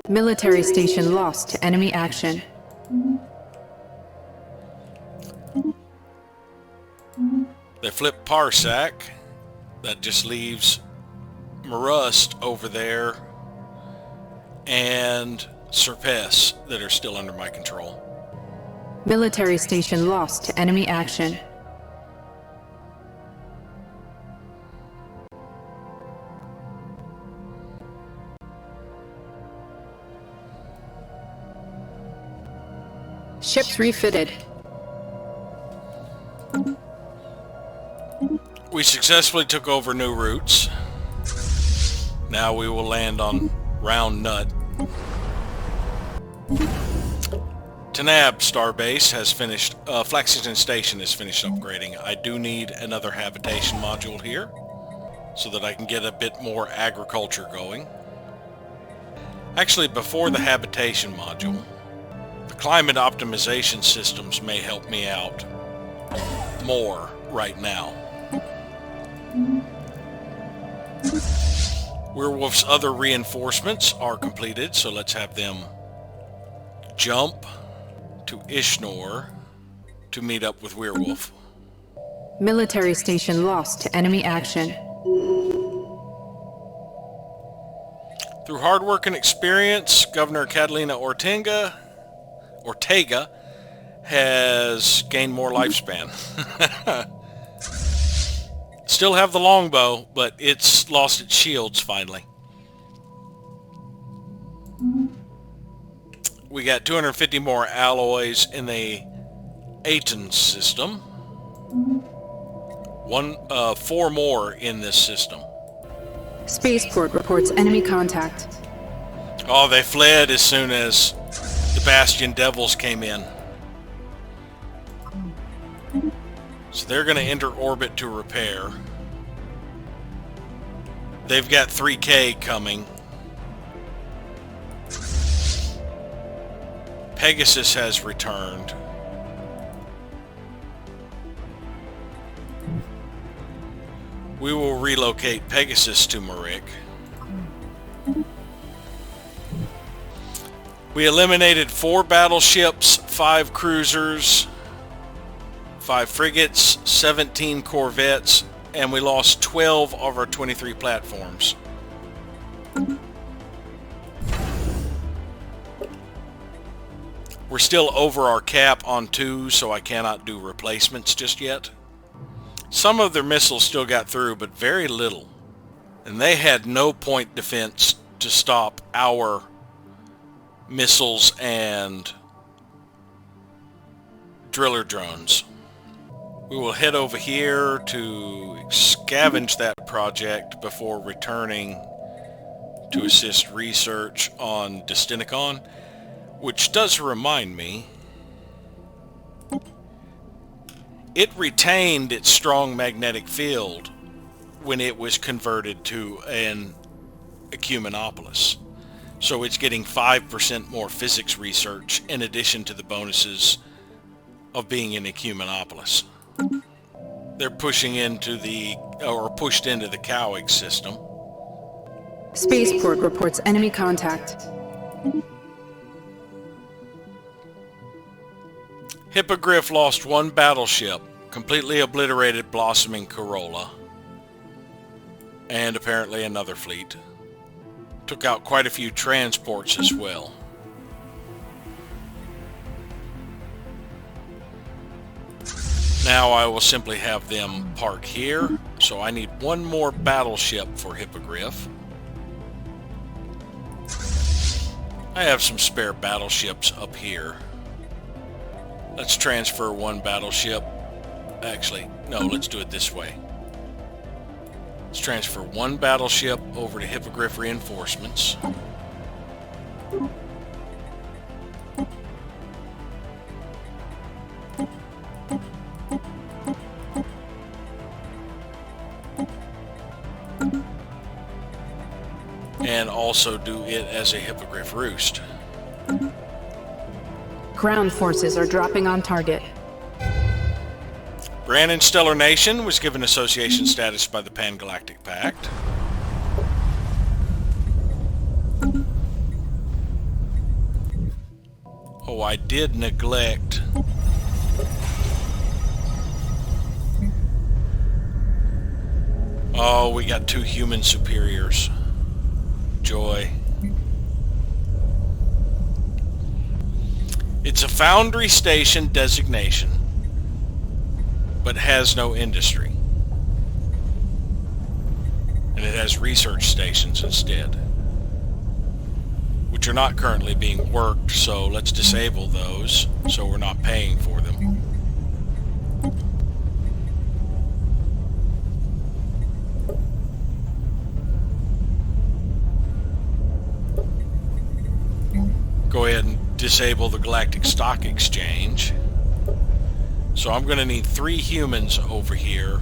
Speaker 2: Military station lost to enemy action.
Speaker 1: They flip Parsec. That just leaves Marust over there and Serpes that are still under my control.
Speaker 2: Military station lost to enemy action. Ships refitted.
Speaker 1: We successfully took over new routes. Now we will land on Round Nut. Tanab Starbase has finished, Flaxington Station has finished upgrading. I do need another habitation module here so that I can get a bit more agriculture going. Actually, before the habitation module, the climate optimization systems may help me out more right now. Werewolf's other reinforcements are completed, so let's have them jump to Ishnor to meet up with Werewolf.
Speaker 2: Military station lost to enemy action.
Speaker 1: Through hard work and experience, Governor Catalina Ortega has gained more lifespan. Still have the longbow, but it's lost its shields finally. We got 250 more alloys in the Aten system. 4 more in this system.
Speaker 2: Spaceport reports enemy contact.
Speaker 1: Oh, they fled as soon as the Bastion Devils came in. So they're going to enter orbit to repair. They've got 3K coming. Pegasus has returned. We will relocate Pegasus to Marik. We eliminated 4 battleships, 5 cruisers, 5 frigates, 17 corvettes, and we lost 12 of our 23 platforms. We're still over our cap on 2, so I cannot do replacements just yet. Some of their missiles still got through, but very little. And they had no point defense to stop our missiles and driller drones. We will head over here to scavenge that project before returning to assist research on Destinicon, which does remind me, it retained its strong magnetic field when it was converted to an ecumenopolis. So it's getting 5% more physics research in addition to the bonuses of being an ecumenopolis. They're pushing into the, or pushed into the Cowig system.
Speaker 2: Spaceport reports enemy contact.
Speaker 1: Hippogriff lost 1 battleship, completely obliterated Blossoming Corolla, and apparently another fleet. Took out quite a few transports as well. Now I will simply have them park here, so I need 1 more battleship for Hippogriff. I have some spare battleships up here. Let's transfer 1 battleship. Actually, no, let's do it this way. Let's transfer 1 battleship over to Hippogriff reinforcements. And also do it as a Hippogriff roost.
Speaker 2: Ground forces are dropping on target.
Speaker 1: Brannon Stellar Nation was given association status by the Pan-Galactic Pact. Oh, I did neglect. Oh, we got 2 human superiors. Joy. It's a foundry station designation, but has no industry. And it has research stations instead, which are not currently being worked, so let's disable those so we're not paying for them. Go ahead and disable the Galactic Stock Exchange. So I'm going to need 3 humans over here.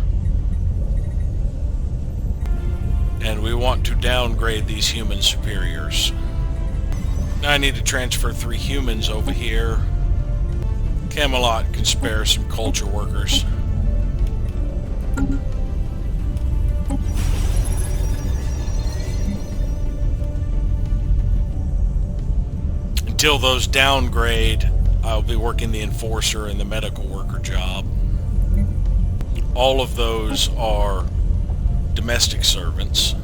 Speaker 1: And we want to downgrade these human superiors. Now I need to transfer 3 humans over here. Camelot can spare some culture workers. Until those downgrade, I'll be working the enforcer and the medical worker job. All of those are domestic servants.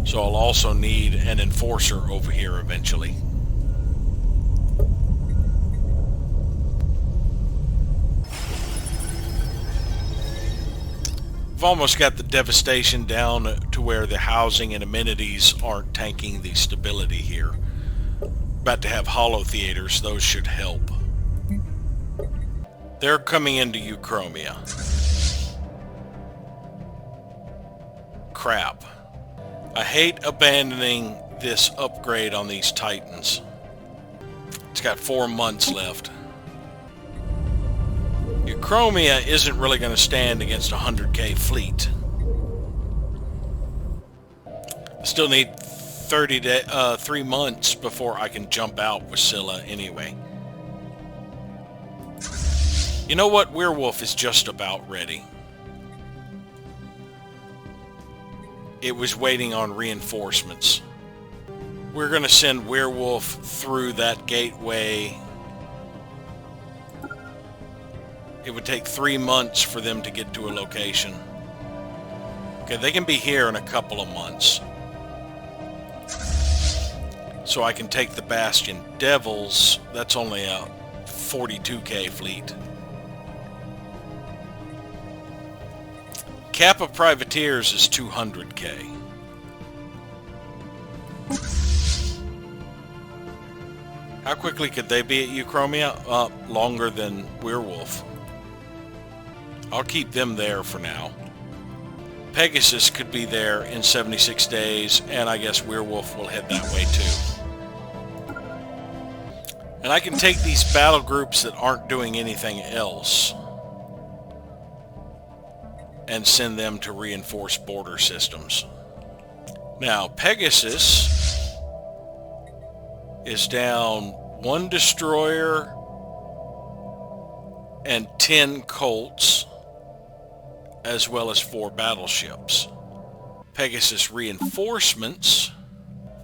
Speaker 1: So I'll also need an enforcer over here eventually. We've almost got the devastation down to where the housing and amenities aren't tanking the stability here. About to have hollow theaters, those should help. They're coming into Euchromia. Crap. I hate abandoning this upgrade on these Titans. It's got 4 months left. Euchromia isn't really going to stand against a 100k fleet. I still need 3 months before I can jump out with Scylla anyway. You know what? Werewolf is just about ready. It was waiting on reinforcements. We're going to send Werewolf through that gateway. It would take 3 months for them to get to a location. Okay, they can be here in a couple of months. So I can take the Bastion Devils. That's only a 42k fleet. Cap of Privateers is 200k. How quickly could they be at Euchromia? Longer than Werewolf. I'll keep them there for now. Pegasus could be there in 76 days, and I guess Werewolf will head that way too. And I can take these battle groups that aren't doing anything else and send them to reinforce border systems. Now, Pegasus is down 1 destroyer and 10 Colts, as well as 4 battleships. Pegasus reinforcements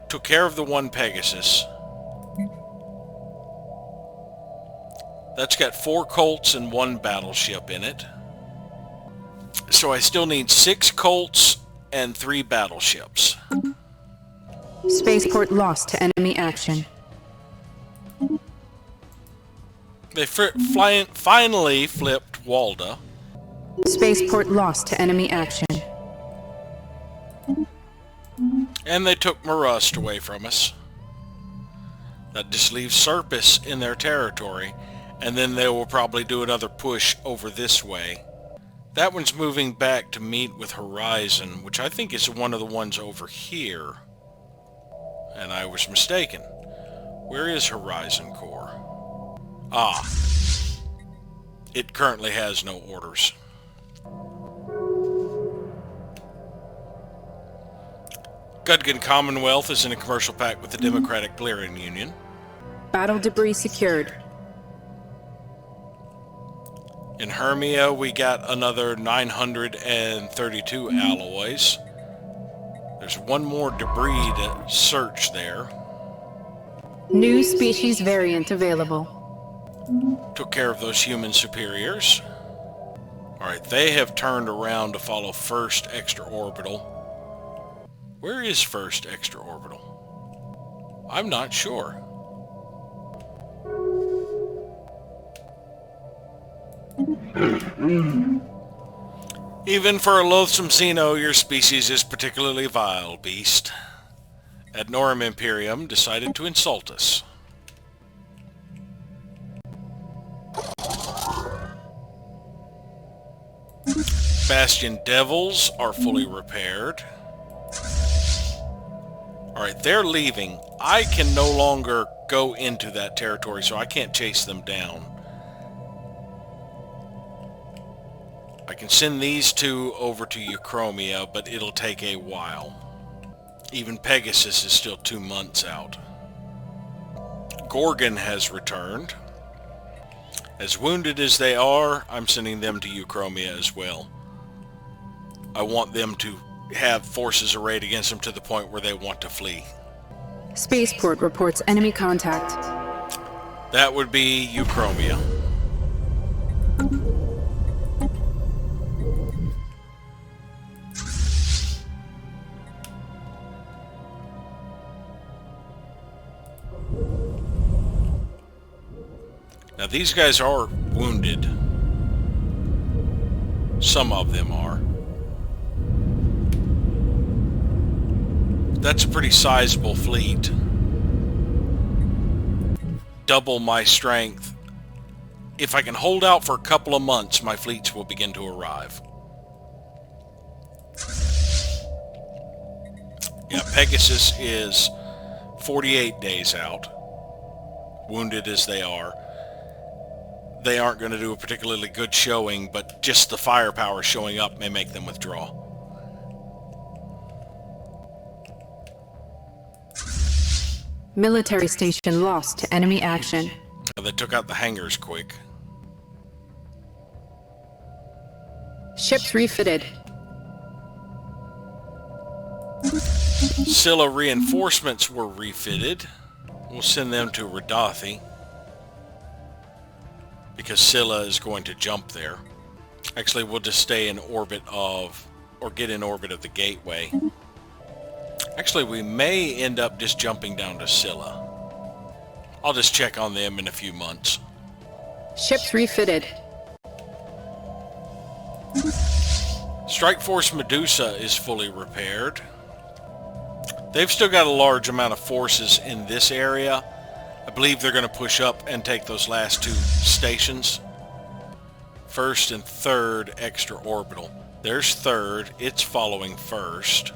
Speaker 1: took care of the 1 Pegasus. That's got 4 Colts and 1 battleship in it. So I still need 6 Colts and 3 battleships.
Speaker 2: Spaceport lost to enemy action.
Speaker 1: They finally flipped Walda.
Speaker 2: Spaceport lost to enemy action.
Speaker 1: And they took Marust away from us. That just leaves Serpis in their territory. And then they will probably do another push over this way. That one's moving back to meet with Horizon, which I think is one of the ones over here. And I was mistaken. Where is Horizon Corps? Ah. It currently has no orders. Gudgeon Commonwealth is in a commercial pact with the Democratic Plerian Union.
Speaker 2: Battle debris secured.
Speaker 1: In Hermia, we got another 932 alloys. There's one more debris to search there.
Speaker 2: New species variant available.
Speaker 1: Took care of those human superiors. Alright, they have turned around to follow First Extraorbital. Where is First Extraorbital? I'm not sure. Even for a loathsome Xeno, your species is particularly vile, beast. Ad Norum Imperium decided to insult us. Bastion Devils are fully repaired. Alright, they're leaving. I can no longer go into that territory, so I can't chase them down. I can send these 2 over to Euchromia, but it'll take a while. Even Pegasus is still 2 months out. Gorgon has returned. As wounded as they are, I'm sending them to Euchromia as well. I want them to have forces arrayed against them to the point where they want to flee.
Speaker 2: Spaceport reports enemy contact.
Speaker 1: That would be Euchromia. Now these guys are wounded. Some of them are. That's a pretty sizable fleet. Double my strength. If I can hold out for a couple of months, my fleets will begin to arrive. Yeah, Pegasus is 48 days out. Wounded as they are. They aren't going to do a particularly good showing, but just the firepower showing up may make them withdraw.
Speaker 2: Military station lost to enemy action.
Speaker 1: They took out the hangars quick.
Speaker 2: Ships refitted.
Speaker 1: Scylla reinforcements were refitted. We'll send them to Radathi, because Scylla is going to jump there. Actually, we'll just stay in orbit of, or get in orbit of the gateway. Actually, we may end up just jumping down to Scylla. I'll just check on them in a few months.
Speaker 2: Ships refitted.
Speaker 1: Strike Force Medusa is fully repaired. They've still got a large amount of forces in this area. I believe they're going to push up and take those last two stations. First and third extraorbital. There's third. It's following first.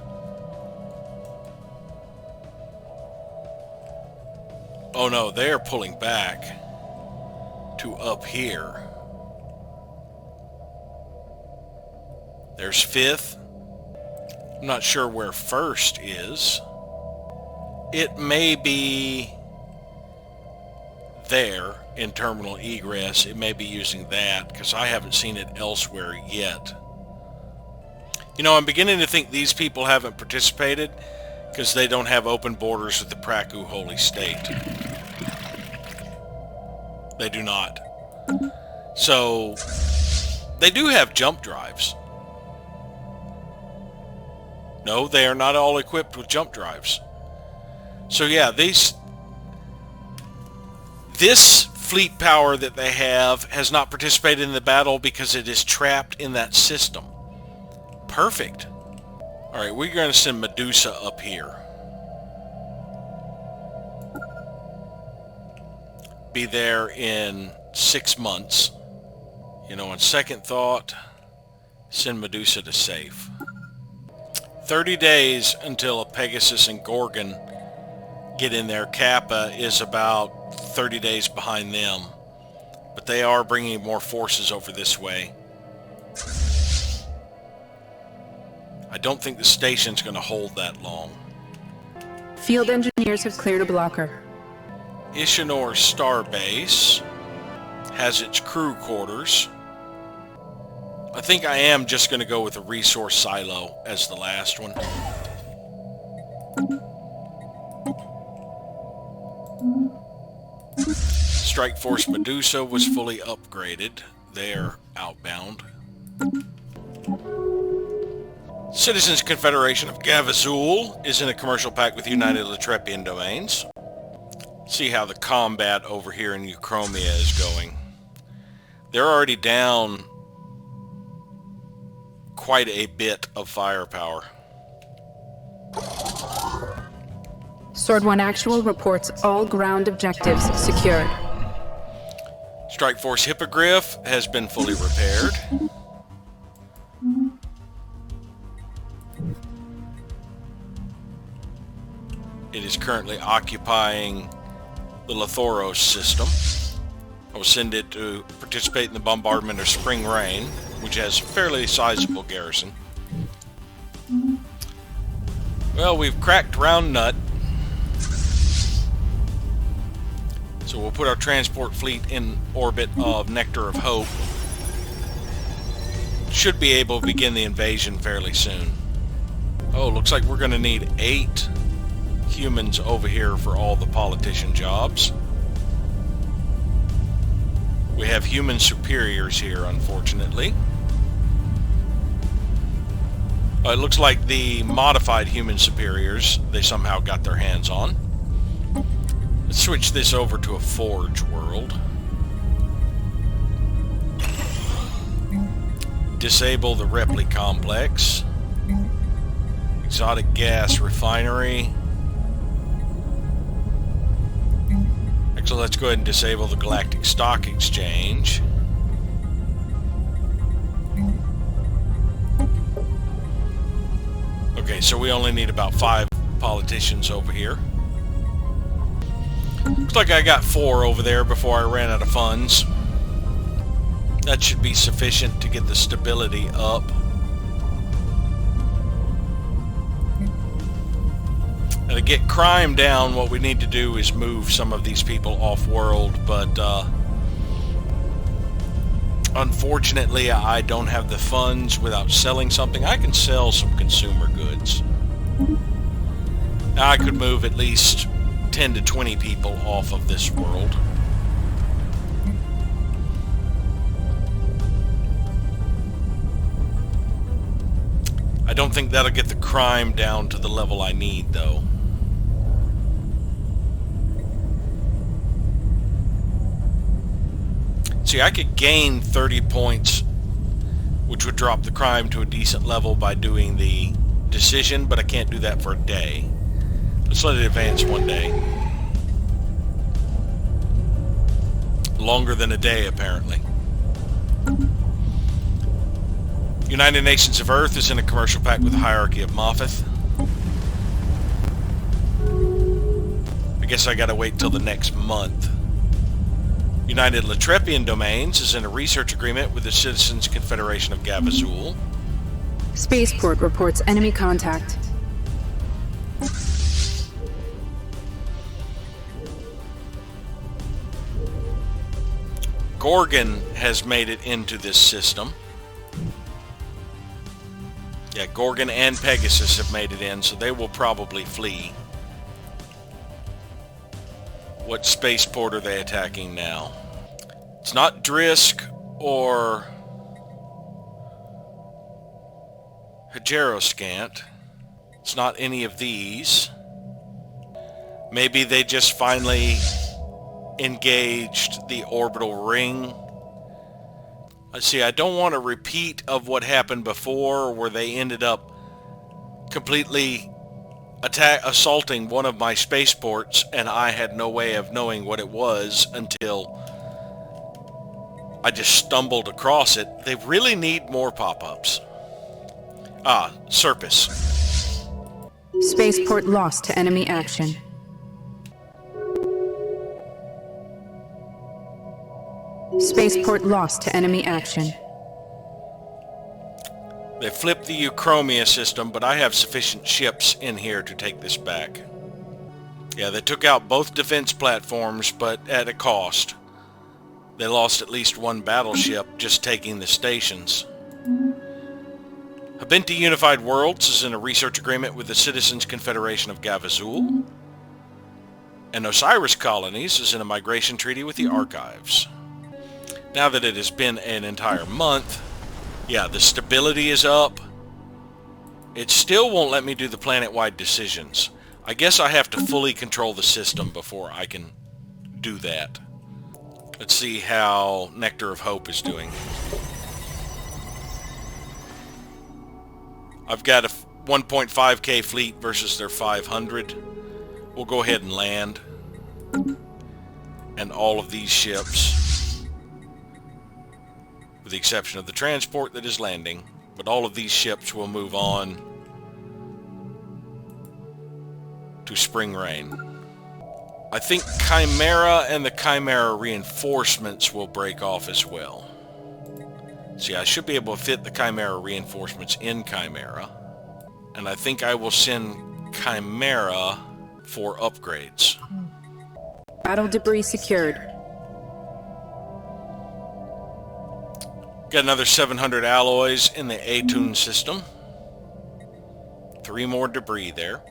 Speaker 1: Oh no, they're pulling back to up here. There's fifth. I'm not sure where first is. It may be there in terminal egress. It may be using that, because I haven't seen it elsewhere yet. You know, I'm beginning to think these people haven't participated because they don't have open borders with the Praku Holy State. They do not. So, they do have jump drives. No, they are not all equipped with jump drives. So yeah, this fleet power that they have has not participated in the battle because it is trapped in that system. Perfect. Alright, we're going to send Medusa up here. Be there in 6 months. You know, on second thought, send Medusa to safe. 30 days until a Pegasus and Gorgon get in there. Kappa is about 30 days behind them. But they are bringing more forces over this way. I don't think the station's going to hold that long.
Speaker 2: Field engineers have cleared a blocker.
Speaker 1: Ishanor Starbase has its crew quarters. I think I am just going to go with a resource silo as the last one. Strike Force Medusa was fully upgraded. They're outbound. Citizens Confederation of Gavazul is in a commercial pact with United Latrepian Domains. See how the combat over here in Euchromia is going. They're already down quite a bit of firepower.
Speaker 2: Sword 1 Actual reports all ground objectives secured.
Speaker 1: Strike Force Hippogriff has been fully repaired. It is currently occupying the Lathoros system. I will send it to participate in the bombardment of Spring Rain, which has a fairly sizable garrison. Well, we've cracked Round Nut. So we'll put our transport fleet in orbit of Nectar of Hope. Should be able to begin the invasion fairly soon. Oh, looks like we're going to need 8 humans over here for all the politician jobs. We have human superiors here, unfortunately. It looks like the modified human superiors they somehow got their hands on. Let's switch this over to a forge world. Disable the Repli complex. Exotic gas refinery. Actually, let's go ahead and disable the Galactic Stock Exchange. Okay, so we only need about 5 politicians over here. Looks like I got 4 over there before I ran out of funds. That should be sufficient to get the stability up. And to get crime down, what we need to do is move some of these people off-world, but unfortunately I don't have the funds without selling something. I can sell some consumer goods. Now I could move at least 10 to 20 people off of this world. I don't think that'll get the crime down to the level I need, though. See, I could gain 30 points, which would drop the crime to a decent level by doing the decision, but I can't do that for a day. Let's let it advance one day. Longer than a day, apparently. United Nations of Earth is in a commercial pact with the Hierarchy of Moffith. I guess I gotta wait till the next month. United Latrepian Domains is in a research agreement with the Citizens Confederation of Gavazul.
Speaker 2: Spaceport reports enemy contact.
Speaker 1: Gorgon has made it into this system. Yeah, Gorgon and Pegasus have made it in, so they will probably flee. What spaceport are they attacking now? It's not Drisk or Hageroscant. It's not any of these. Maybe they just finally engaged the orbital ring. Let's see, I don't want a repeat of what happened before where they ended up completely assaulting one of my spaceports and I had no way of knowing what it was until I just stumbled across it. They really need more pop-ups. Ah, Serpis.
Speaker 2: Spaceport lost to enemy action. Spaceport lost to enemy action.
Speaker 1: They flipped the Euchromia system, but I have sufficient ships in here to take this back. Yeah, they took out both defense platforms, but at a cost. They lost at least one battleship just taking the stations. Habinti Unified Worlds is in a research agreement with the Citizens Confederation of Gavazul. And Osiris Colonies is in a migration treaty with the Archives. Now that it has been an entire month, yeah, the stability is up. It still won't let me do the planet-wide decisions. I guess I have to fully control the system before I can do that. Let's see how Nectar of Hope is doing. I've got a 1.5k fleet versus their 500. We'll go ahead and land. And all of these ships, with the exception of the transport that is landing, but all of these ships will move on to Spring Rain. I think Chimera and the Chimera reinforcements will break off as well. See, I should be able to fit the Chimera reinforcements in Chimera. And I think I will send Chimera for upgrades.
Speaker 2: Battle debris secured.
Speaker 1: Got another 700 alloys in the Atune system. 3 more debris there.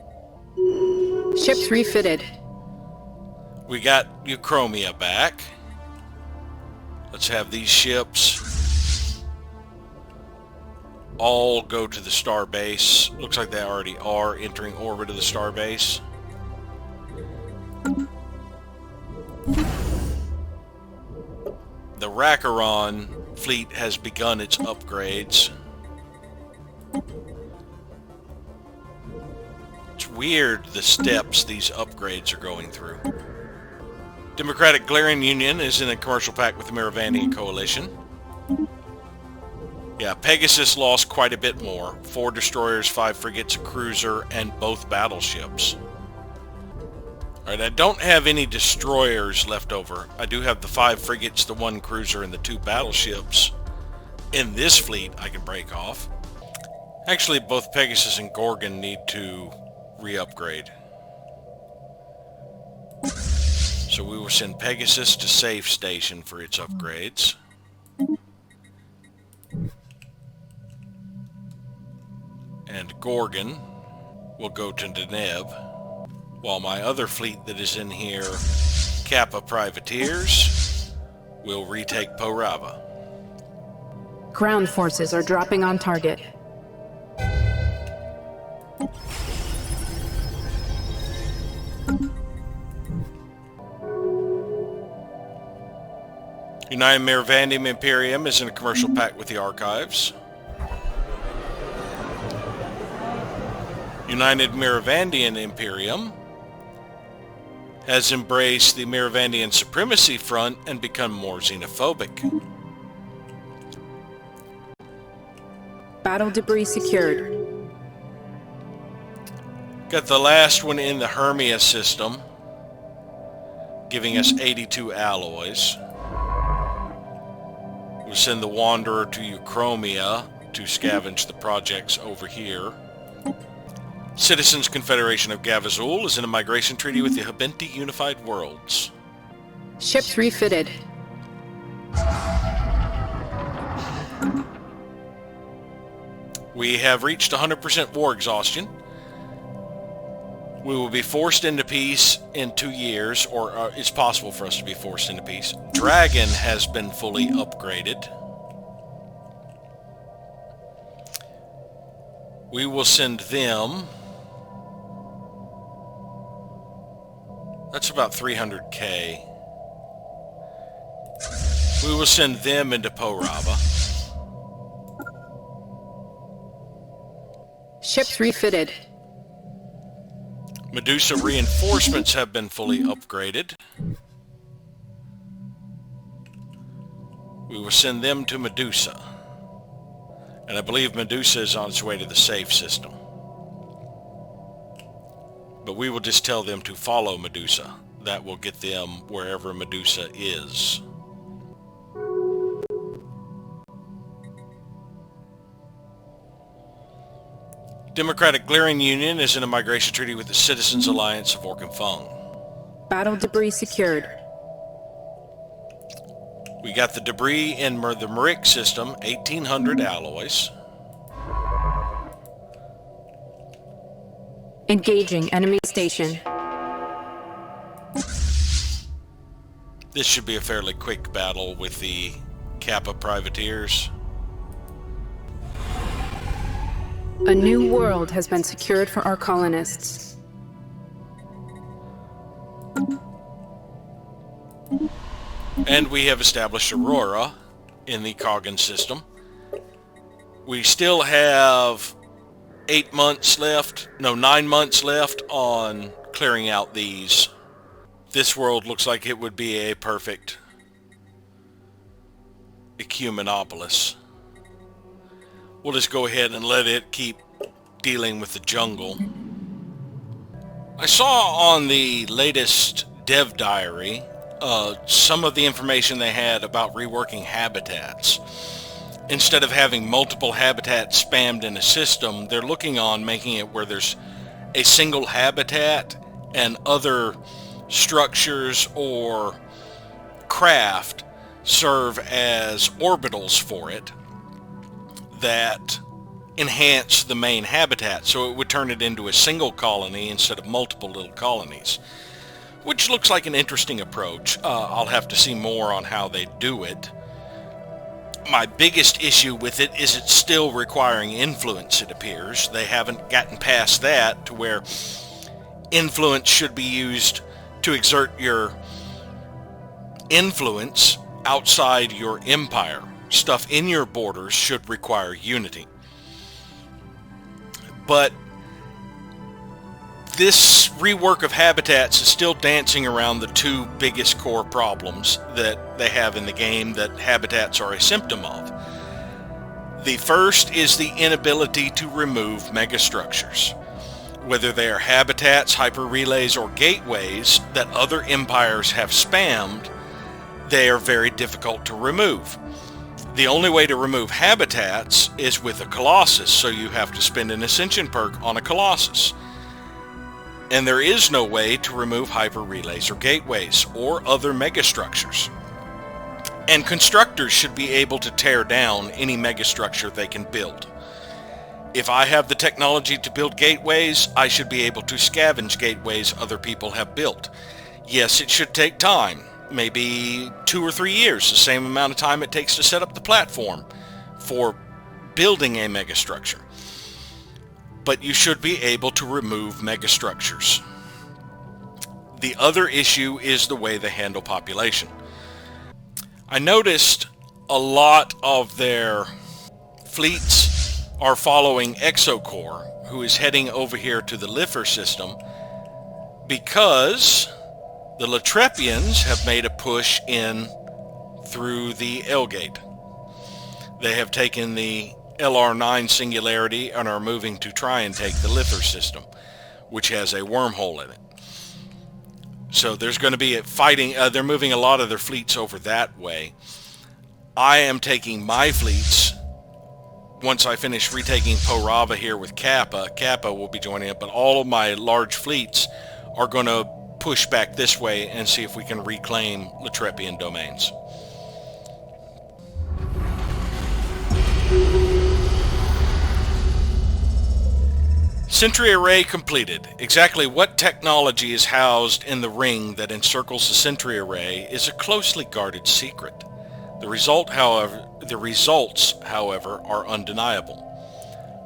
Speaker 2: Ships refitted.
Speaker 1: We got Euchromia back. Let's have these ships all go to the star base. Looks like they already are entering orbit of the star base. The Rakaron fleet has begun its upgrades. weird, the steps these upgrades are going through. Democratic Galarian Union is in a commercial pact with the Miravandian Coalition. Yeah, Pegasus lost quite a bit more. 4 destroyers, 5 frigates, a cruiser, and both battleships. Alright, I don't have any destroyers left over. I do have the 5 frigates, the 1 cruiser, and the 2 battleships. In this fleet, I can break off. Actually, both Pegasus and Gorgon need to re-upgrade. So we will send Pegasus to Safe Station for its upgrades. And Gorgon will go to Deneb, while my other fleet that is in here, Kappa Privateers, will retake Porava.
Speaker 2: Ground forces are dropping on target.
Speaker 1: United Miravandium Imperium is in a commercial pact with the Archives. United Miravandian Imperium has embraced the Miravandian Supremacy Front and become more xenophobic.
Speaker 2: Battle debris secured.
Speaker 1: Got the last one in the Hermia system, giving us 82 alloys. We'll send the Wanderer to Euchromia to scavenge the projects over here. Citizens Confederation of Gavazul is in a migration treaty with the Habenti Unified Worlds.
Speaker 2: Ships refitted.
Speaker 1: We have reached 100% war exhaustion. We will be forced into peace in 2 years, or it's possible for us to be forced into peace. Dragon has been fully upgraded. We will send them... That's about 300k. We will send them into Porava.
Speaker 2: Ships refitted.
Speaker 1: Medusa reinforcements have been fully upgraded. We will send them to Medusa. And I believe Medusa is on its way to the safe system. But we will just tell them to follow Medusa. That will get them wherever Medusa is. Democratic Galarian Union is in a migration treaty with the Citizens Alliance of Orkenfung.
Speaker 2: Battle debris secured.
Speaker 1: We got the debris in the Marik system, 1,800 alloys.
Speaker 2: Engaging enemy station.
Speaker 1: This should be a fairly quick battle with the Kappa Privateers.
Speaker 2: A new world has been secured for our colonists.
Speaker 1: And we have established Aurora in the Coggin system. We still have 9 months left on clearing out these. This world looks like it would be a perfect ecumenopolis. We'll just go ahead and let it keep dealing with the jungle. I saw on the latest dev diary some of the information they had about reworking habitats. Instead of having multiple habitats spammed in a system, they're looking on making it where there's a single habitat and other structures or craft serve as orbitals for it that enhance the main habitat, so it would turn it into a single colony instead of multiple little colonies, which looks like an interesting approach. I'll have to see more on how they do it. My biggest issue with it is it's still requiring influence, it appears. They haven't gotten past that to where influence should be used to exert your influence outside your empire. Stuff in your borders should require unity. But This rework of habitats is still dancing around the two biggest core problems that they have in the game that habitats are a symptom of. The first is the inability to remove megastructures. Whether they are habitats, hyperrelays, or gateways that other empires have spammed, they are very difficult to remove. The only way to remove habitats is with a Colossus, so you have to spend an Ascension perk on a Colossus. And there is no way to remove hyperrelays or gateways or other megastructures. And constructors should be able to tear down any megastructure they can build. If I have the technology to build gateways, I should be able to scavenge gateways other people have built. Yes, it should take time, maybe 2 or 3 years, the same amount of time it takes to set up the platform for building a megastructure. But you should be able to remove megastructures. The other issue is the way they handle population. I noticed a lot of their fleets are following Exocore, who is heading over here to the Lifer system, because the Latrepians have made a push in through the L-Gate. They have taken the LR9 singularity and are moving to try and take the Lifer system, which has a wormhole in it. So there's going to be a fighting. They're moving a lot of their fleets over that way. I am taking my fleets. Once I finish retaking Porava here with Kappa, Kappa will be joining up, but all of my large fleets are going to push back this way and see if we can reclaim Latrepian domains. Sentry array completed. Exactly what technology is housed in the ring that encircles the sentry array is a closely guarded secret. The results, however, are undeniable.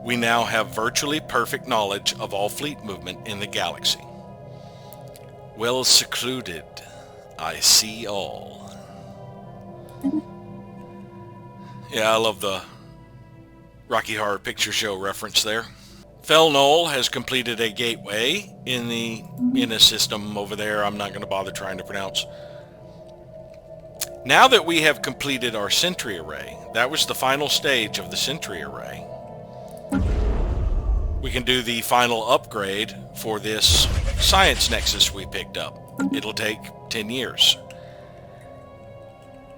Speaker 1: We now have virtually perfect knowledge of all fleet movement in the galaxy. Well secluded, I see all. Yeah, I love the Rocky Horror Picture Show reference there. Felnol has completed a gateway in a system over there I'm not going to bother trying to pronounce. Now that we have completed our sentry array, that was the final stage of the sentry array, we can do the final upgrade for this science nexus we picked up. It'll take 10 years.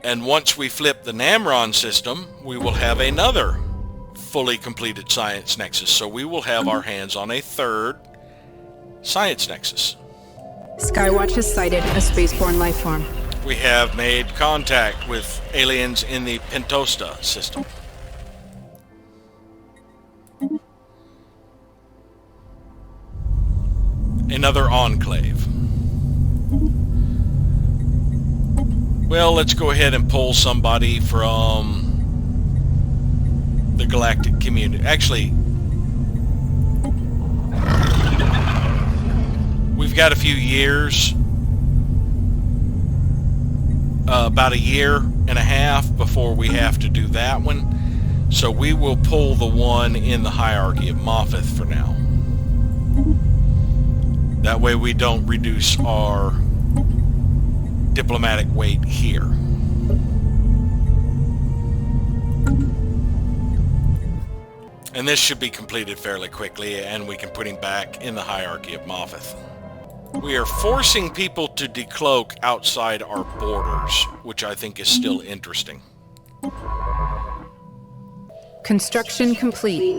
Speaker 1: And once we flip the Namron system, we will have another fully completed science nexus, so we will have our hands on a third science nexus.
Speaker 2: Skywatch has sighted a spaceborne life form.
Speaker 1: We have made contact with aliens in the Pentosta system. Another enclave. Well, let's go ahead and pull somebody from the galactic community. Actually, we've got a few years, about a year and a half before we have to do that one. So we will pull the one in the hierarchy of Moffith for now. That way we don't reduce our diplomatic weight here. And this should be completed fairly quickly, and we can put him back in the hierarchy of Moffith. We are forcing people to decloak outside our borders, which I think is still interesting.
Speaker 2: Construction complete.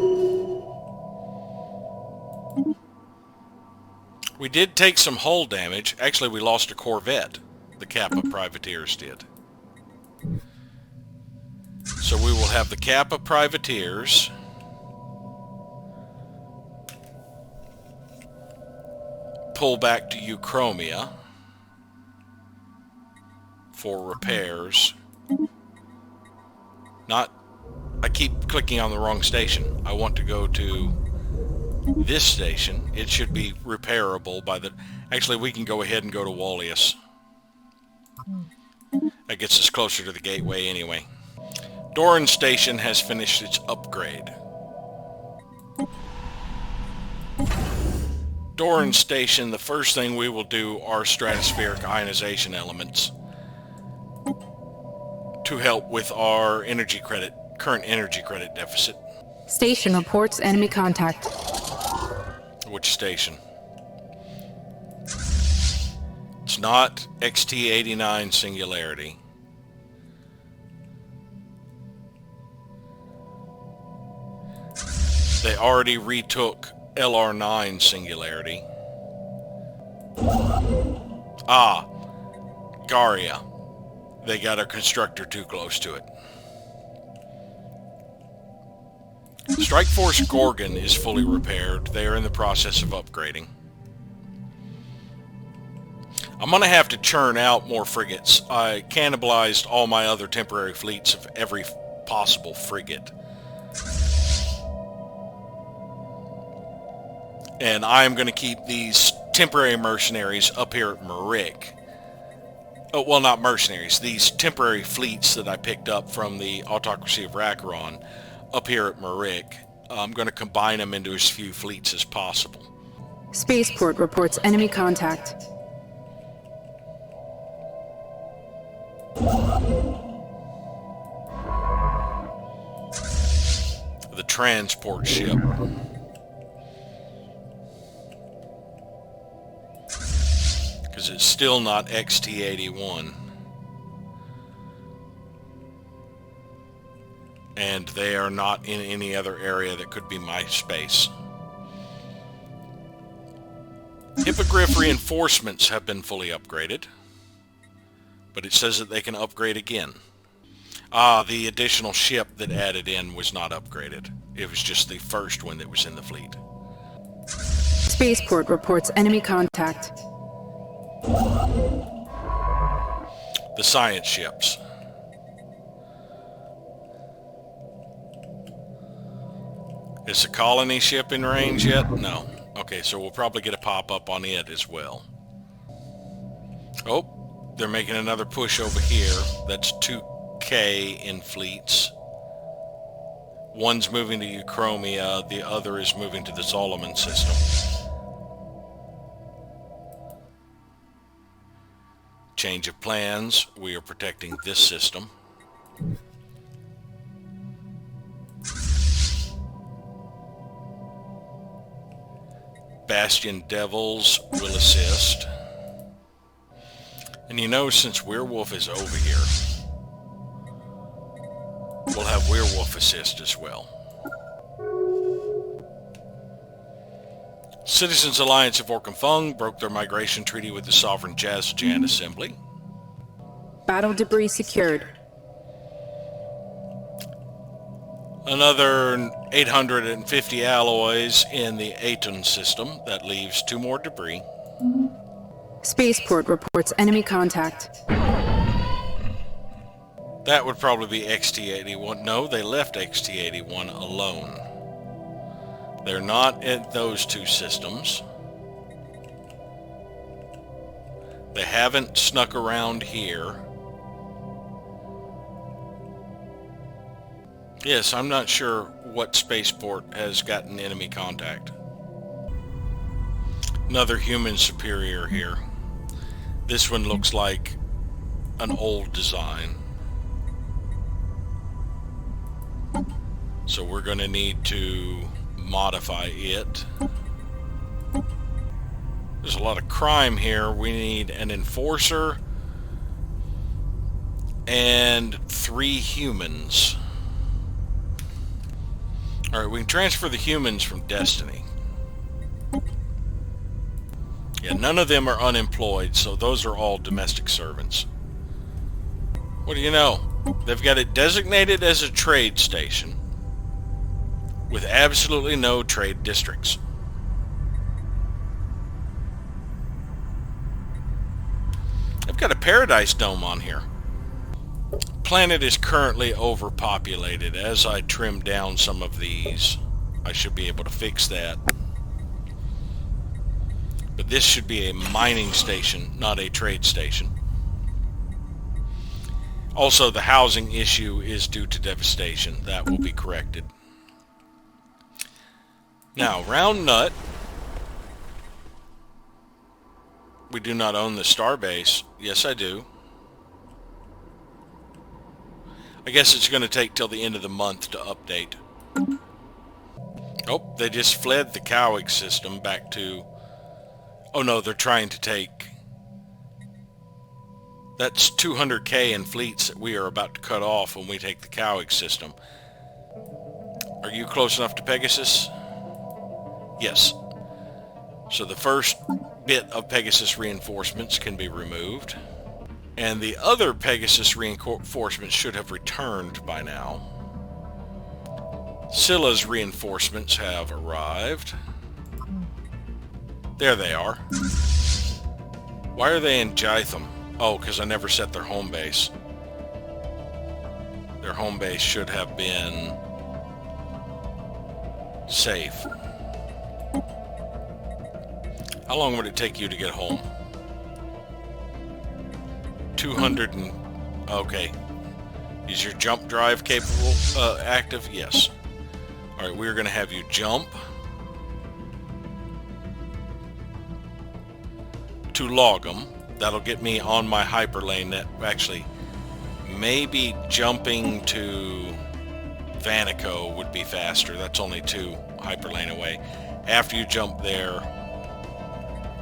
Speaker 1: We did take some hull damage. Actually, we lost a Corvette. The Kappa privateers did. So we will have the Kappa privateers pull back to Euchromia for repairs. I keep clicking on the wrong station. I want to go to this station. It should be repairable by the... Actually, we can go ahead and go to Wallius. That gets us closer to the gateway anyway. Doran Station has finished its upgrade. Doran Station, the first thing we will do are stratospheric ionization elements to help with our current energy credit deficit.
Speaker 2: Station reports enemy contact.
Speaker 1: Which station? It's not XT-89 Singularity. They already retook LR9 Singularity. Ah, Garia. They got a constructor too close to it. Strike Force Gorgon is fully repaired. They are in the process of upgrading. I'm going to have to churn out more frigates. I cannibalized all my other temporary fleets of every possible frigate. And I'm going to keep these temporary mercenaries up here at Marik. Oh, well, not mercenaries. These temporary fleets that I picked up from the Autocracy of Rakaron up here at Marik. I'm going to combine them into as few fleets as possible.
Speaker 2: Spaceport reports enemy contact.
Speaker 1: The transport ship. Because it's still not XT-81. And they are not in any other area that could be my space. Hippogriff reinforcements have been fully upgraded. But it says that they can upgrade again. Ah, the additional ship that added in was not upgraded. It was just the first one that was in the fleet.
Speaker 2: Spaceport reports enemy contact.
Speaker 1: The science ships. Is the colony ship in range yet? No. Okay, so we'll probably get a pop-up on it as well. Oh, they're making another push over here. That's 2K in fleets. One's moving to Euchromia, the other is moving to the Solomon system. Change of plans. We are protecting this system. Bastion Devils will assist. And you know, since Werewolf is over here, we'll have Werewolf assist as well. Citizens Alliance of Orkenfung broke their migration treaty with the Sovereign Jazz-Jan Assembly.
Speaker 2: Battle debris secured.
Speaker 1: Another 850 alloys in the Aton system. That leaves 2 more debris.
Speaker 2: Spaceport reports enemy contact.
Speaker 1: That would probably be XT-81. No, they left XT-81 alone. They're not at those 2 systems. They haven't snuck around here. Yes, I'm not sure what spaceport has gotten enemy contact. Another human superior here. This one looks like an old design. So we're going to need to modify it. There's a lot of crime here. We need an enforcer and 3 humans. Alright, we can transfer the humans from Destiny. Yeah, none of them are unemployed, so those are all domestic servants. What do you know? They've got it designated as a trade station with absolutely no trade districts. I've got a paradise dome on here. Planet is currently overpopulated. As I trim down some of these, I should be able to fix that. But this should be a mining station, not a trade station. Also, the housing issue is due to devastation. That will be corrected. Now, Round Nut We do not own the starbase. Yes, I do. I guess it's going to take till the end of the month to update. Oh, they just fled the Cowic system back to... Oh no, they're trying to take... That's 200k in fleets that we are about to cut off when we take the Cowic system. Are you close enough to Pegasus? Yes. So the first bit of Pegasus reinforcements can be removed. And the other Pegasus reinforcements should have returned by now. Scylla's reinforcements have arrived. There they are. Why are they in Gytham? Oh, because I never set their home base. Their home base should have been safe. How long would it take you to get home? 200 and... Okay. Is your jump drive capable, active? Yes. Alright, we're going to have you jump to Logum. That'll get me on my hyperlane. That actually, maybe jumping to Vanico would be faster. That's only 2 hyperlane away. After you jump there...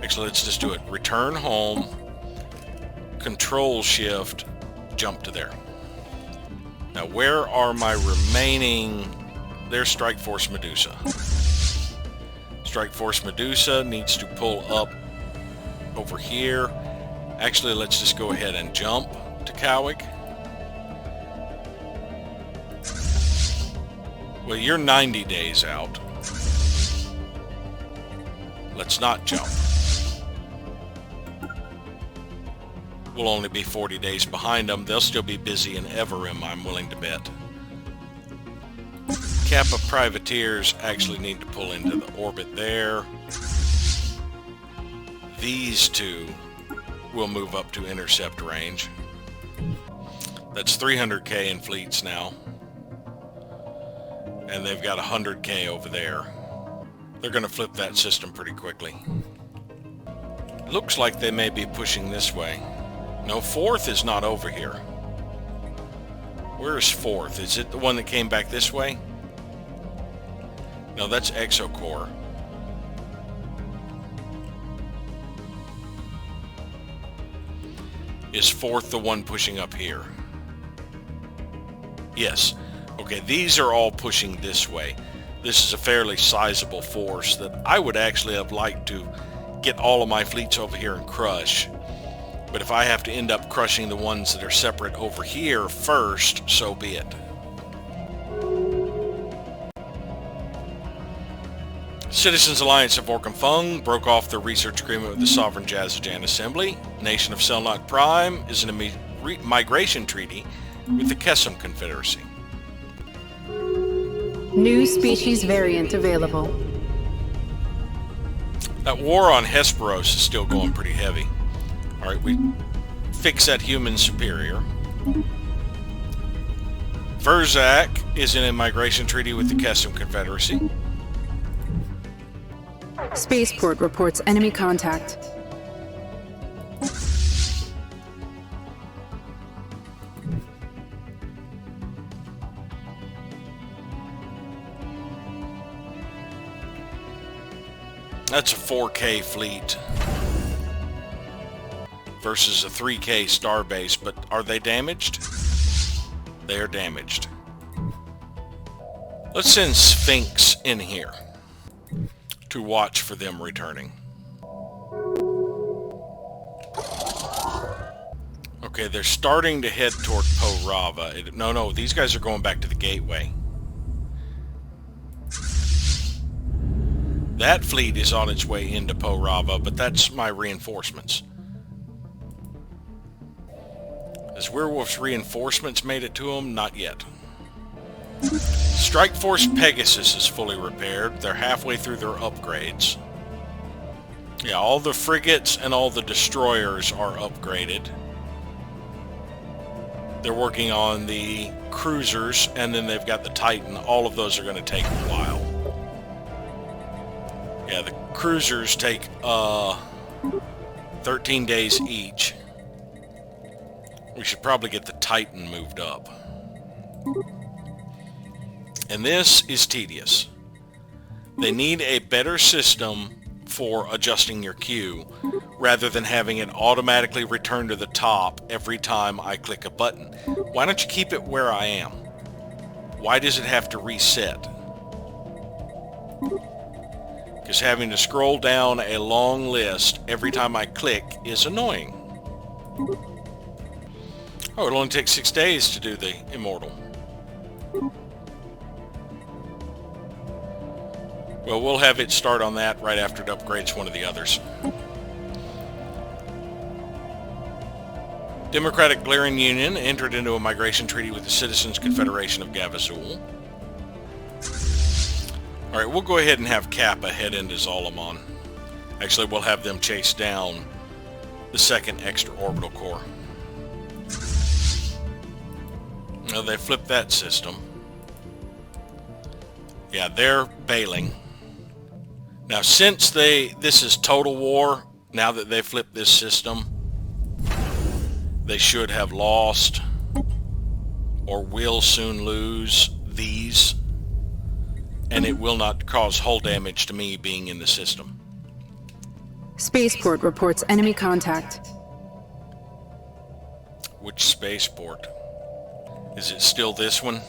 Speaker 1: Actually, let's just do it. Return home, Control Shift, jump to there. Now, where are my remaining... There's Strike Force Medusa. Strike Force Medusa needs to pull up over here. Actually, let's just go ahead and jump to Cowic. Well, you're 90 days out. Let's not jump. We'll only be 40 days behind them. They'll still be busy in Everim, I'm willing to bet. Kappa privateers actually need to pull into the orbit there. These 2 will move up to intercept range. That's 300k in fleets now. And they've got 100k over there. They're going to flip that system pretty quickly. Looks like they may be pushing this way. No, 4th is not over here. Where's 4th? Is it the one that came back this way? No, that's Exocore. Is 4th the one pushing up here? Yes. Okay, these are all pushing this way. This is a fairly sizable force that I would actually have liked to get all of my fleets over here and crush. But if I have to end up crushing the ones that are separate over here first, so be it. Citizens Alliance of Orcam broke off their research agreement with the Sovereign Jazzajan Assembly. Nation of Selnok Prime is in a migration treaty with the Kesem Confederacy.
Speaker 2: New species variant available.
Speaker 1: That war on Hesperos is still going pretty heavy. Alright, we fix that human superior. Verzak is in a migration treaty with the Kesem Confederacy.
Speaker 2: Spaceport reports enemy contact.
Speaker 1: That's a 4K fleet versus a 3K starbase, but are they damaged? They are damaged. Let's send Sphinx in here to watch for them returning. Okay, they're starting to head toward Porava. No, these guys are going back to the gateway. That fleet is on its way into Porava, but that's my reinforcements. Has Werewolf's reinforcements made it to them? Not yet. Strike Force Pegasus is fully repaired. They're halfway through their upgrades. Yeah, all the frigates and all the destroyers are upgraded. They're working on the cruisers, and then they've got the Titan. All of those are going to take a while. Yeah, the cruisers take 13 days each. We should probably get the Titan moved up. And this is tedious. They need a better system for adjusting your queue rather than having it automatically return to the top every time I click a button. Why don't you keep it where I am? Why does it have to reset? Because having to scroll down a long list every time I click is annoying. Oh, it'll only take 6 days to do the Immortal. Well, we'll have it start on that right after it upgrades one of the others. Democratic Glarian Union entered into a migration treaty with the Citizens Confederation of Gavazul. Alright, we'll go ahead and have Kappa head into Zolomon. Actually, we'll have them chase down the second extraorbital core. Well, they flipped that system. Yeah, they're bailing. Now, since this is total war, now that they flipped this system, they should have lost or will soon lose these, and it will not cause hull damage to me being in the system.
Speaker 2: Spaceport reports enemy contact.
Speaker 1: Which spaceport? Is it still this one?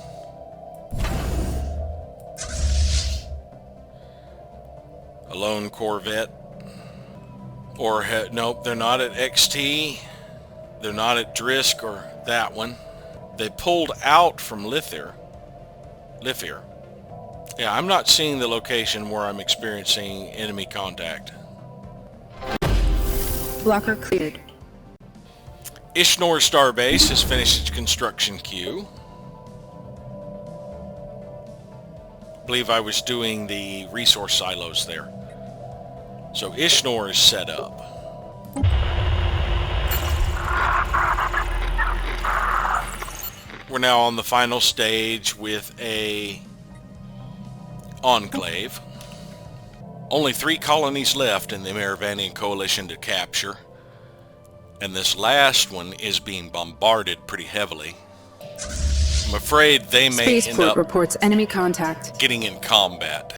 Speaker 1: A lone Corvette? Or, nope, they're not at XT. They're not at Drisk or that one. They pulled out from Lithir. Yeah, I'm not seeing the location where I'm experiencing enemy contact.
Speaker 2: Blocker cleared.
Speaker 1: Ishnor Starbase has finished its construction queue. I believe I was doing the resource silos there. So Ishnor is set up. We're now on the final stage with a enclave. Only 3 colonies left in the Meravanian coalition to capture. And this last one is being bombarded pretty heavily. I'm afraid they may end up
Speaker 2: reports enemy contact.
Speaker 1: Getting in combat.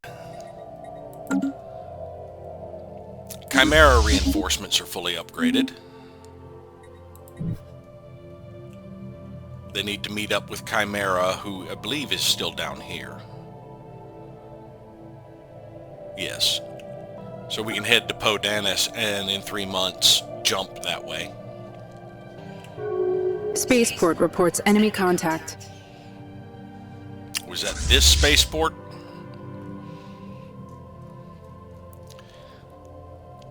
Speaker 1: Chimera reinforcements are fully upgraded. They need to meet up with Chimera, who I believe is still down here. Yes. So we can head to Podanis and in 3 months jump that way.
Speaker 2: Spaceport reports enemy contact.
Speaker 1: Was that this spaceport?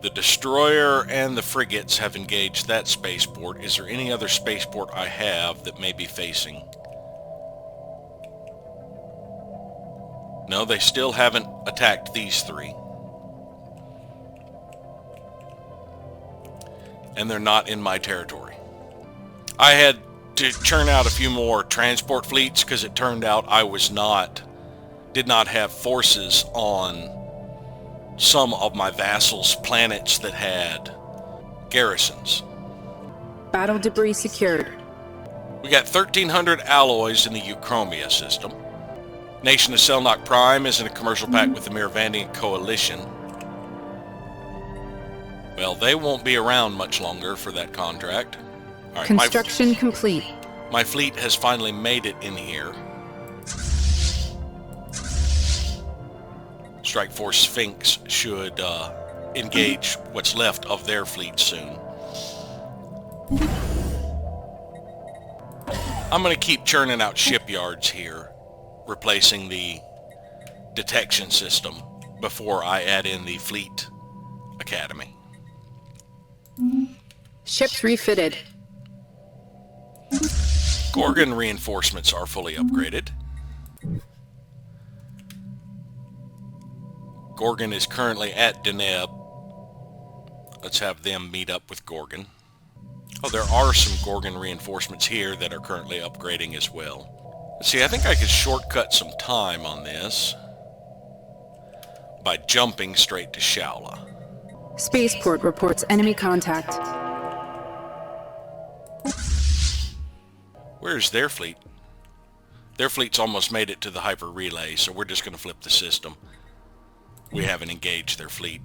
Speaker 1: The destroyer and the frigates have engaged that spaceport. Is there any other spaceport I have that may be facing? No, they still haven't attacked these 3. And they're not in my territory. I had to churn out a few more transport fleets because it turned out I did not have forces on some of my vassals' planets that had garrisons.
Speaker 2: Battle debris secured.
Speaker 1: We got 1,300 alloys in the Euchromia system. Nation of Selnock Prime is in a commercial pact with the Meravanian Coalition. Well, they won't be around much longer for that contract. All right,
Speaker 2: construction complete.
Speaker 1: My fleet has finally made it in here. Strike Force Sphinx should engage what's left of their fleet soon. I'm going to keep churning out shipyards here, replacing the detection system before I add in the Fleet Academy.
Speaker 2: Ships refitted.
Speaker 1: Gorgon reinforcements are fully upgraded. Gorgon is currently at Deneb. Let's have them meet up with Gorgon. Oh, there are some Gorgon reinforcements here that are currently upgrading as well. Let's see, I think I could shortcut some time on this by jumping straight to Shaula.
Speaker 2: Spaceport reports enemy contact.
Speaker 1: Where's their fleet? Their fleet's almost made it to the hyper relay, so we're just going to flip the system. We haven't engaged their fleet.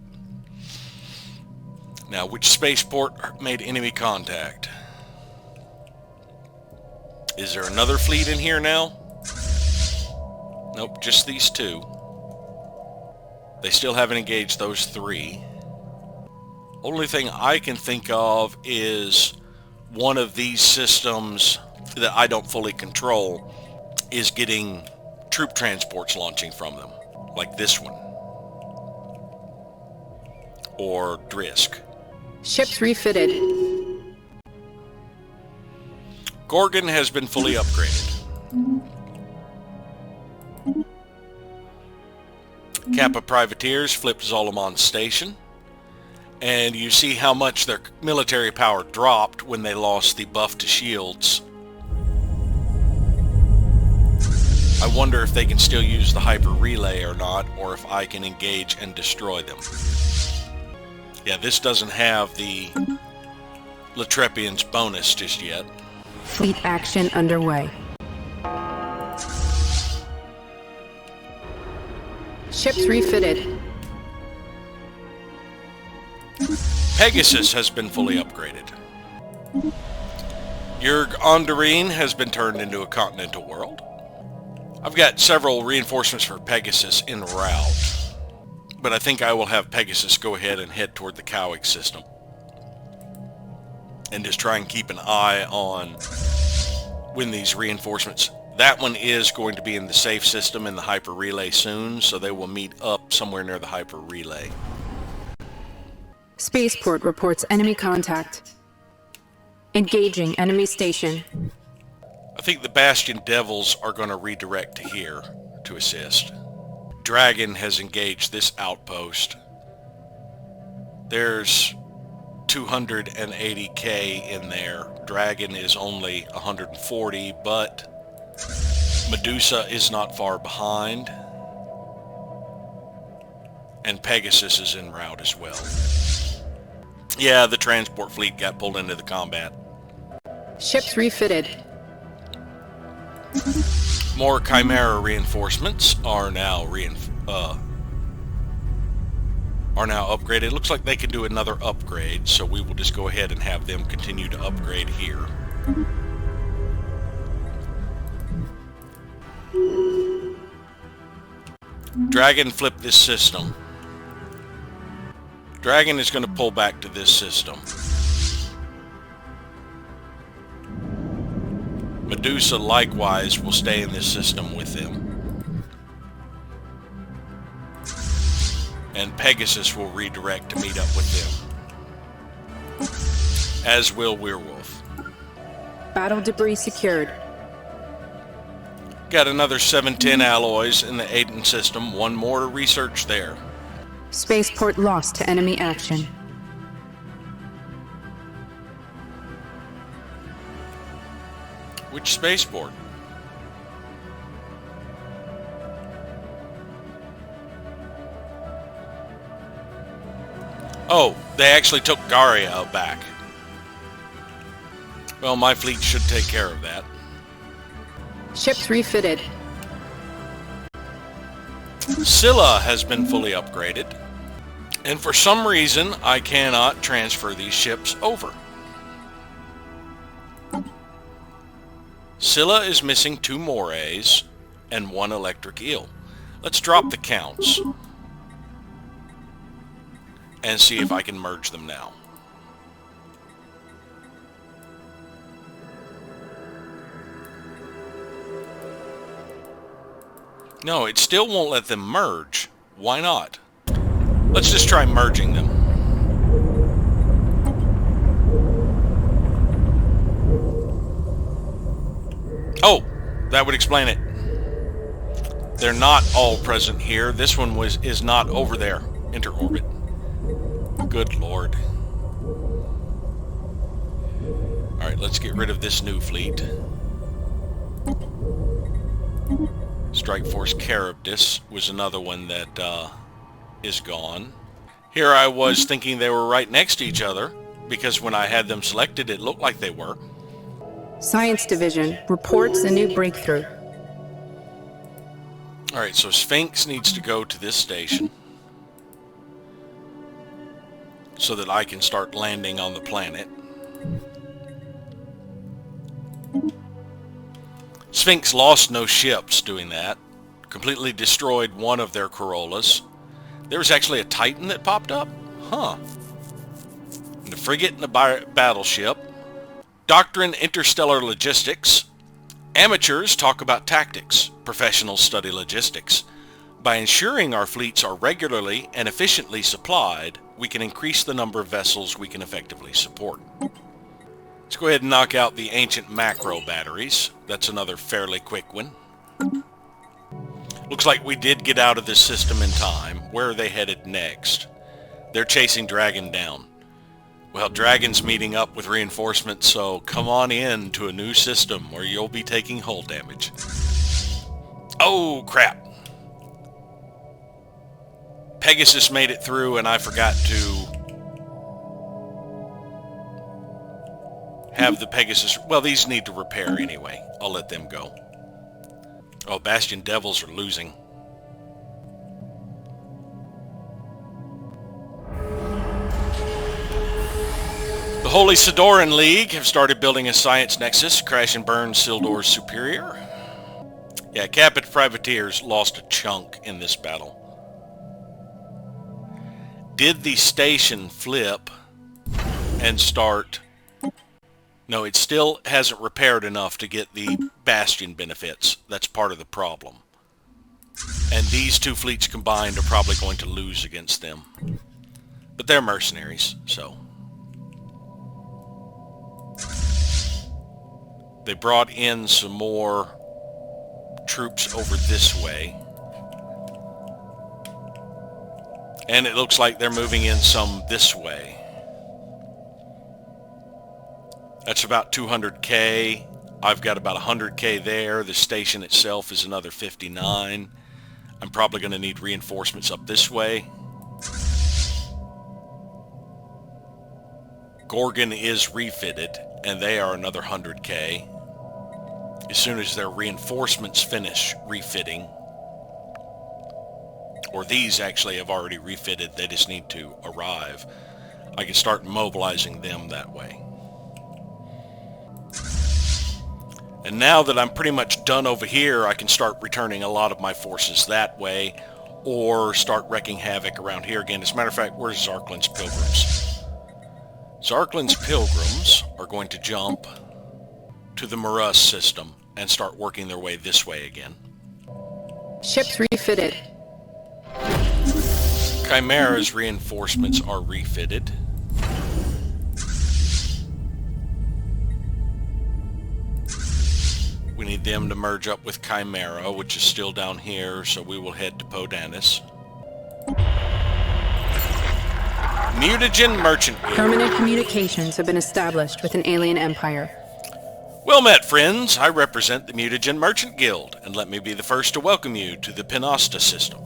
Speaker 1: Now, which spaceport made enemy contact? Is there another fleet in here now? Nope, just these two. They still haven't engaged those three. Only thing I can think of is one of these systems that I don't fully control is getting troop transports launching from them, like this one. Or Drisk.
Speaker 2: Ships refitted.
Speaker 1: Gorgon has been fully upgraded. Kappa Privateers flipped Zolomon Station. And you see how much their military power dropped when they lost the buff to shields. I wonder if they can still use the hyper relay or not, or if I can engage and destroy them. Yeah, this doesn't have the Latrepian's bonus just yet.
Speaker 2: Fleet action underway. Ships refitted.
Speaker 1: Pegasus has been fully upgraded. Yerg Onderine has been turned into a continental world. I've got several reinforcements for Pegasus en route, but I think I will have Pegasus go ahead and head toward the Cowig system and just try and keep an eye on when these reinforcements. That one is going to be in the safe system in the hyper relay soon, so they will meet up somewhere near the hyper relay.
Speaker 2: Spaceport reports enemy contact. Engaging enemy station.
Speaker 1: I think the Bastion Devils are going to redirect to here to assist. Dragon has engaged this outpost. There's 280k in there. Dragon is only 140, but Medusa is not far behind. And Pegasus is en route as well. Yeah, the transport fleet got pulled into the combat.
Speaker 2: Ships refitted.
Speaker 1: More Chimera reinforcements are now upgraded. Looks like they can do another upgrade, so we will just go ahead and have them continue to upgrade here. Dragon flipped this system. Dragon is going to pull back to this system. Medusa likewise will stay in this system with them. And Pegasus will redirect to meet up with them. As will Werewolf.
Speaker 2: Battle debris secured.
Speaker 1: Got another 710 alloys in the Aiden system. One more to research there.
Speaker 2: Spaceport lost to enemy action.
Speaker 1: Which spaceport? Oh, they actually took Garia back. Well, my fleet should take care of that.
Speaker 2: Ships refitted.
Speaker 1: Scylla has been fully upgraded. And for some reason, I cannot transfer these ships over. Scylla is missing 2 Morays and 1 electric eel. Let's drop the counts and see if I can merge them now. No, it still won't let them merge. Why not? Let's just try merging them. Oh, that would explain it. They're not all present here. This one is not over there. Interorbit. Good Lord. Alright, let's get rid of this new fleet. Strike Force Charybdis was another one that is gone. Here I was thinking they were right next to each other, because when I had them selected, it looked like they were.
Speaker 2: Science Division reports a new breakthrough.
Speaker 1: Alright, so Sphinx needs to go to this station so that I can start landing on the planet. Sphinx lost no ships doing that. Completely destroyed one of their Corollas. There was actually a Titan that popped up? Huh. And a frigate and a battleship. Doctrine interstellar logistics. Amateurs talk about tactics. Professionals study logistics. By ensuring our fleets are regularly and efficiently supplied, we can increase the number of vessels we can effectively support. Let's go ahead and knock out the ancient macro batteries. That's another fairly quick one. Looks like we did get out of this system in time. Where are they headed next? They're chasing Dragon down. Well, Dragon's meeting up with reinforcements, so come on in to a new system where you'll be taking hull damage. Oh, crap. Pegasus made it through and I forgot to have the Pegasus... Well, these need to repair anyway. I'll let them go. Oh, Bastion Devils are losing. The Holy Sidoran League have started building a science nexus. Crash and burn Sildor's superior. Yeah, Captain Privateers lost a chunk in this battle. Did the station flip and start... No, it still hasn't repaired enough to get the Bastion benefits. That's part of the problem. And these two fleets combined are probably going to lose against them. But they're mercenaries, so... They brought in some more troops over this way. And it looks like they're moving in some this way. That's about 200k. I've got about 100k there. The station itself is another 59. I'm probably going to need reinforcements up this way. Gorgon is refitted, and they are another 100k. As soon as their reinforcements finish refitting, or these actually have already refitted, they just need to arrive, I can start mobilizing them that way. And now that I'm pretty much done over here, I can start returning a lot of my forces that way, or start wrecking havoc around here again. As a matter of fact, where's Zarklin's Pilgrims? Zarklin's Pilgrims are going to jump to the Marus system and start working their way this way again.
Speaker 2: Ships refitted.
Speaker 1: Chimera's reinforcements are refitted. We need them to merge up with Chimera, which is still down here, so we will head to Podanis. Mutagen Merchant Guild.
Speaker 2: Permanent communications have been established with an alien empire.
Speaker 1: Well met, friends. I represent the Mutagen Merchant Guild, and let me be the first to welcome you to the Penosta system.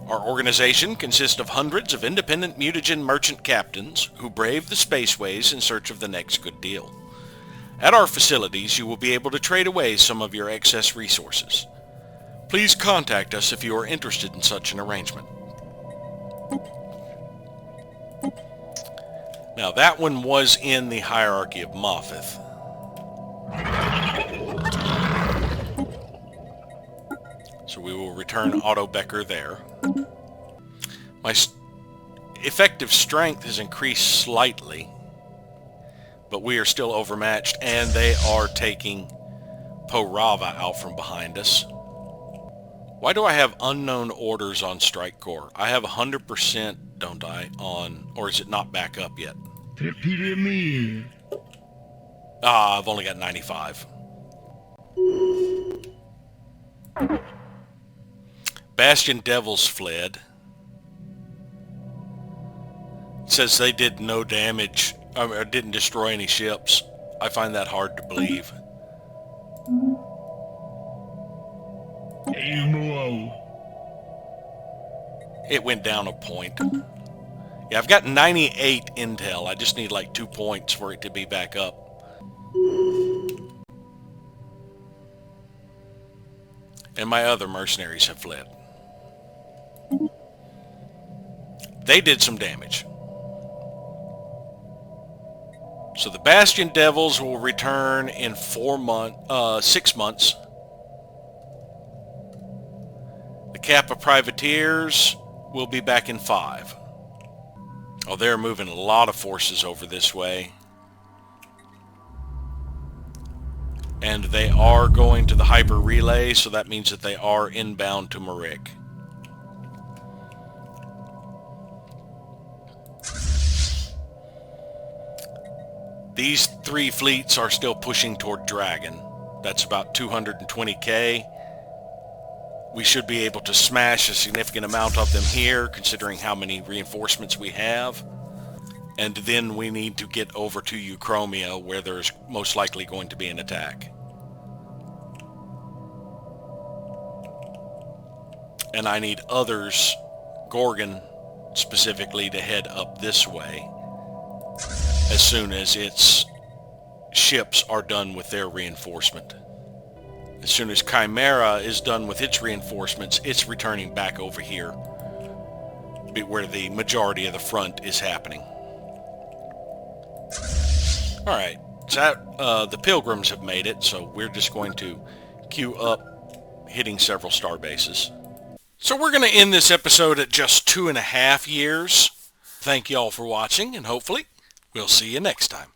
Speaker 1: Our organization consists of hundreds of independent mutagen merchant captains who brave the spaceways in search of the next good deal. At our facilities, you will be able to trade away some of your excess resources. Please contact us if you are interested in such an arrangement. Now, that one was in the hierarchy of Moffith. So we will return Otto Becker there. My effective strength has increased slightly, but we are still overmatched, and they are taking Porava out from behind us. Why do I have unknown orders on Strike Corps? I have 100%, don't I, on... Or is it not back up yet? Ah, I've only got 95. Bastion Devils fled. It says they did no damage, or didn't destroy any ships. I find that hard to believe. It went down a point. Yeah, I've got 98 intel. I just need like 2 points for it to be back up. And my other mercenaries have fled. They did some damage. So the Bastion Devils will return in 6 months. The Kappa Privateers will be back in 5. Oh, they're moving a lot of forces over this way. And they are going to the Hyper Relay, so that means that they are inbound to Marik. These 3 fleets are still pushing toward Dragon. That's about 220k. We should be able to smash a significant amount of them here, considering how many reinforcements we have. And then we need to get over to Euchromia, where there's most likely going to be an attack. And I need others, Gorgon specifically, to head up this way as soon as its ships are done with their reinforcement. As soon as Chimera is done with its reinforcements, it's returning back over here, where the majority of the front is happening. Alright, so the Pilgrims have made it, so we're just going to queue up, hitting several star bases. So we're going to end this episode at just 2.5 years. Thank you all for watching, and hopefully we'll see you next time.